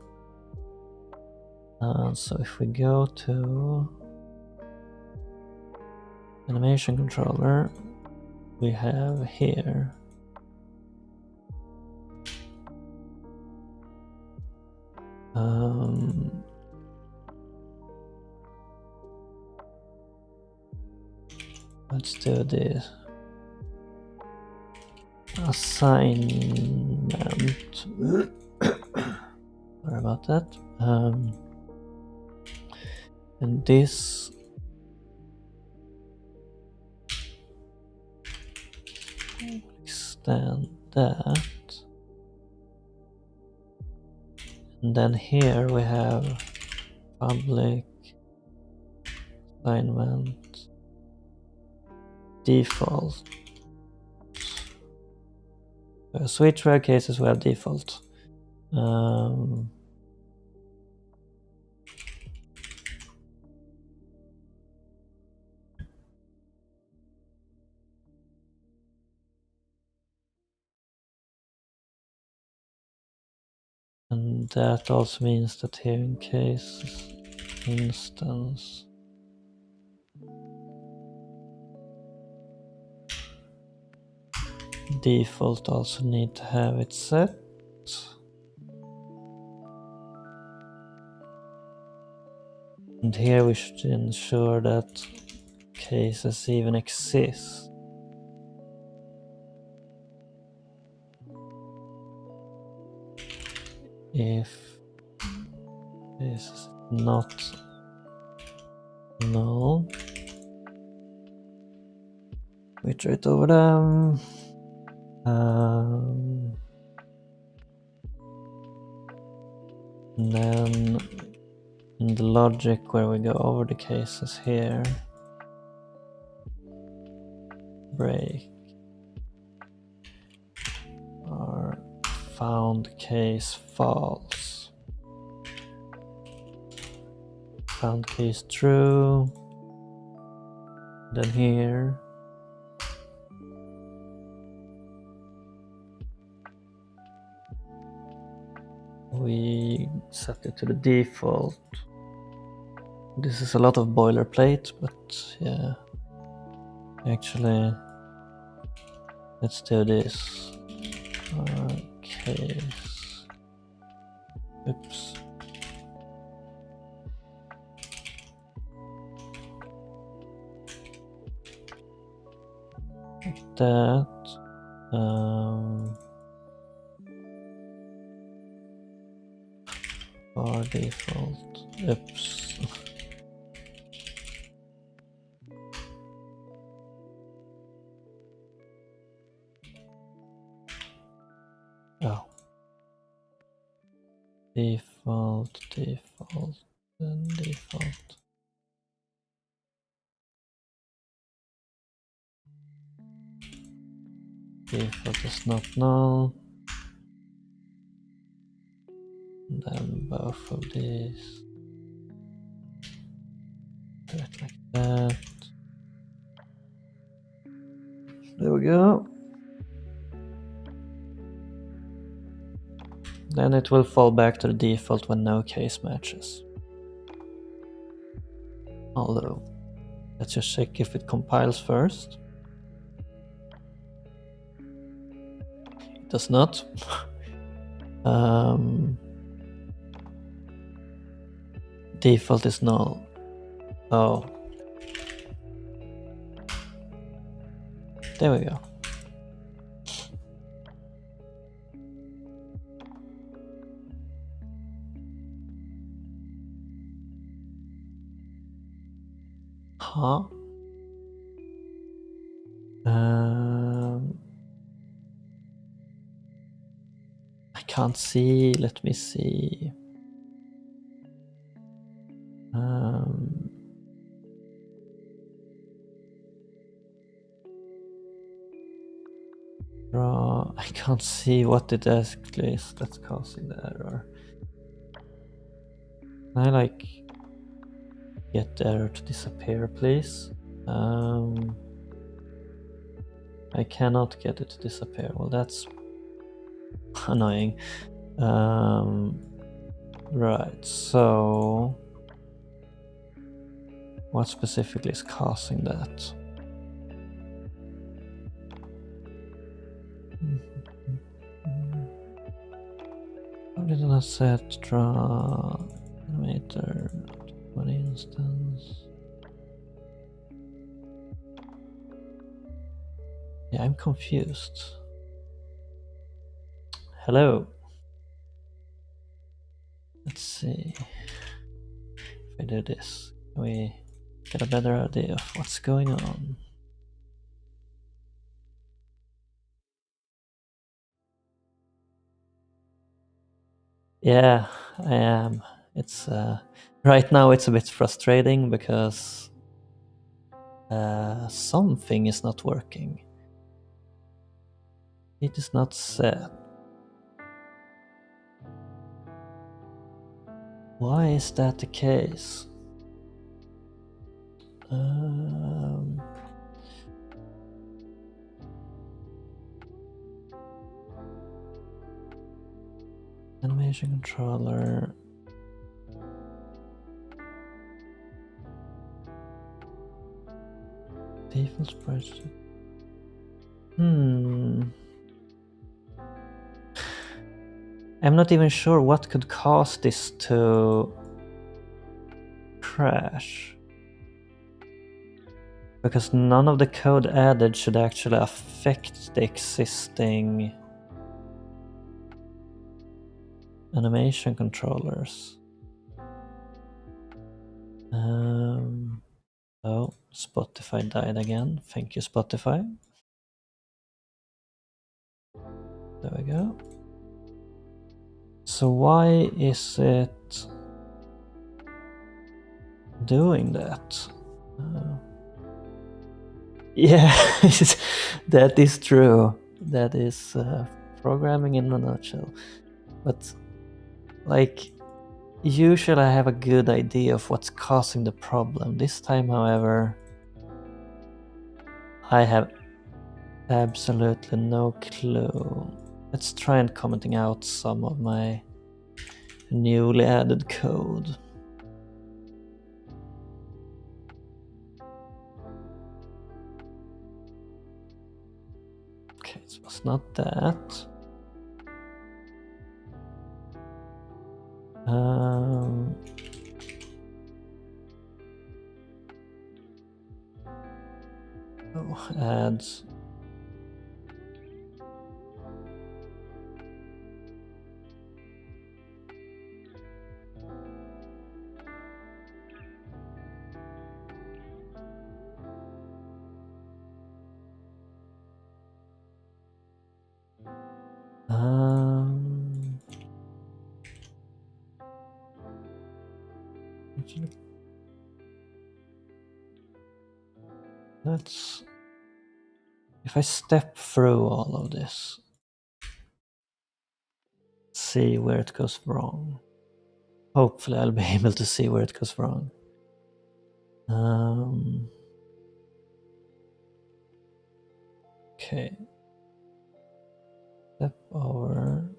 So if we go to animation controller, we have here let's do this assignment. Sorry about that. And this extend that, and then here we have public assignment default. Switch rare cases we have default. And that also means that here in case instance default also need to have it set. And here we should ensure that cases even exist. If this is not null, we iterate over them. And then in the logic where we go over the cases here, break or found case false, found case true, then here we set it to the default. This is a lot of boilerplate, but yeah, actually let's do this. Case, oops, like that. Bar default, oops. Oh, default, default, then default. Default is not null. And then both of these. Do it like that. There we go. Then it will fall back to the default when no case matches. Although, let's just check if it compiles first. It does not. Default is null. Oh. There we go. Huh? can't see. Let me see. I can't see what it actually is that's causing the error. Can I like get the error to disappear, please? I cannot get it to disappear. Well, that's annoying. Right, so what specifically is causing that? How did I set draw animator 20 instance? Yeah, I'm confused. Hello. Let's see if I do this. Can we get a better idea of what's going on? Yeah, I am. It's right now it's a bit frustrating because something is not working. It is not set. Why is that the case? Animation controller. Default sprites. I'm not even sure what could cause this to crash. Because none of the code added should actually affect the existing animation controllers. Oh, Spotify died again. Thank you, Spotify. There we go. So why is it doing that? Yeah, that is true. That is programming in a nutshell. But like, usually I have a good idea of what's causing the problem. This time, however, I have absolutely no clue. Let's try and commenting out some of my newly added code. Okay, it was not that. Ads. Let's, if I step through all of this, see where it goes wrong. Hopefully I'll be able to see where it goes wrong. Okay. Step over.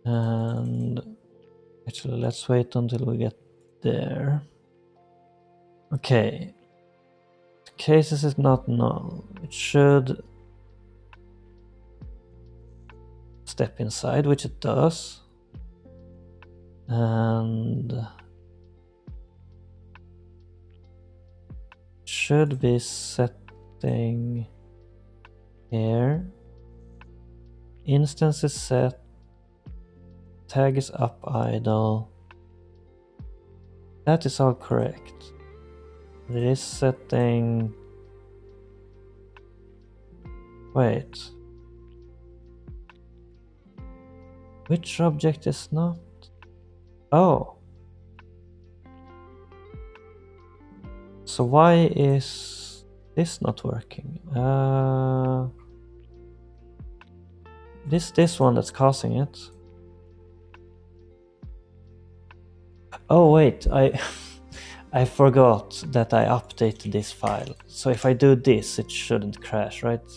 And actually, let's wait until we get there. Okay. The cases is not null. It should step inside, which it does. And should be setting here. Instance is set. Tag is up idle. That is all correct. It is setting Wait. Which object is not? Oh. So why is this not working? This one that's causing it. Oh wait, I forgot that I updated this file. So if I do this, it shouldn't crash, right?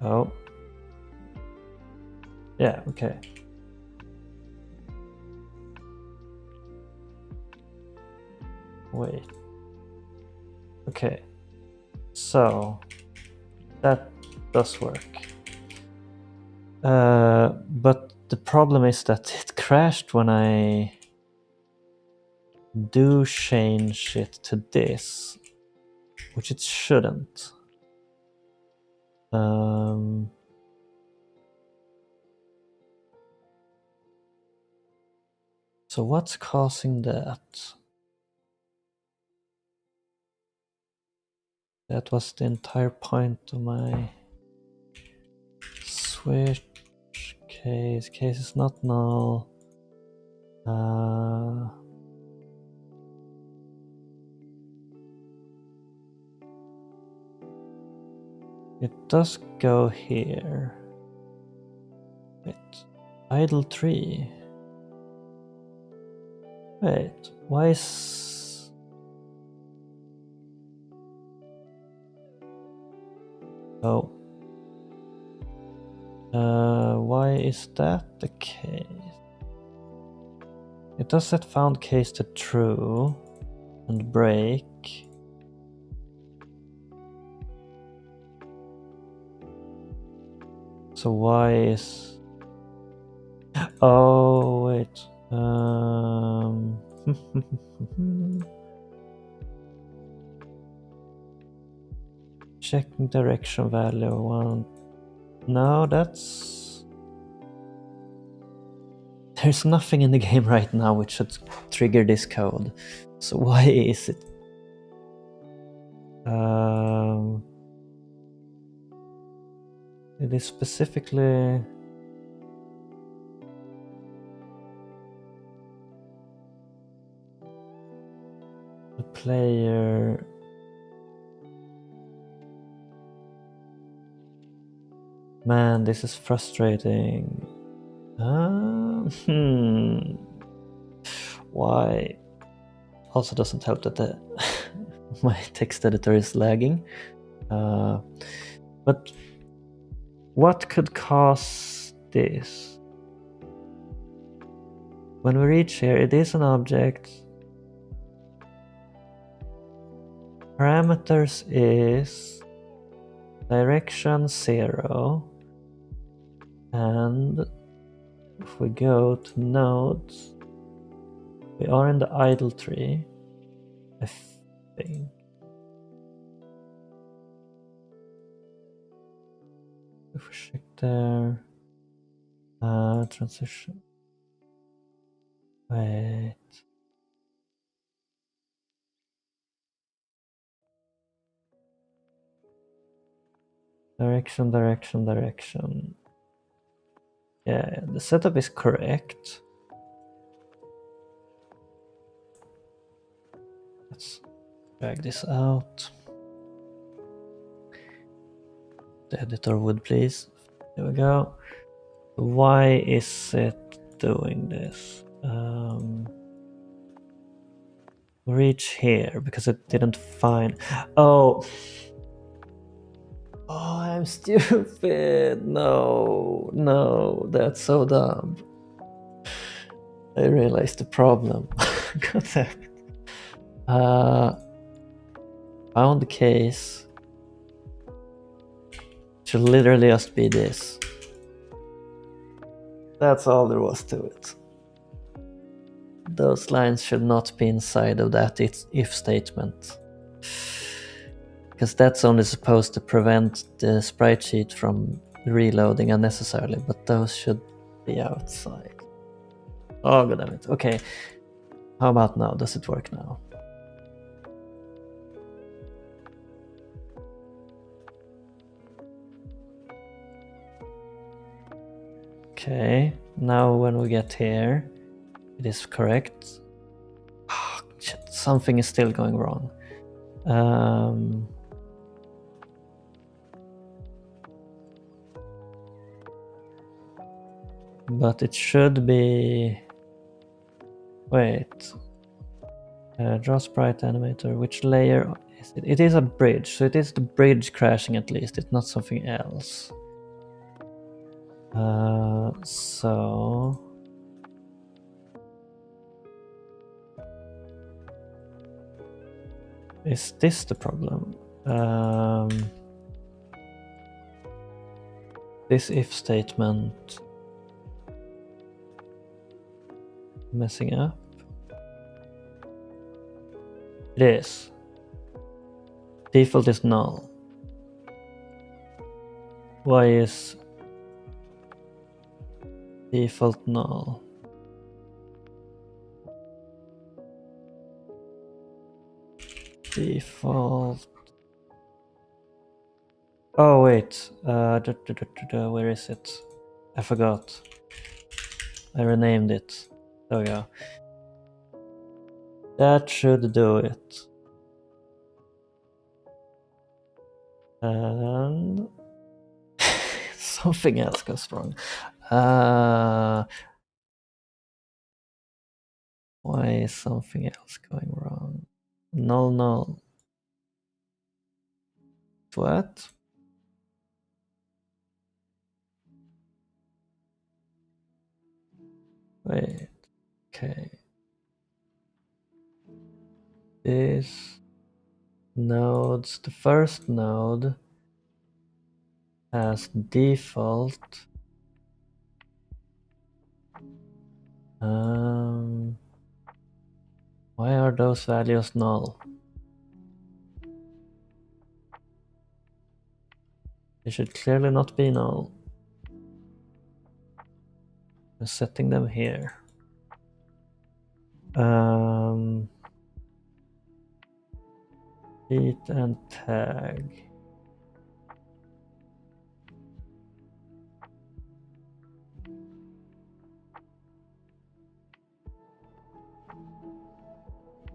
Oh. Yeah, okay. Wait. Okay. So that does work. But the problem is that it crashed when I do change it to this, which it shouldn't. So what's causing that? That was the entire point of my switch. Case is not null. It does go here. Wait, idle 3. Wait, why is... Oh. Why is that the case? It does set found case to true and break. So why is... Oh, wait. Checking direction value 1. No, that's... There's nothing in the game right now which should trigger this code. So why is it? It is specifically... the player... Man, this is frustrating. Why? Also doesn't help that my text editor is lagging. But what could cause this? When we reach here, it is an object. Parameters is direction 0. And if we go to nodes, we are in the idle tree, I think. If we check there, transition. Wait. Direction. Yeah, the setup is correct. Let's drag this out. The editor would please. There we go. Why is it doing this? Reach here because it didn't find... Oh, I'm stupid. No, that's so dumb. I realized the problem. God damn it. Found the case. Should literally just be this. That's all there was to it. Those lines should not be inside of that if statement. Because that's only supposed to prevent the sprite sheet from reloading unnecessarily, but those should be outside. Oh, god damn it. Okay. How about now? Does it work now? Okay, now when we get here, it is correct. Oh, shit, something is still going wrong. But it should be... Wait. Draw sprite animator. Which layer is it? It is a bridge, so it is the bridge crashing at least. It's not something else. So... Is this the problem? This if statement messing up? It is. Default is null. Why is default null? Default. Oh wait, where is it? I forgot. I renamed it. There we go. That should do it. And something else goes wrong. Why is something else going wrong? Null null. What? Wait. Okay. This nodes, the first node has default. Why are those values null? They should clearly not be null. I'm setting them here. Heat and tag.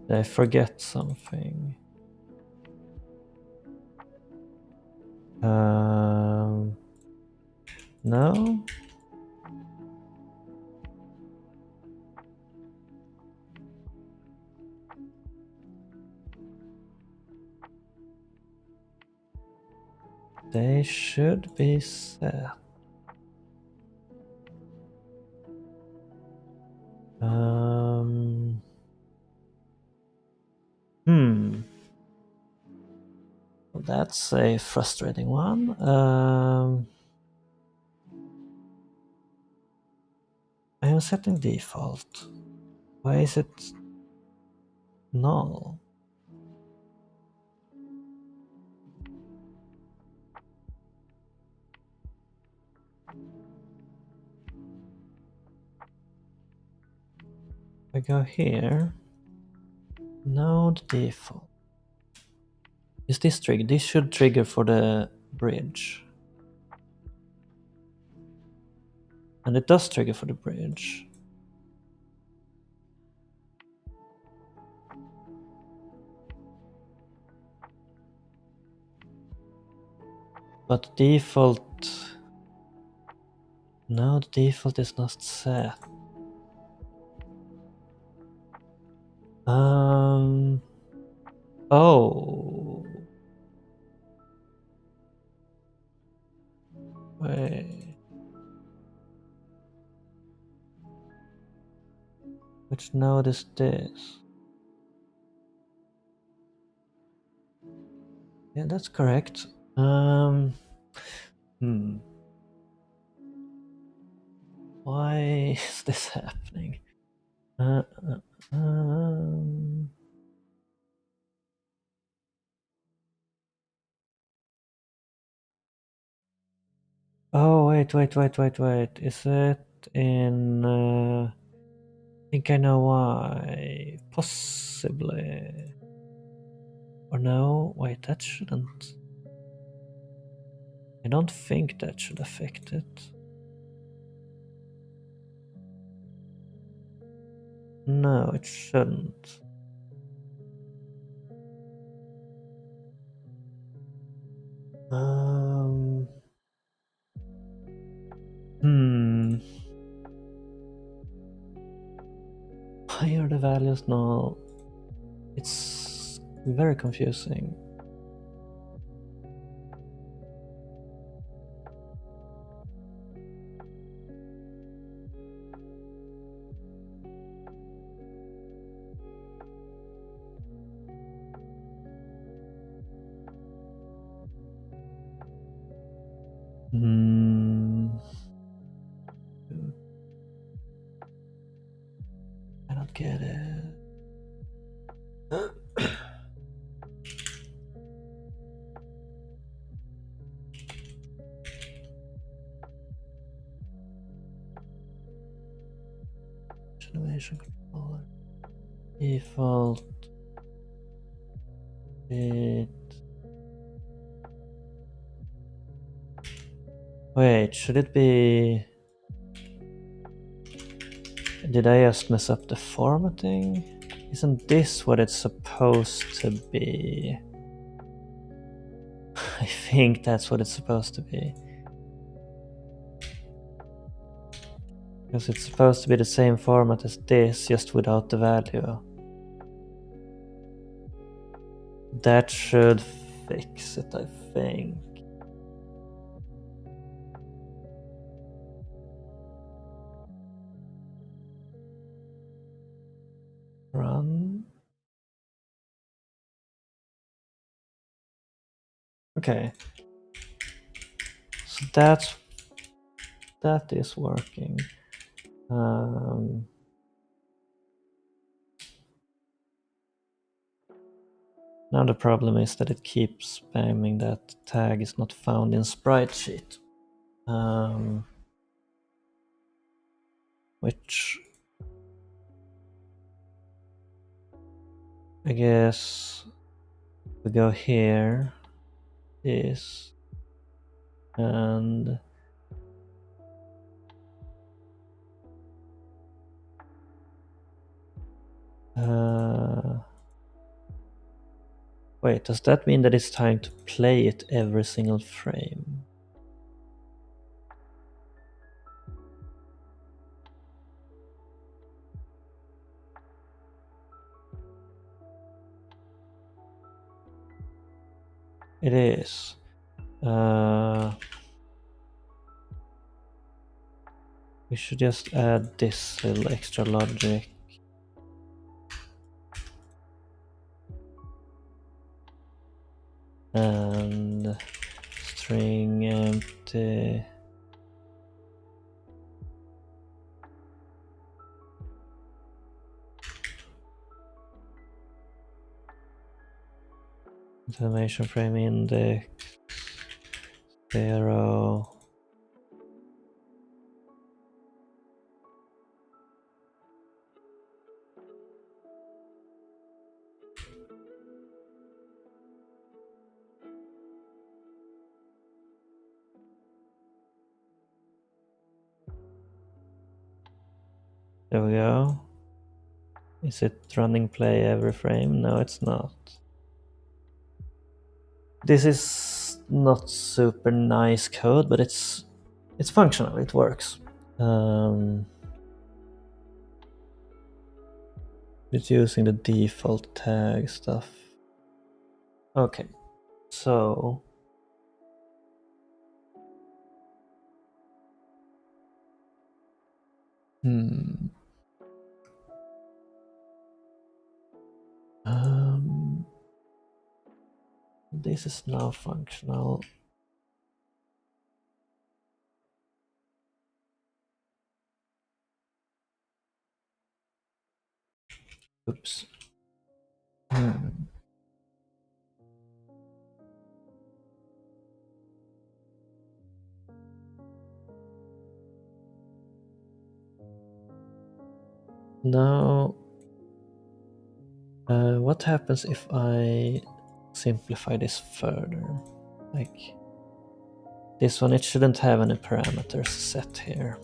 Did I forget something? No? They should be set. Well, that's a frustrating one. I am setting default. Why is it null? I go here. Node default. Is this trigger? This should trigger for the bridge. And it does trigger for the bridge. But default... No, the default is not set. Oh. Wait. Which node is this? Yeah, that's correct. Why is this happening? Oh, wait. Is it in... think I know why. Possibly. Or no, wait, that shouldn't. I don't think that should affect it. No, it shouldn't. Hmm. Why are the values now? It's very confusing. Hmm. I don't get it. Generation controller. Default. It. Wait, should it be? Did I just mess up the formatting? Isn't this what it's supposed to be? I think that's what it's supposed to be. Because it's supposed to be the same format as this, just without the value. That should fix it, I think. Run. Okay. So that is working. Now the problem is that it keeps spamming that tag is not found in sprite sheet. Which I guess we go here, this, and wait, does that mean that it's time to play it every single frame? It is. We should just add this little extra logic. And string empty. Information frame index 0. There we go. Is it running play every frame? No, it's not. This is not super nice code, but it's functional. It works. It's using the default tag stuff. Okay, so this is now functional. Oops. Now, what happens if I simplify this further? Like this one, it shouldn't have any parameters set here.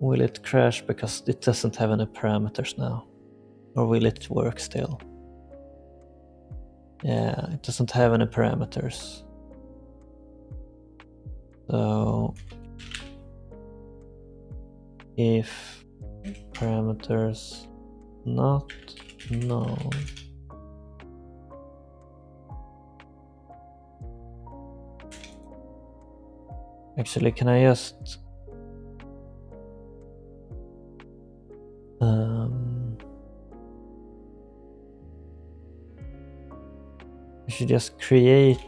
Will it crash because it doesn't have any parameters now? Or will it work still? Yeah, it doesn't have any parameters. So if parameters not null, actually, can I just I should just create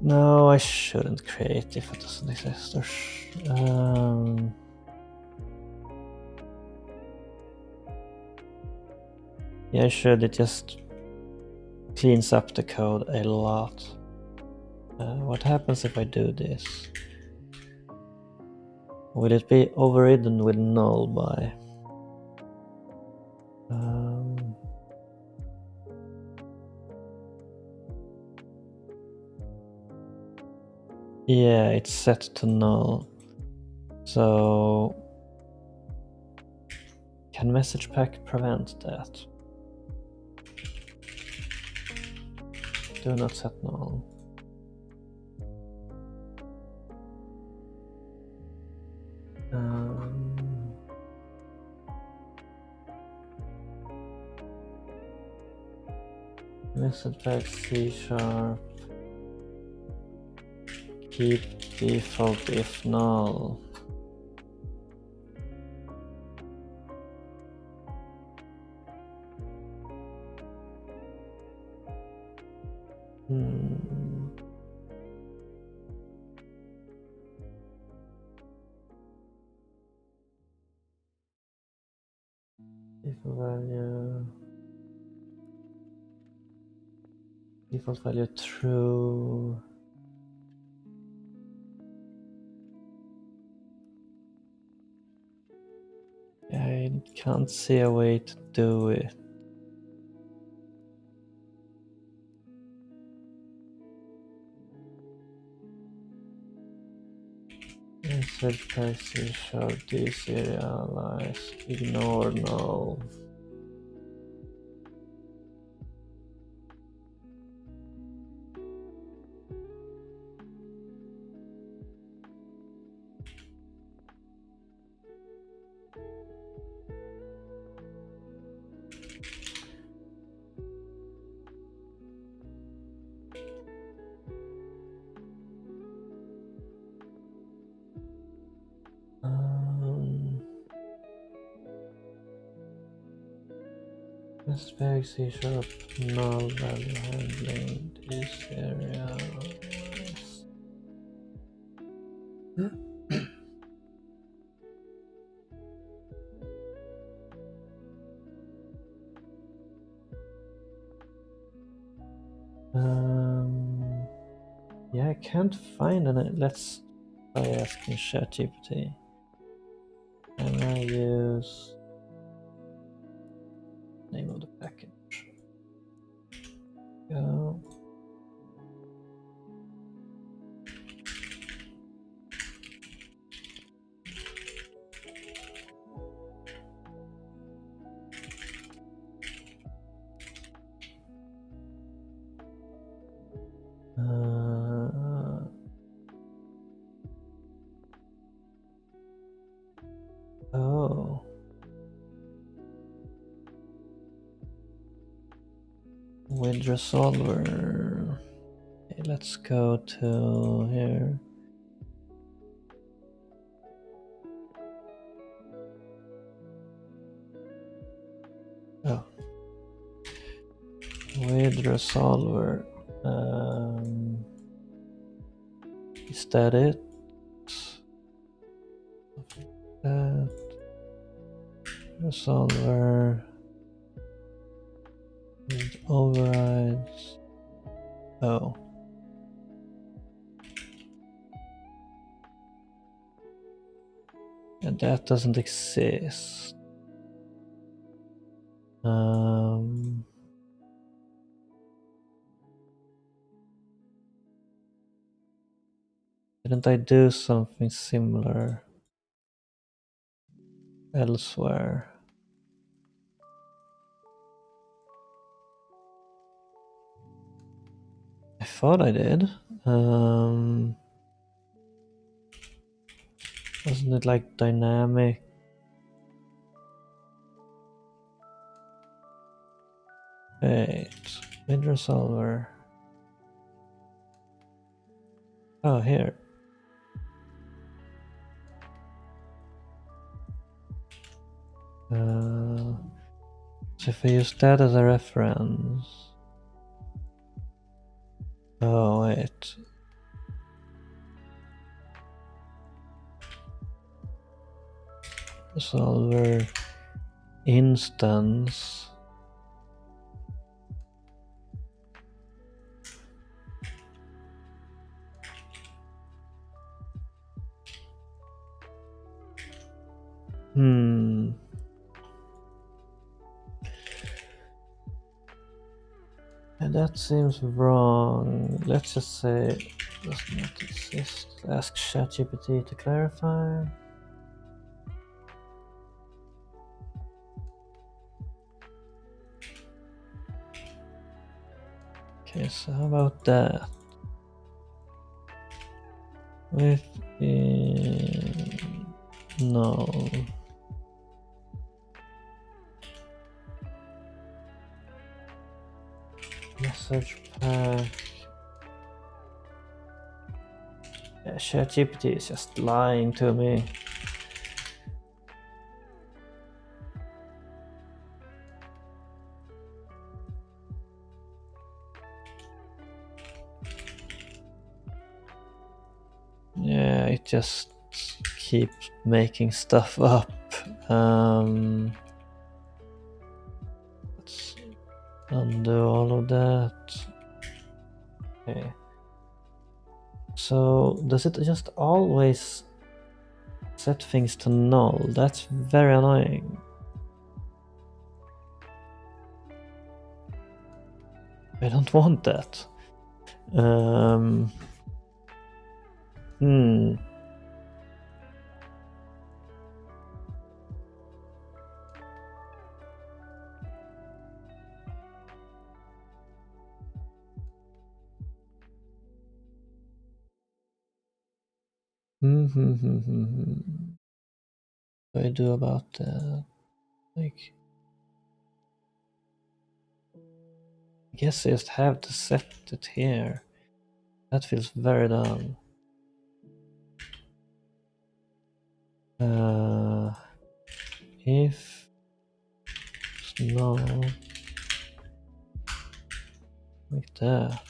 no, I shouldn't create if it doesn't exist. Yeah, I should. It just cleans up the code a lot. What happens if I do this? Will it be overridden with null by? Yeah, it's set to null. So can message pack prevent that? Do not set null. Message pack C#, keep default if null. Default value true. I can't see a way to do it. Message pack C# deserialize, ignore null. Message pack C# null value handling deserialize. Yeah, I can't find any. Let's try asking ChatGPT. Can I use name of the package? Go. Oh. With resolver. Okay, let's go to here. Oh. With resolver. Is that it? That resolver. It overrides. Oh. And that doesn't exist. Didn't I do something similar elsewhere? I thought I did. Wasn't it like dynamic? Wait, mid resolver. Oh, here. So if I use that as a reference. Oh, wait. Resolver instance. And that seems wrong. Let's just say does not exist. Ask ChatGPT to clarify. Okay, so how about that? Within no. Message pack. Yeah, ChatGPT is just lying to me. Yeah, it just keeps making stuff up. Let's undo all of that. Okay. So does it just always set things to null? That's very annoying. I don't want that. What do I do about that? Like, I guess I just have to set it here. That feels very dumb. If no, like that.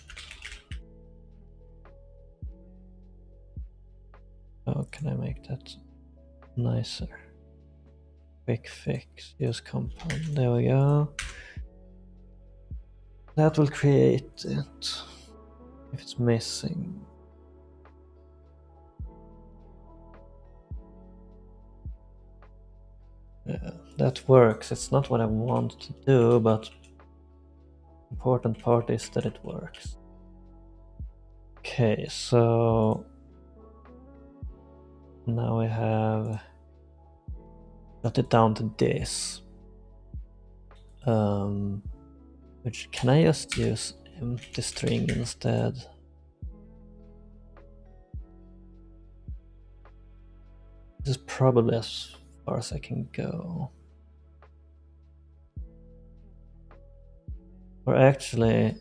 How can I make that nicer? Quick fix, use compound. There we go. That will create it if it's missing. Yeah, that works. It's not what I want to do, but important part is that it works. Okay, so now I have got it down to this. Which can I just use empty string instead? This is probably as far as I can go. Or actually,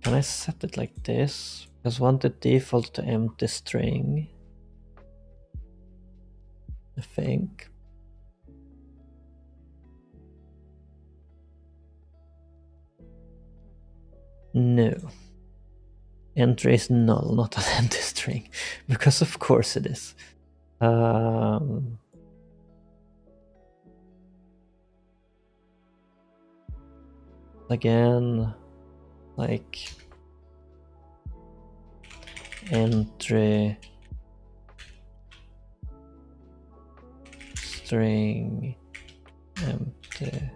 can I set it like this? Because want it default to empty string, I think. No. Entry is null, not an empty string. Because of course it is. again, like entry string empty.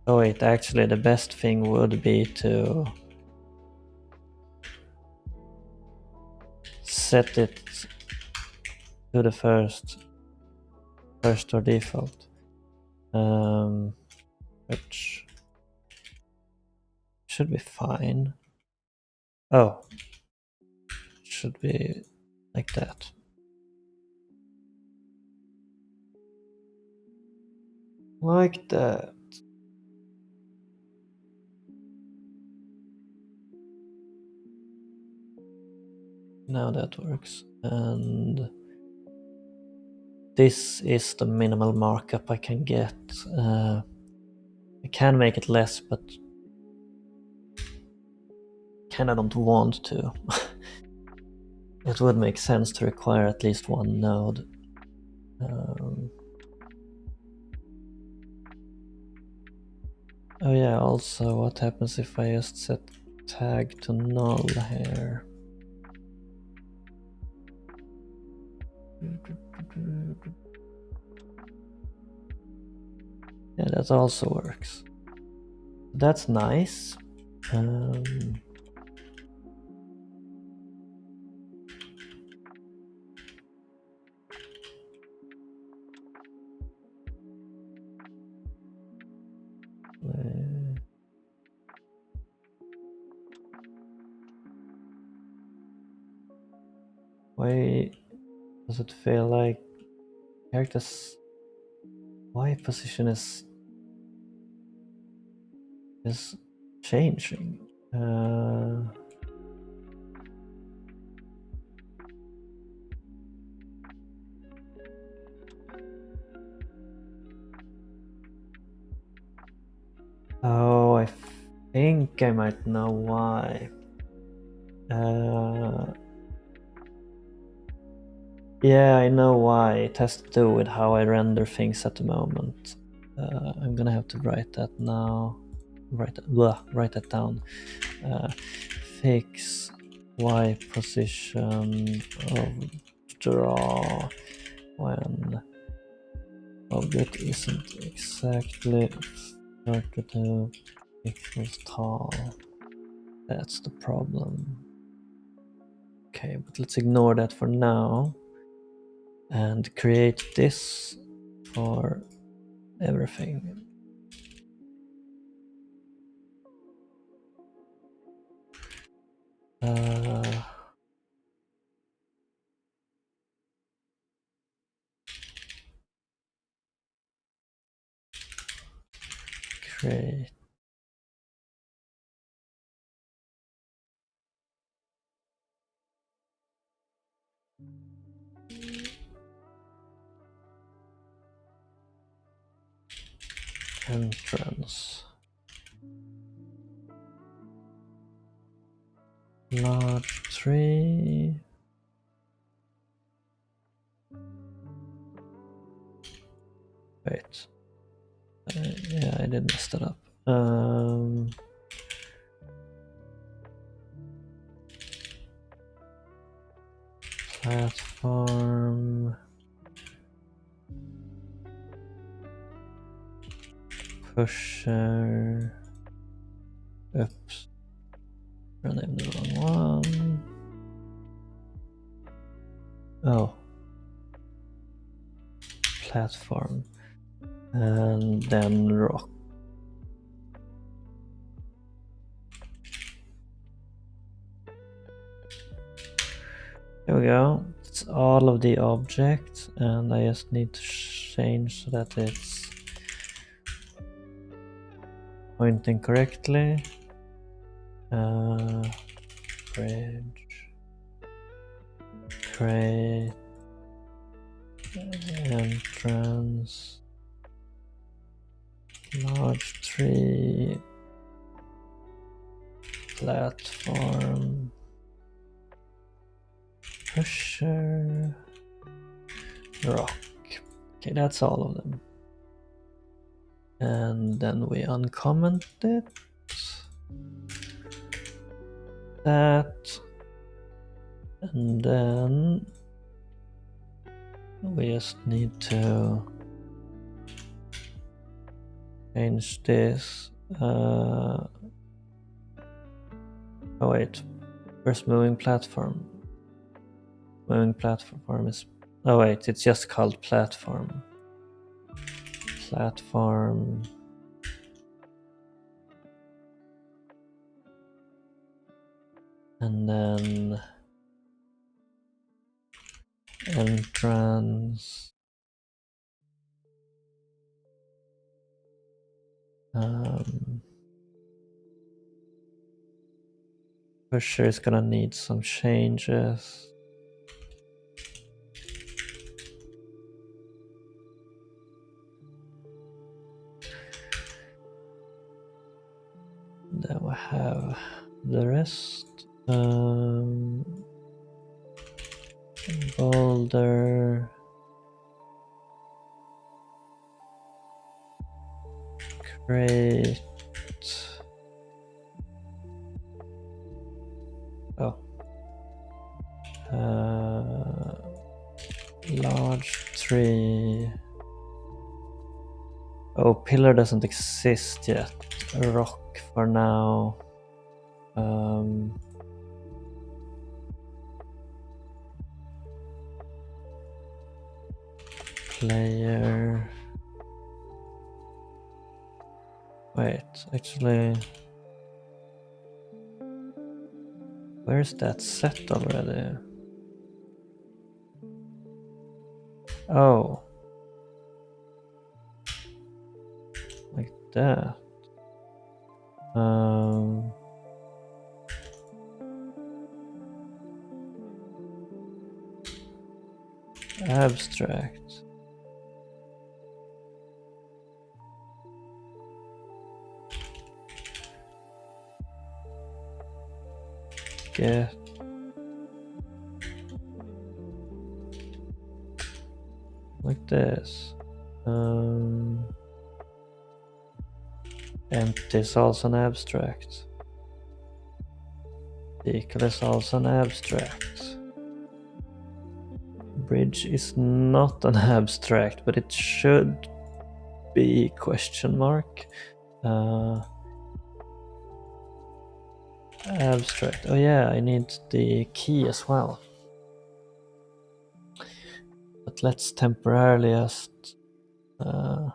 Oh wait, actually the best thing would be to set it to the first or default, which should be fine. Oh, should be like that. Like that. Now that works. And this is the minimal markup I can get. I can make it less, but kinda don't want to. It would make sense to require at least one node. Oh yeah, also what happens if I just set tag to null here? Yeah, that also works. That's nice. Why does it feel like characters' Y position is changing? Oh, I think I might know why. Yeah, I know why. It has to do with how I render things at the moment. I'm gonna have to write that now. Write that down. Fix Y position of draw when object isn't exactly 32 pixels tall. That's the problem. Okay, but let's ignore that for now and create this for everything. Create entrance large tree. Wait, yeah, I did mess that up. Platform pusher. Oops, I named the wrong one. Oh, platform, and then rock. There we go. It's all of the objects, and I just need to change so that it's pointing correctly. Bridge, create entrance, large tree, platform, pusher, rock. Okay, that's all of them. And then we uncomment it. That. And then we just need to change this. Oh wait, where's moving platform? Moving platform is... Oh wait, it's just called platform. Platform. And then entrance. For sure it's gonna need some changes. Then we have the rest. Boulder. Crate. Oh. Large tree. Oh, pillar doesn't exist yet. A rock for now. Player. Wait, actually, where's that set already? Oh, like that. Abstract. Get. Like this. Empty is also an abstract. Vehicle is also an abstract. Bridge is not an abstract, but it should be question mark. Abstract. Oh yeah, I need the key as well. But let's temporarily just have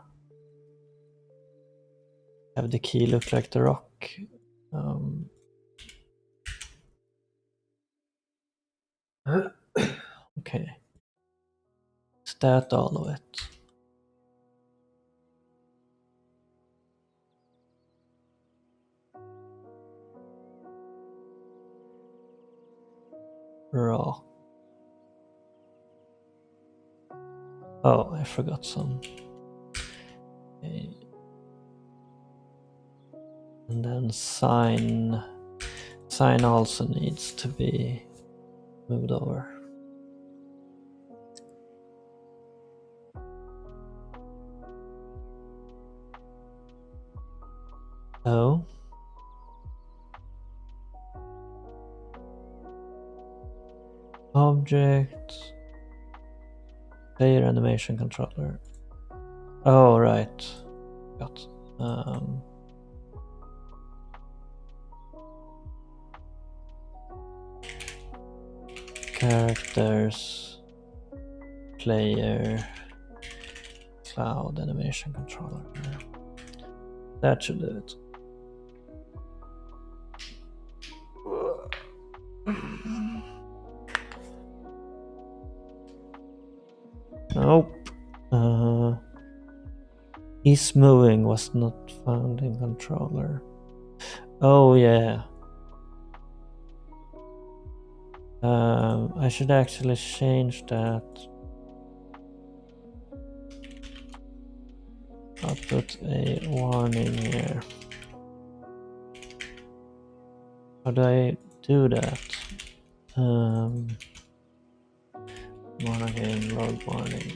the key look like the rock. Okay. Is that all of it? Rock. Oh, I forgot some. Okay. And then sign. Sign also needs to be moved over. Oh. Object. Player animation controller. Oh, right. Got. Characters. Player. Cloud animation controller. That should do it. Nope. Is moving was not found in controller. Oh yeah. I should actually change that. I'll put a warning here. How do I do that? Warning, log warning.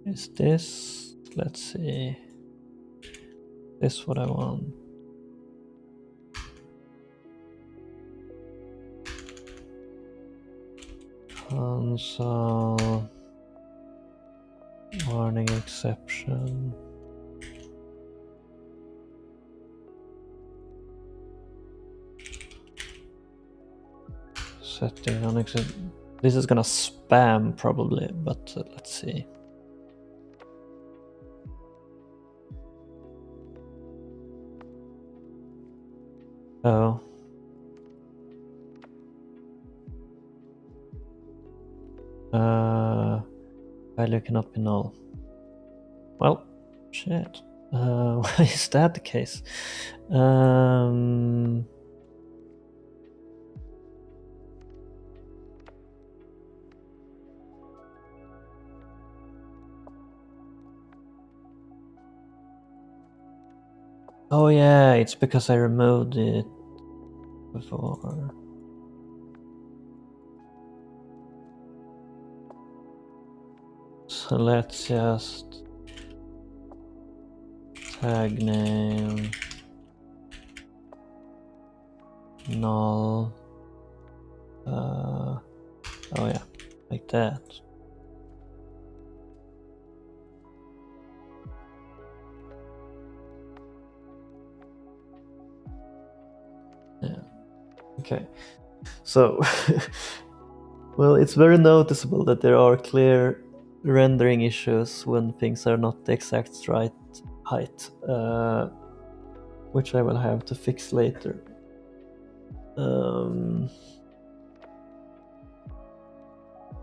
Is this, let's see, this what I want? Console, warning exception. Setting on exit. This is gonna spam probably, but let's see. Oh. Value cannot be null. Well, shit. Why is that the case? Oh yeah, it's because I removed it before. So let's just tag name null. Oh yeah, like that. Yeah. Okay. So, well, it's very noticeable that there are clear rendering issues when things are not the exact right height, which I will have to fix later.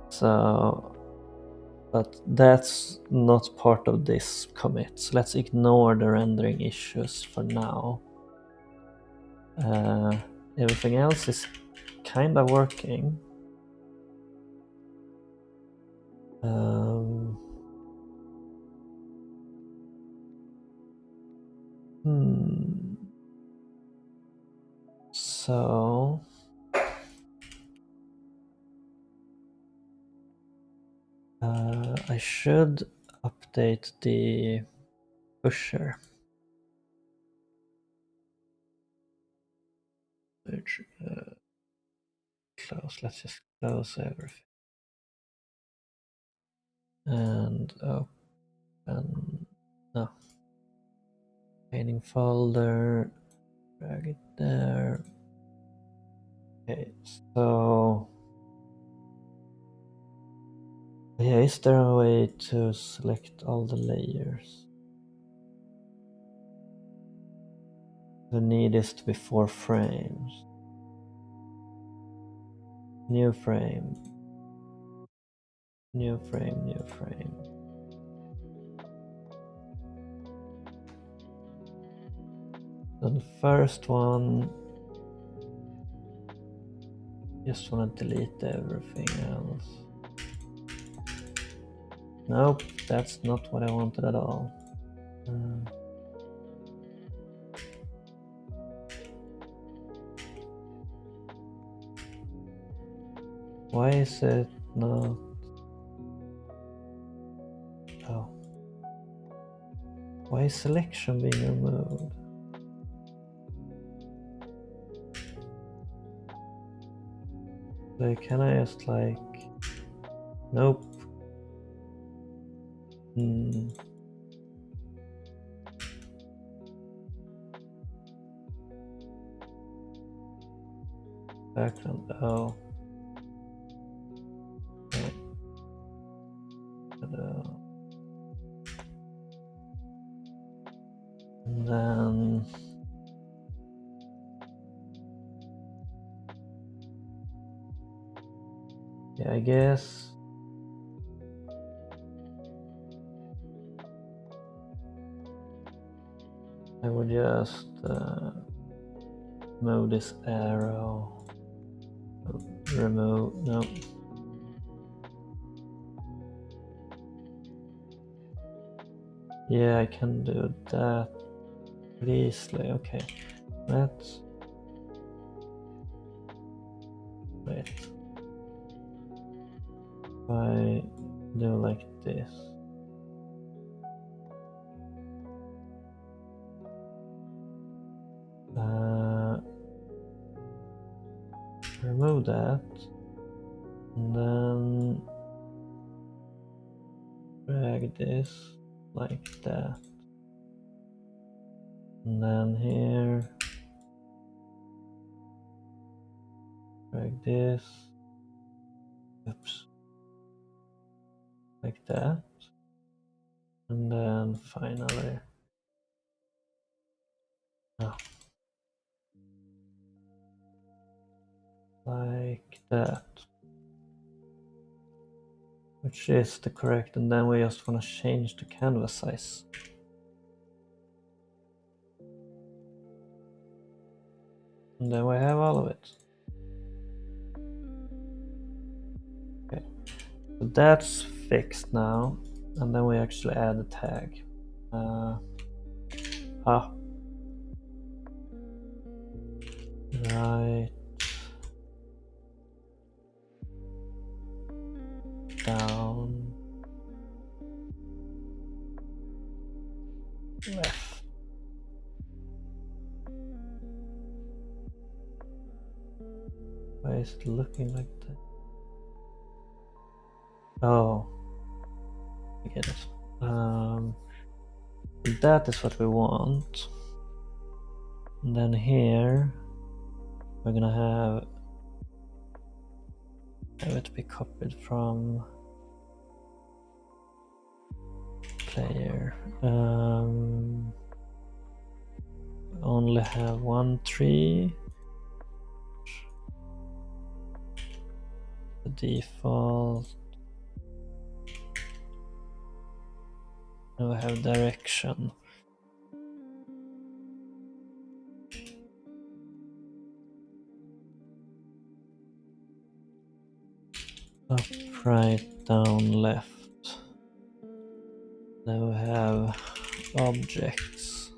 So, but that's not part of this commit. So let's ignore the rendering issues for now. Everything else is kind of working. So I should update the pusher. Close. Let's just close everything and open. No. Painting folder. Drag it there. Okay. So yeah, is there a way to select all the layers? The need is to be 4 frames. New frame. New frame, new frame. So the first one, just want to delete everything else. Nope, that's not what I wanted at all. Why is it not? Oh. Why is selection being removed? Like, can I just like, nope. Background, oh. And then yeah, I guess I would just move this arrow. Remove, no. Yeah, I can do that pretty easily. Okay, let's wait. If I do like this. remove that, and then drag this like that, and then here drag this, oops, like that, and then finally like that, which is the correct, and then we just want to change the canvas size. And then we have all of it. Okay, so that's fixed now, and then we actually add a tag. Right down left. Why is it looking like that? Oh, I get it. That is what we want. And then here we're gonna have it be copied from player. Only have one tree. The default. Now we have direction. Up, right, down, left. Then we have objects.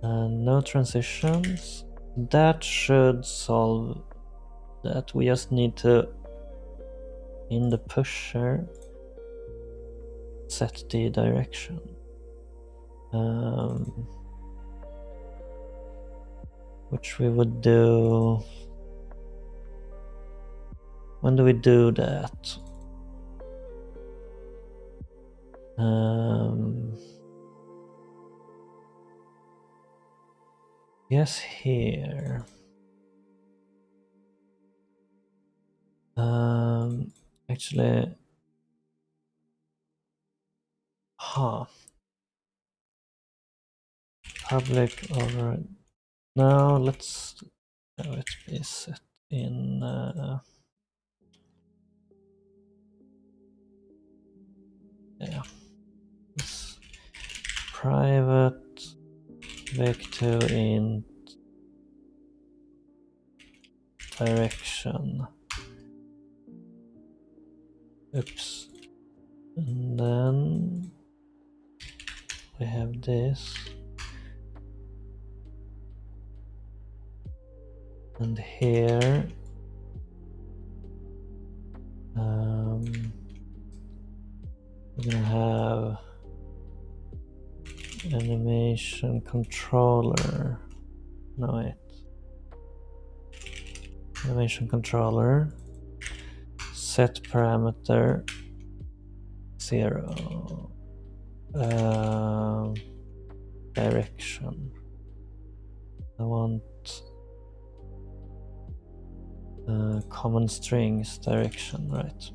And no transitions. That should solve that. We just need to, in the pusher, set the direction. Which we would do. When do we do that? Yes, here. Actually, public over. Now let's have it be set in. Yeah. It's private vector int direction. Oops. And then we have this. And here we're gonna have animation controller. No, wait. Animation controller. Set parameter 0. Direction. I want common strings direction, right?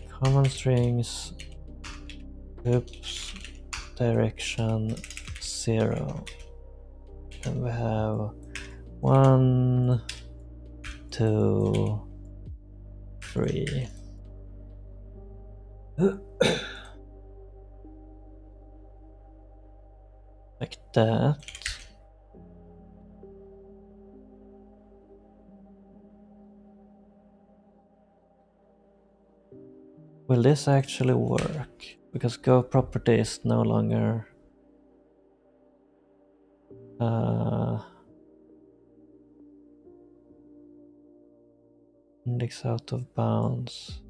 Common strings, oops, direction 0. And we have 1, 2, 3. Like that. Will this actually work? Because Go property is no longer index out of bounds.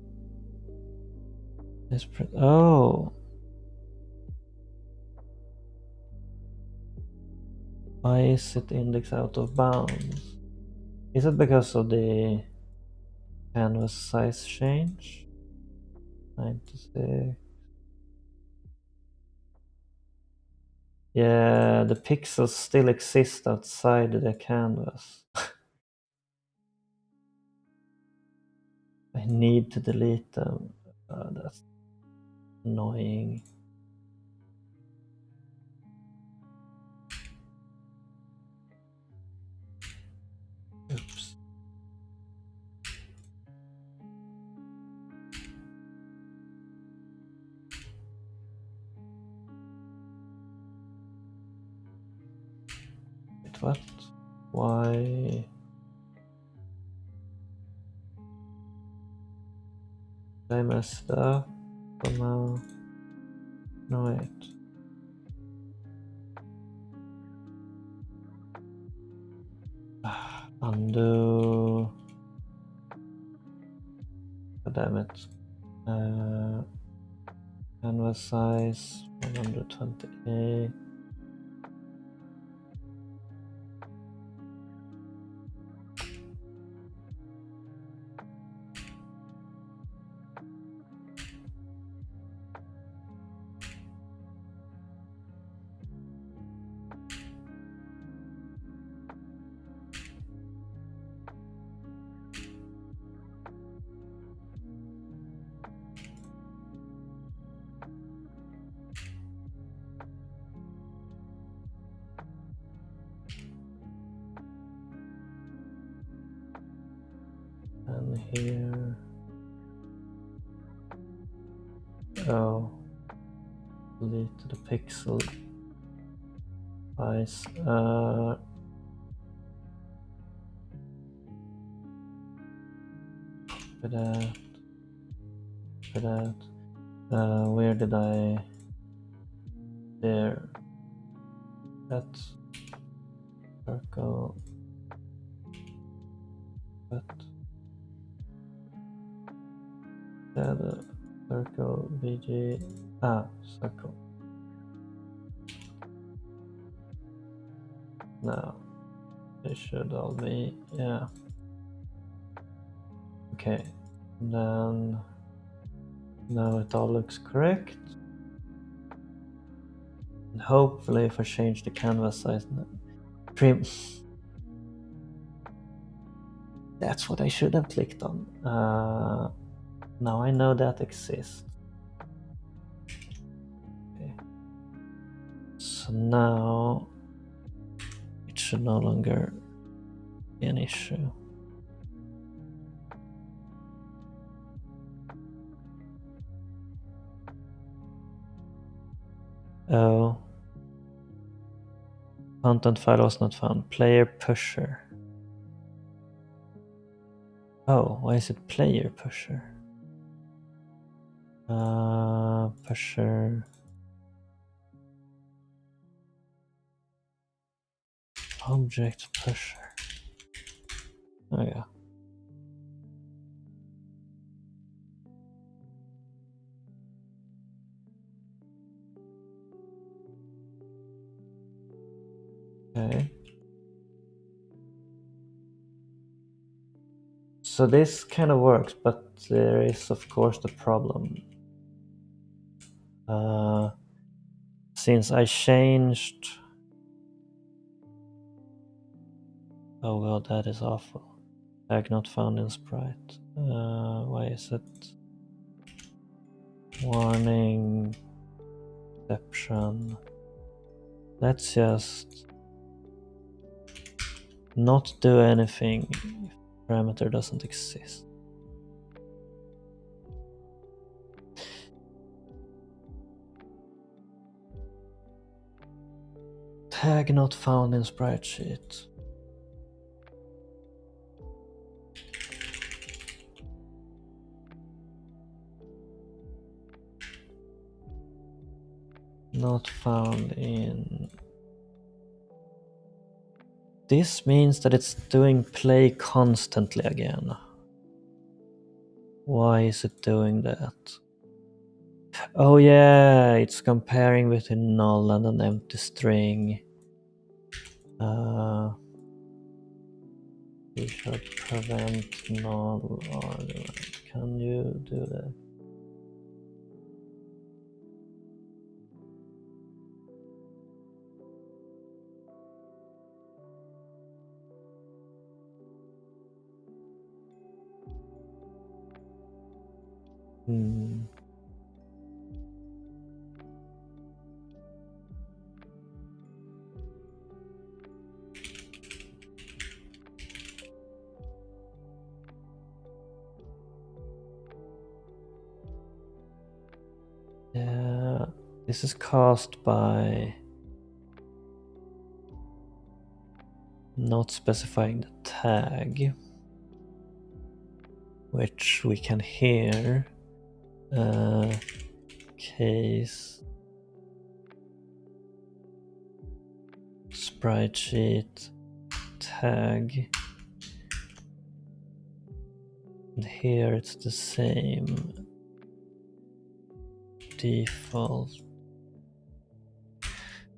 Oh, Why is it index out of bounds? Is it because of the canvas size change? 96. Yeah, the pixels still exist outside the canvas. I need to delete them. That's annoying. Oops. Wait, what? Why? Did I messed up somehow? No, wait. Undo. God damn it. Canvas size 128. And here. Oh. Delete the pixel size. For that. For that. Where did I? There. That circle. That. That circle. BG. Circle. Now they should all be, yeah. Okay. And then now it all looks correct. And hopefully, if I change the canvas size, trim. That's what I should have clicked on. Now I know that exists. Okay. So now it should no longer be an issue. Oh. Content file was not found. Player pusher. Oh, why is it player pusher? Pusher. Object pusher. Oh yeah. Okay. So this kind of works, but there is of course the problem. Since I changed... Oh god, that is awful. Tag not found in sprite. Why is it? Warning. Exception. Let's just not do anything if parameter doesn't exist. Tag not found in sprite sheet. Not found in... This means that it's doing play constantly again. Why is it doing that? Oh yeah, it's comparing between null and an empty string. We should prevent null argument. Can you do that? Yeah, this is caused by not specifying the tag, which we can hear. Case sprite sheet tag, and here it's the same default.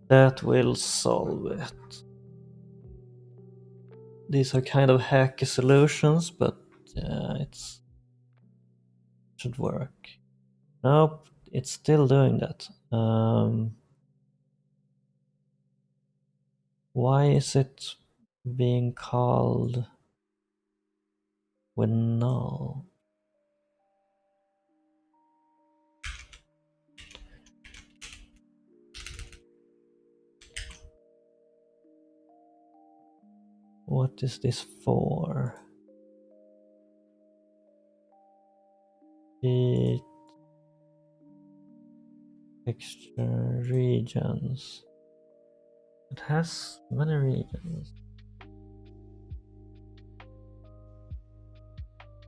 That will solve it. These are kind of hacky solutions, but it should work. Nope, it's still doing that. Why is it being called with null? What is this for? It texture regions. It has many regions.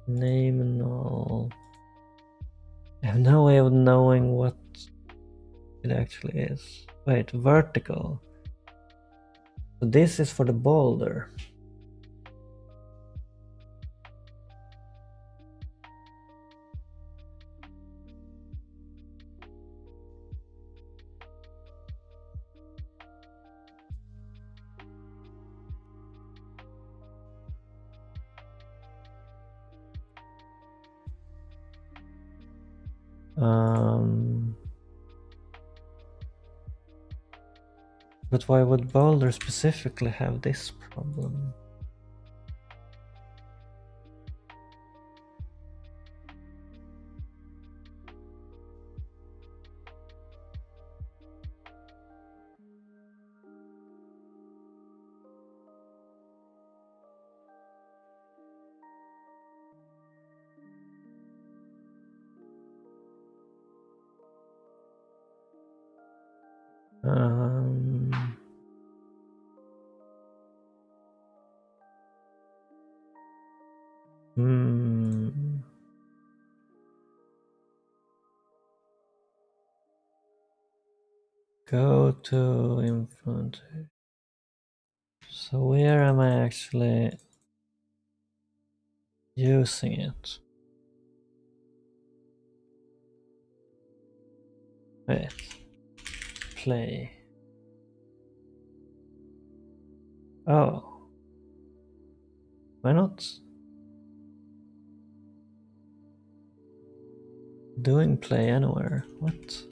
Name null. I have no way of knowing what it actually is. Wait, vertical. So this is for the boulder. But why would boulder specifically have this problem? Go to influence. So where am I actually using it? Wait. Play. Oh. Why not doing play anywhere? What?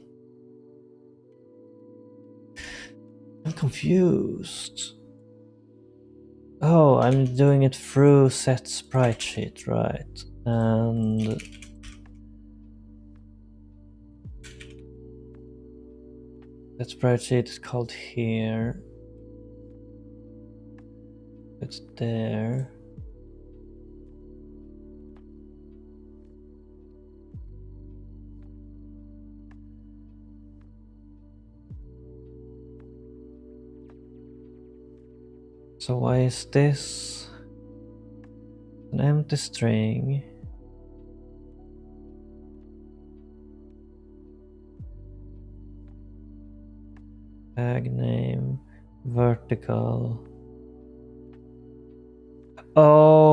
I'm confused. Oh, I'm doing it through set sprite sheet, right? And that sprite sheet is called here. It's there. So why is this an empty string? Tag name, vertical. Oh.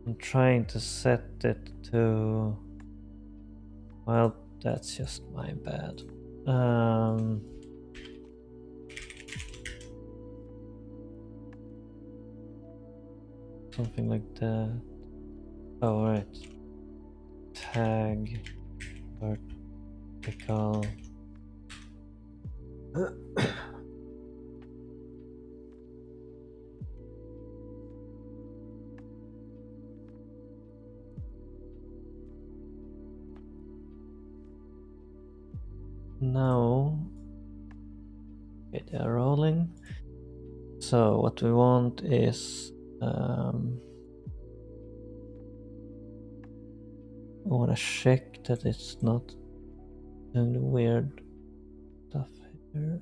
I'm trying to set it to Well, that's just my bad. Something like that. Oh, right. Tag vertical. Now, okay, they are rolling. So what we want is we want to check that it's not doing the weird stuff here.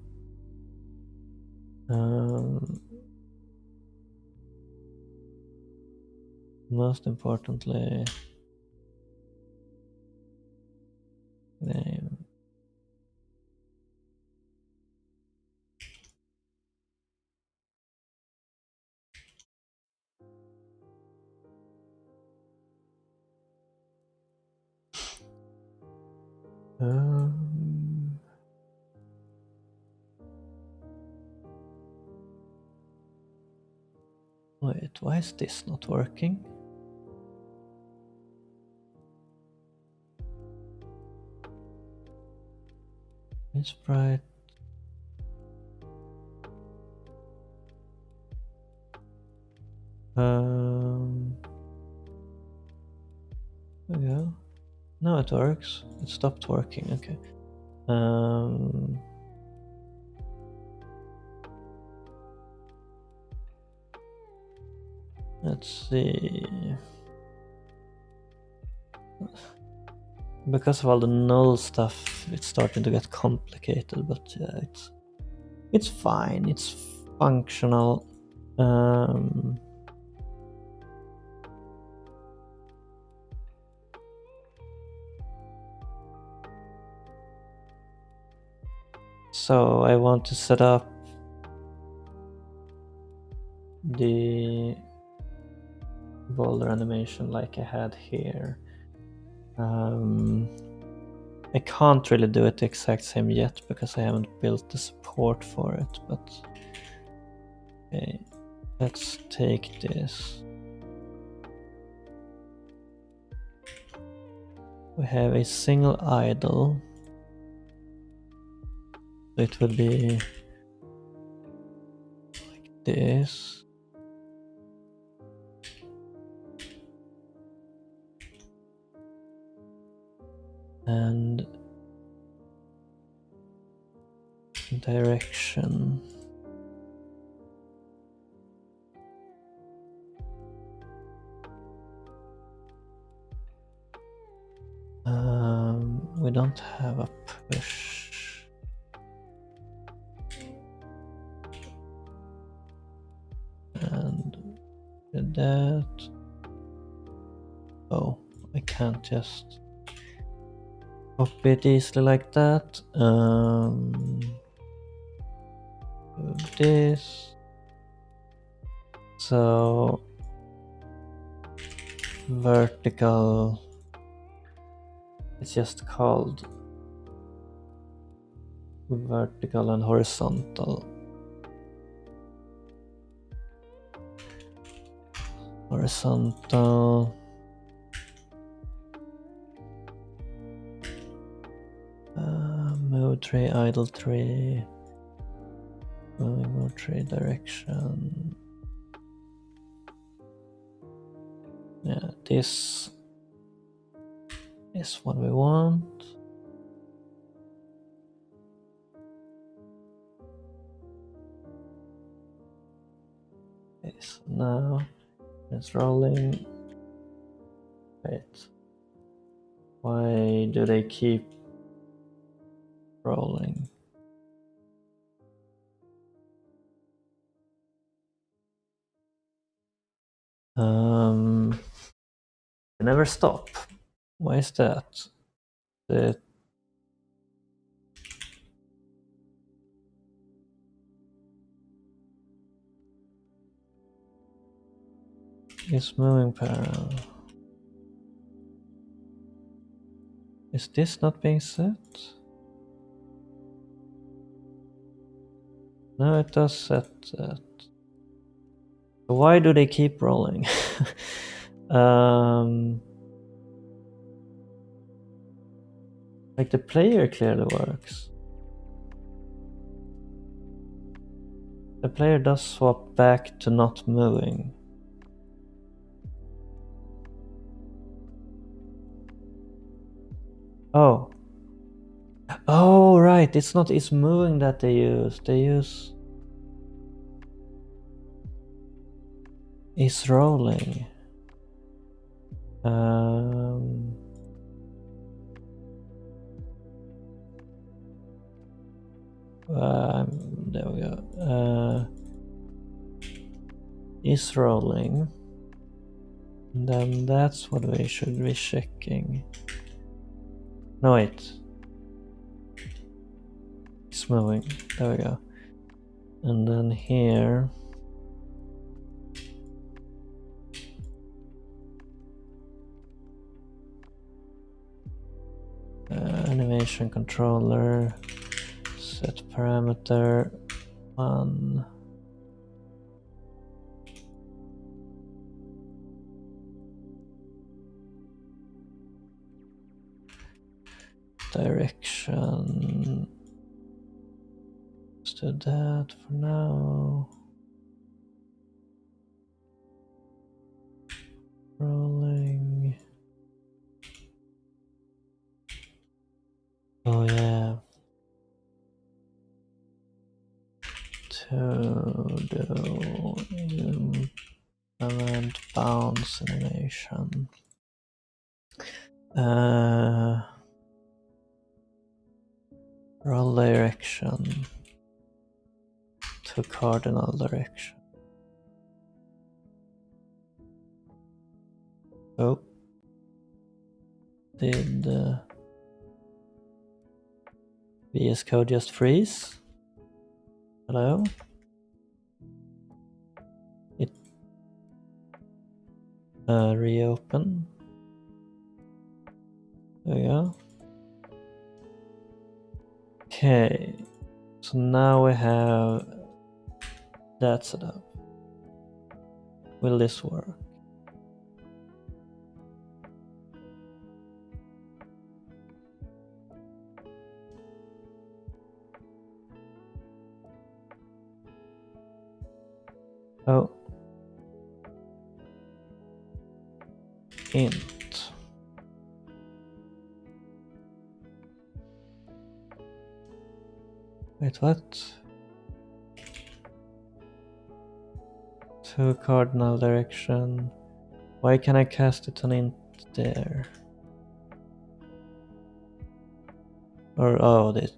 Most importantly, name. Wait, why is this not working? Sprite. Yeah. No, it works. It stopped working. Okay. Let's see. Because of all the null stuff, it's starting to get complicated. But yeah, it's fine. It's functional. So I want to set up the boulder animation like I had here. I can't really do it the exact same yet because I haven't built the support for it, but okay, let's take this. We have a single idle. It would be like this. And direction. We don't have a push. And with that, oh, I can't just copy it easily like that. Do this. So vertical. It's just called vertical and horizontal. Horizontal. Move tree, idle tree. Moving move tree direction. Yeah, this is what we want. Okay, so now it's rolling. Wait. Why do they keep rolling? They never stop. Why is that? It is moving parallel. Is this not being set? No, it does set that. Why do they keep rolling? Like the player clearly works. The player does swap back to not moving. Oh. Oh, right. It's not is moving that they use. They use is rolling. There we go. Is rolling. And then that's what we should be checking. No, wait. It's moving. There we go. And then here. Animation controller. Set parameter 1. Direction. Let's do that for now. Rolling. Oh yeah. To do implement bounce animation. Roll direction to cardinal direction. Oh. Did VS Code just freeze? Hello? It reopen. There we go. Okay, so now we have that set up. Will this work? Oh. Int. Wait, what? To cardinal direction. Why can I cast it on int there? Or oh, the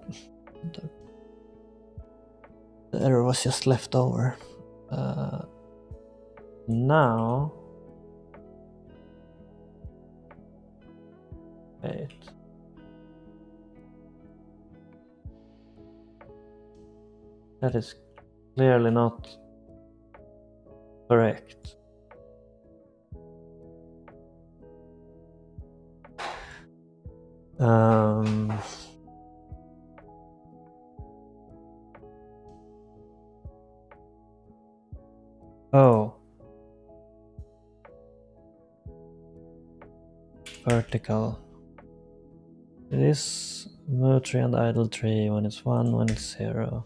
error was just left over. Now, wait. That is clearly not correct. Oh. Vertical. It is move tree and idle tree when it's 1, when it's 0.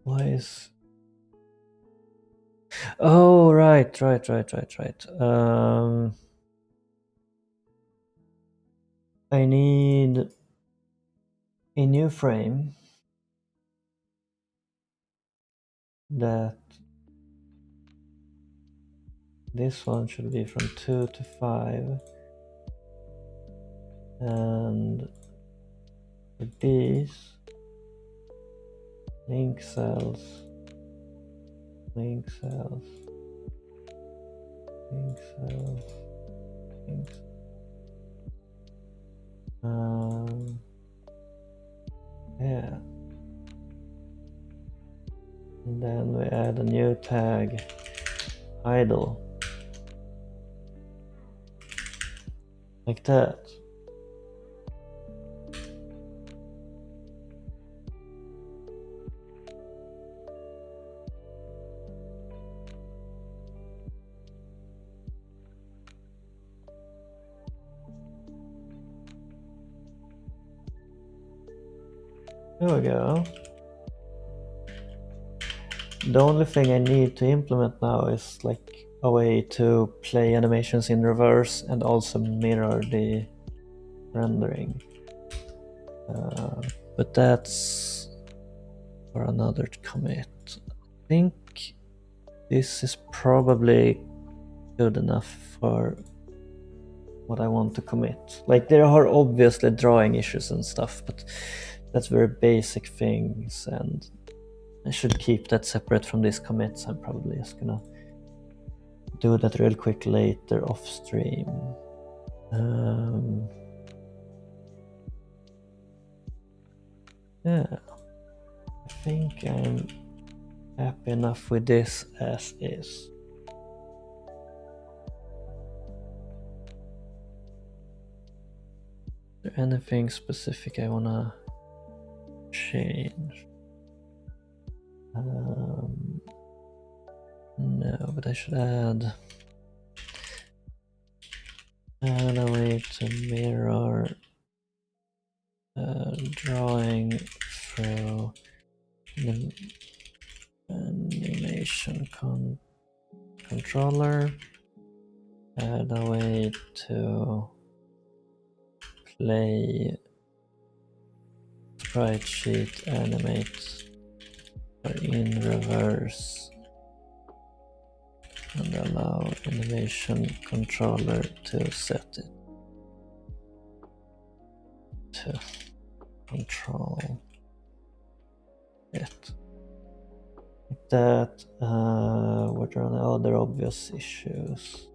Why is... Oh, right. I need a new frame that this one should be from 2 to 5, and for these link cells, link cells, link cells, link cells. Yeah. And then we add a new tag, idle. Like that. There we go. The only thing I need to implement now is like a way to play animations in reverse and also mirror the rendering. But that's for another commit. I think this is probably good enough for what I want to commit. Like there are obviously drawing issues and stuff, but that's very basic things, and I should keep that separate from these commits. I'm probably just gonna do that real quick later off stream. Yeah, I think I'm happy enough with this as is. Is there anything specific I wanna change? No, but I should add a way to mirror drawing through the animation controller. Add a way to play sprite sheet animate in reverse and allow animation controller to set it to control it. Like that. What are the other obvious issues?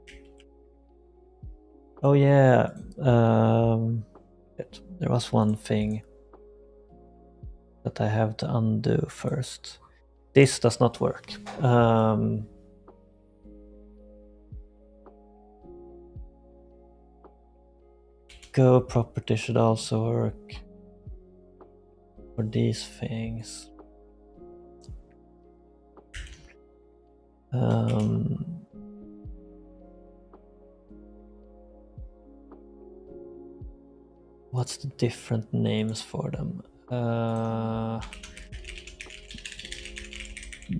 Oh yeah, there was one thing that I have to undo first. This does not work. Go property should also work for these things. What's the different names for them?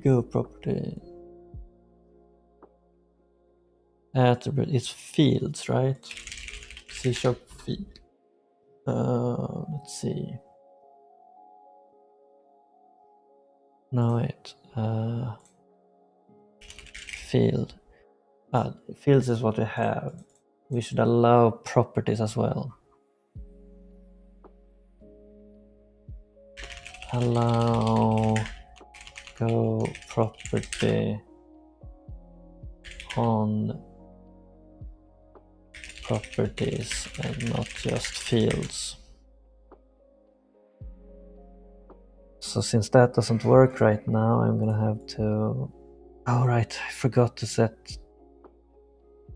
Go property. Attribute, it's fields, right? C# field. Let's see. No, wait. Field. Fields is what we have. We should allow properties as well. Allow go property on properties and not just fields. So since that doesn't work right now, I'm gonna have to... Oh right, I forgot to set...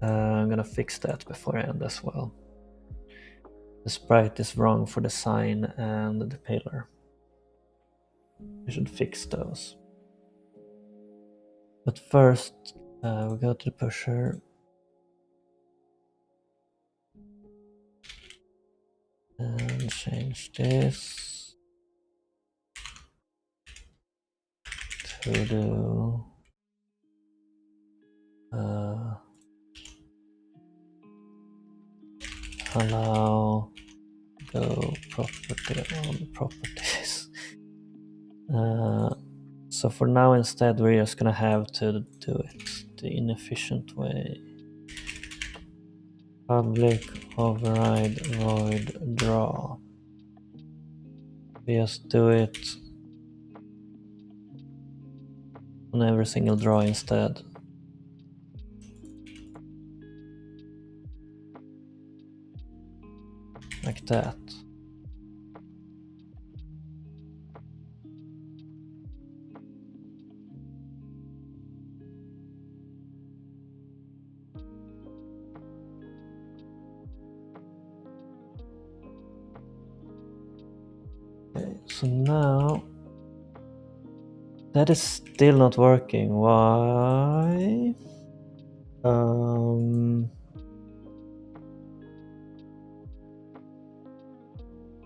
I'm gonna fix that before I end as well. The sprite is wrong for the sign and the pillar. I should fix those. But first, we go to the pusher. And change this to do allow go property on properties. So for now, instead, we're just gonna have to do it the inefficient way. Public override void draw. We just do it on every single draw instead. like that. Okay, so now that is still not working. Why?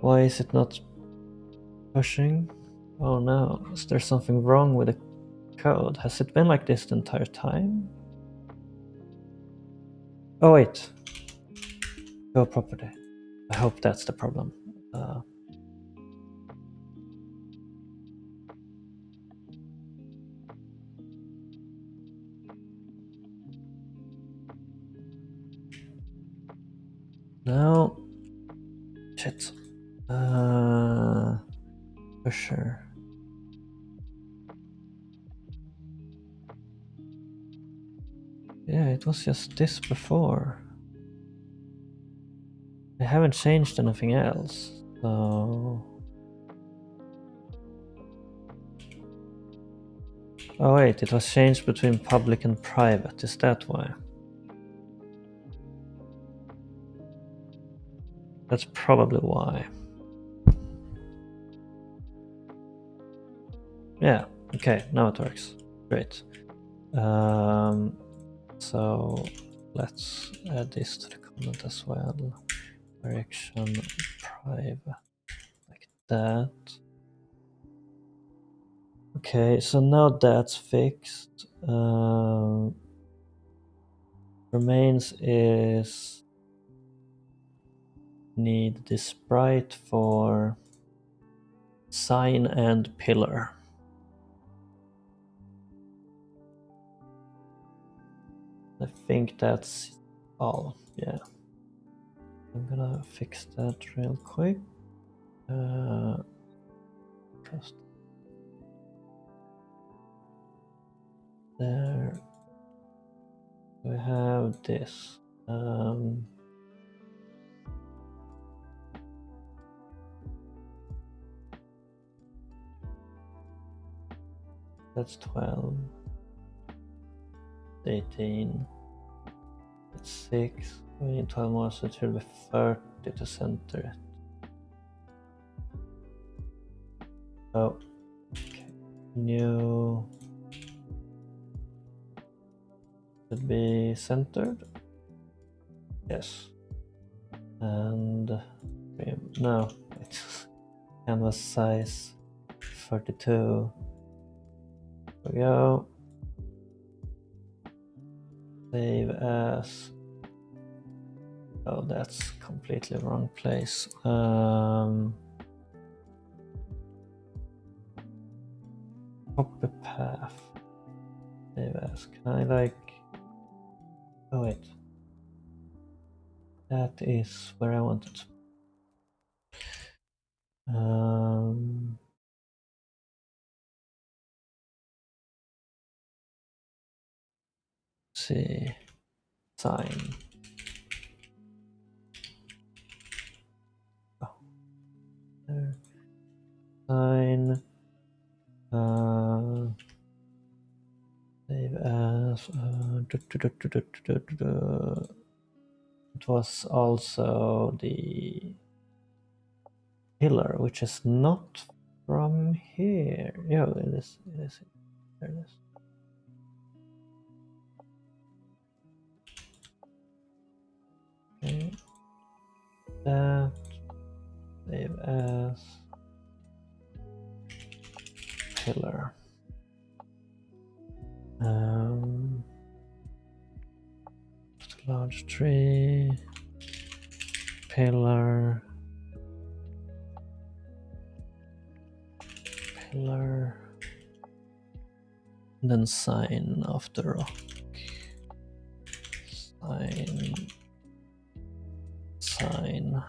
Why is it not pushing? Oh no, is there something wrong with the code? Has it been like this the entire time? Oh wait, go property. I hope that's the problem. No. Shit. For sure. Yeah, it was just this before. I haven't changed anything else, so... Oh wait, it was changed between public and private, is that why? That's probably why. Yeah, okay, now it works. Great. So let's add this to the comment as well. Direction private, like that. Okay, so now that's fixed. Remains is need the sprite for sign and pillar. I think that's all. Yeah, I'm gonna fix that real quick. Just there. We have this. That's 12. 18. It's 6. We need 12 more, so it should be 30 to center it. Oh, okay. New should be centered. Yes. And no, it's canvas size 32. There we go. Save as. Oh, that's completely wrong place. Copy path. Save as. Can I like? Oh wait. That is where I want it. See. Sign. Oh. There. Sign. Save as. It was also the pillar, which is not from here. Yeah, it is. It is. There it is. Okay. That. Save as. Pillar. Large tree. Pillar. Pillar. And then sign of the rock. Sign. Sign.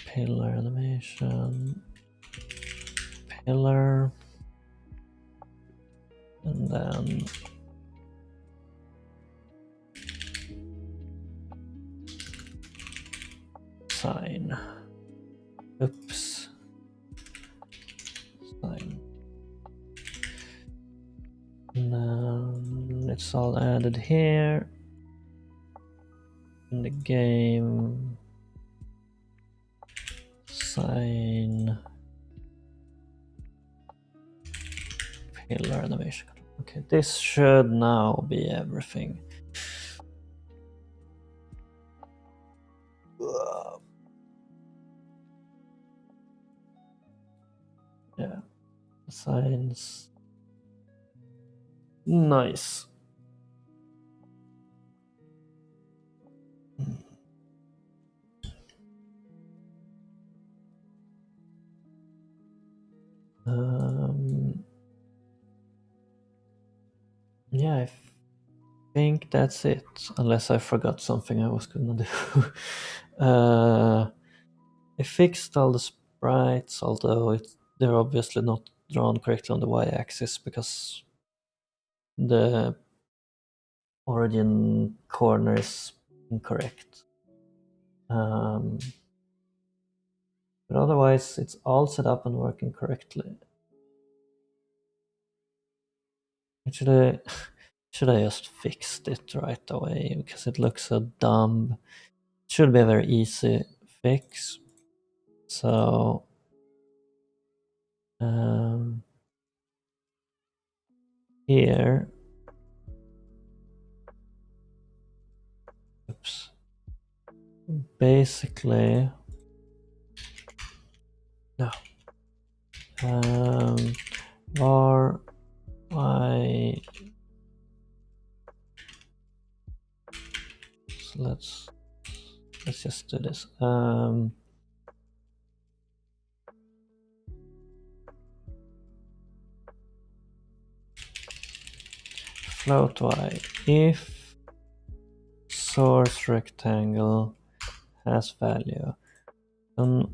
Pillar animation. Pillar. and then sign. Oops. Sign. And then it's all added here in the game. Sign. Pillar animation. Okay, this should now be everything. Yeah, signs. Nice. Yeah, I think that's it. Unless I forgot something I was gonna do. I fixed all the sprites, although they're obviously not drawn correctly on the y-axis because the origin corner is incorrect. But otherwise, it's all set up and working correctly. Actually, should I just fixed it right away because it looks so dumb? It should be a very easy fix. So here, oops, basically, no, var y, so let's just do this. Float y if source rectangle has value, then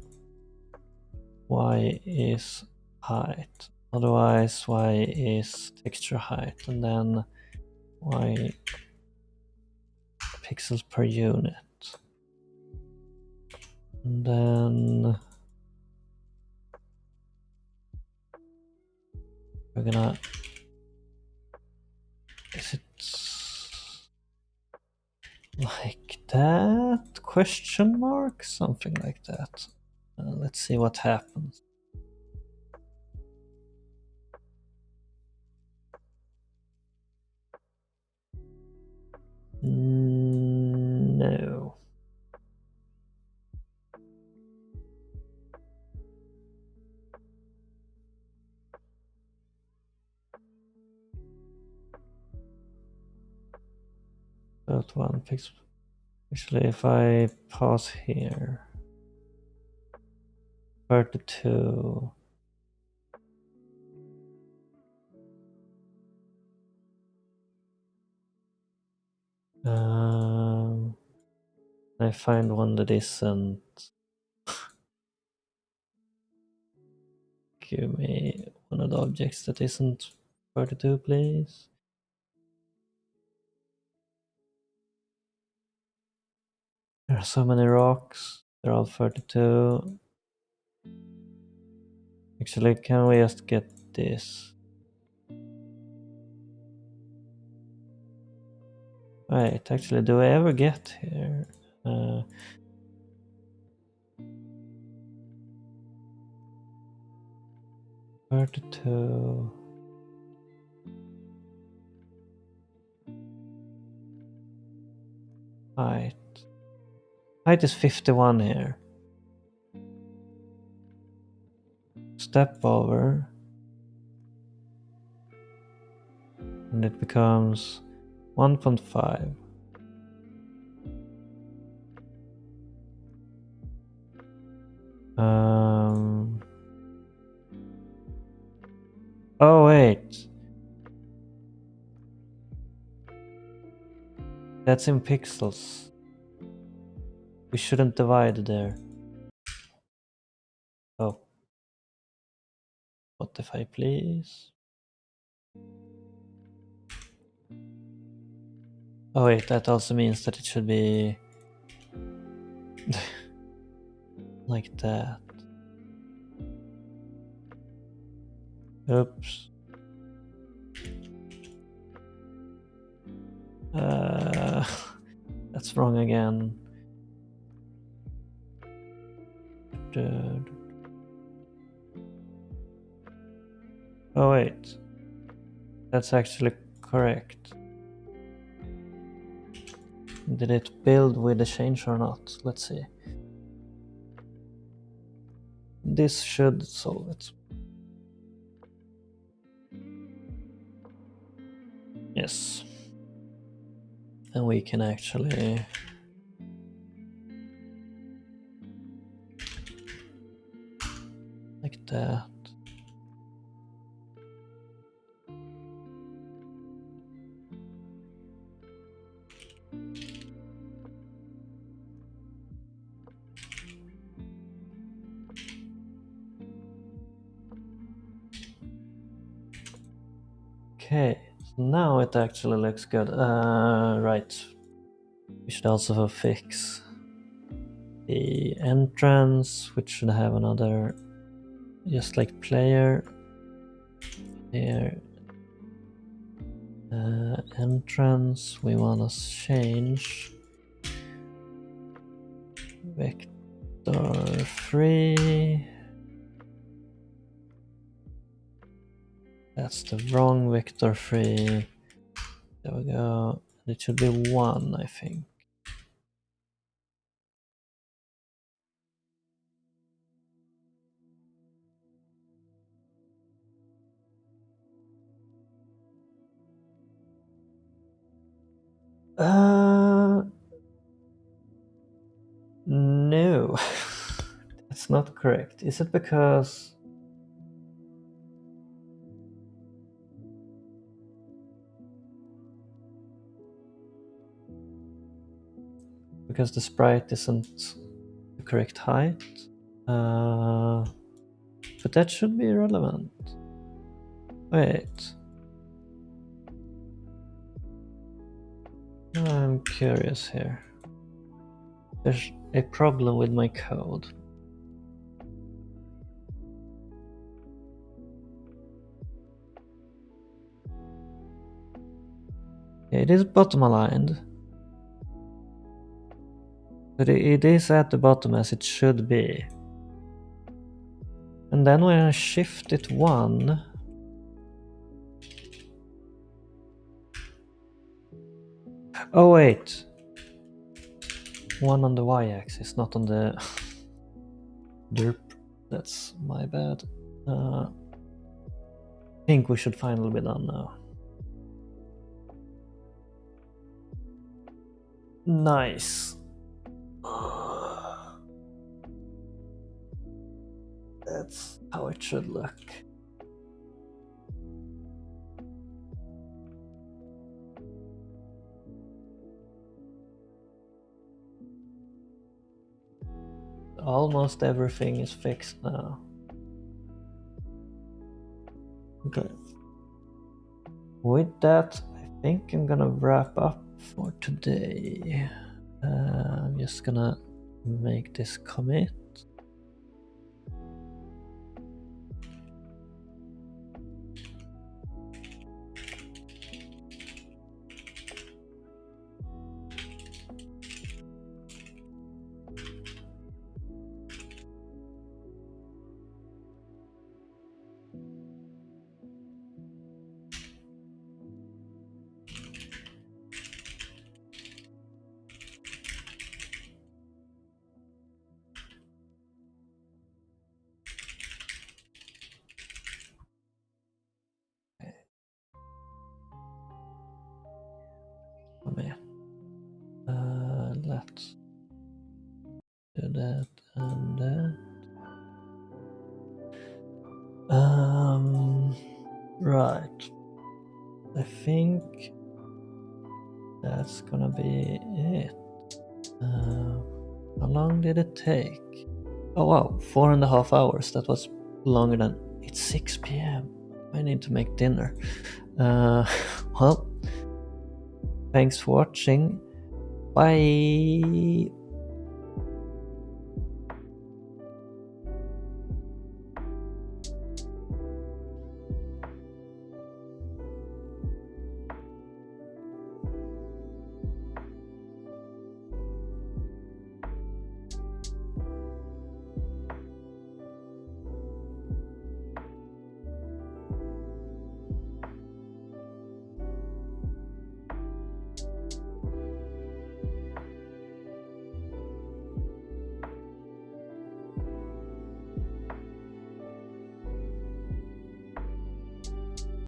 y is height, otherwise y is texture height, and then y pixels per unit. And then we're gonna, is it like that? Question mark? Something like that. Let's see what happens. No. That one pixel. Actually, if I pause here, 32. I find one that isn't. Give me one of the objects that isn't 32, please. There are so many rocks. They're all 32. Actually, can we just get this? Wait, actually, do I ever get here? 32. Height. Height is 51 here. Step over. And it becomes 1.5. Oh wait. That's in pixels. We shouldn't divide there. Oh. Spotify, please. Oh wait, that also means that it should be like that. Oops. That's wrong again. Oh wait, that's actually correct. Did it build with the change or not? Let's see. This should solve it. Yes. And we can actually like that. Okay, so now it actually looks good. Right. We should also fix the entrance, which should have another, just like player here. Entrance, we want to change vector free. That's the wrong vector free. There we go. It should be 1, I think. No, that's not correct. Is it because the sprite isn't the correct height? But that should be irrelevant. Wait. I'm curious here. There's a problem with my code. It is bottom aligned. But it is at the bottom as it should be. And then when I shift it 1, oh wait, 1 on the y-axis, not on the derp. That's my bad. I think we should finally be done now. Nice. That's how it should look. Almost everything is fixed now. Okay. With that, I think I'm gonna wrap up for today. I'm just gonna make this commit. Let's do that and that. Right. I think that's gonna be it. How long did it take? Oh wow, 4.5 hours. That was longer than... It's 6 p.m. I need to make dinner. Well, Thanks for watching. Bye.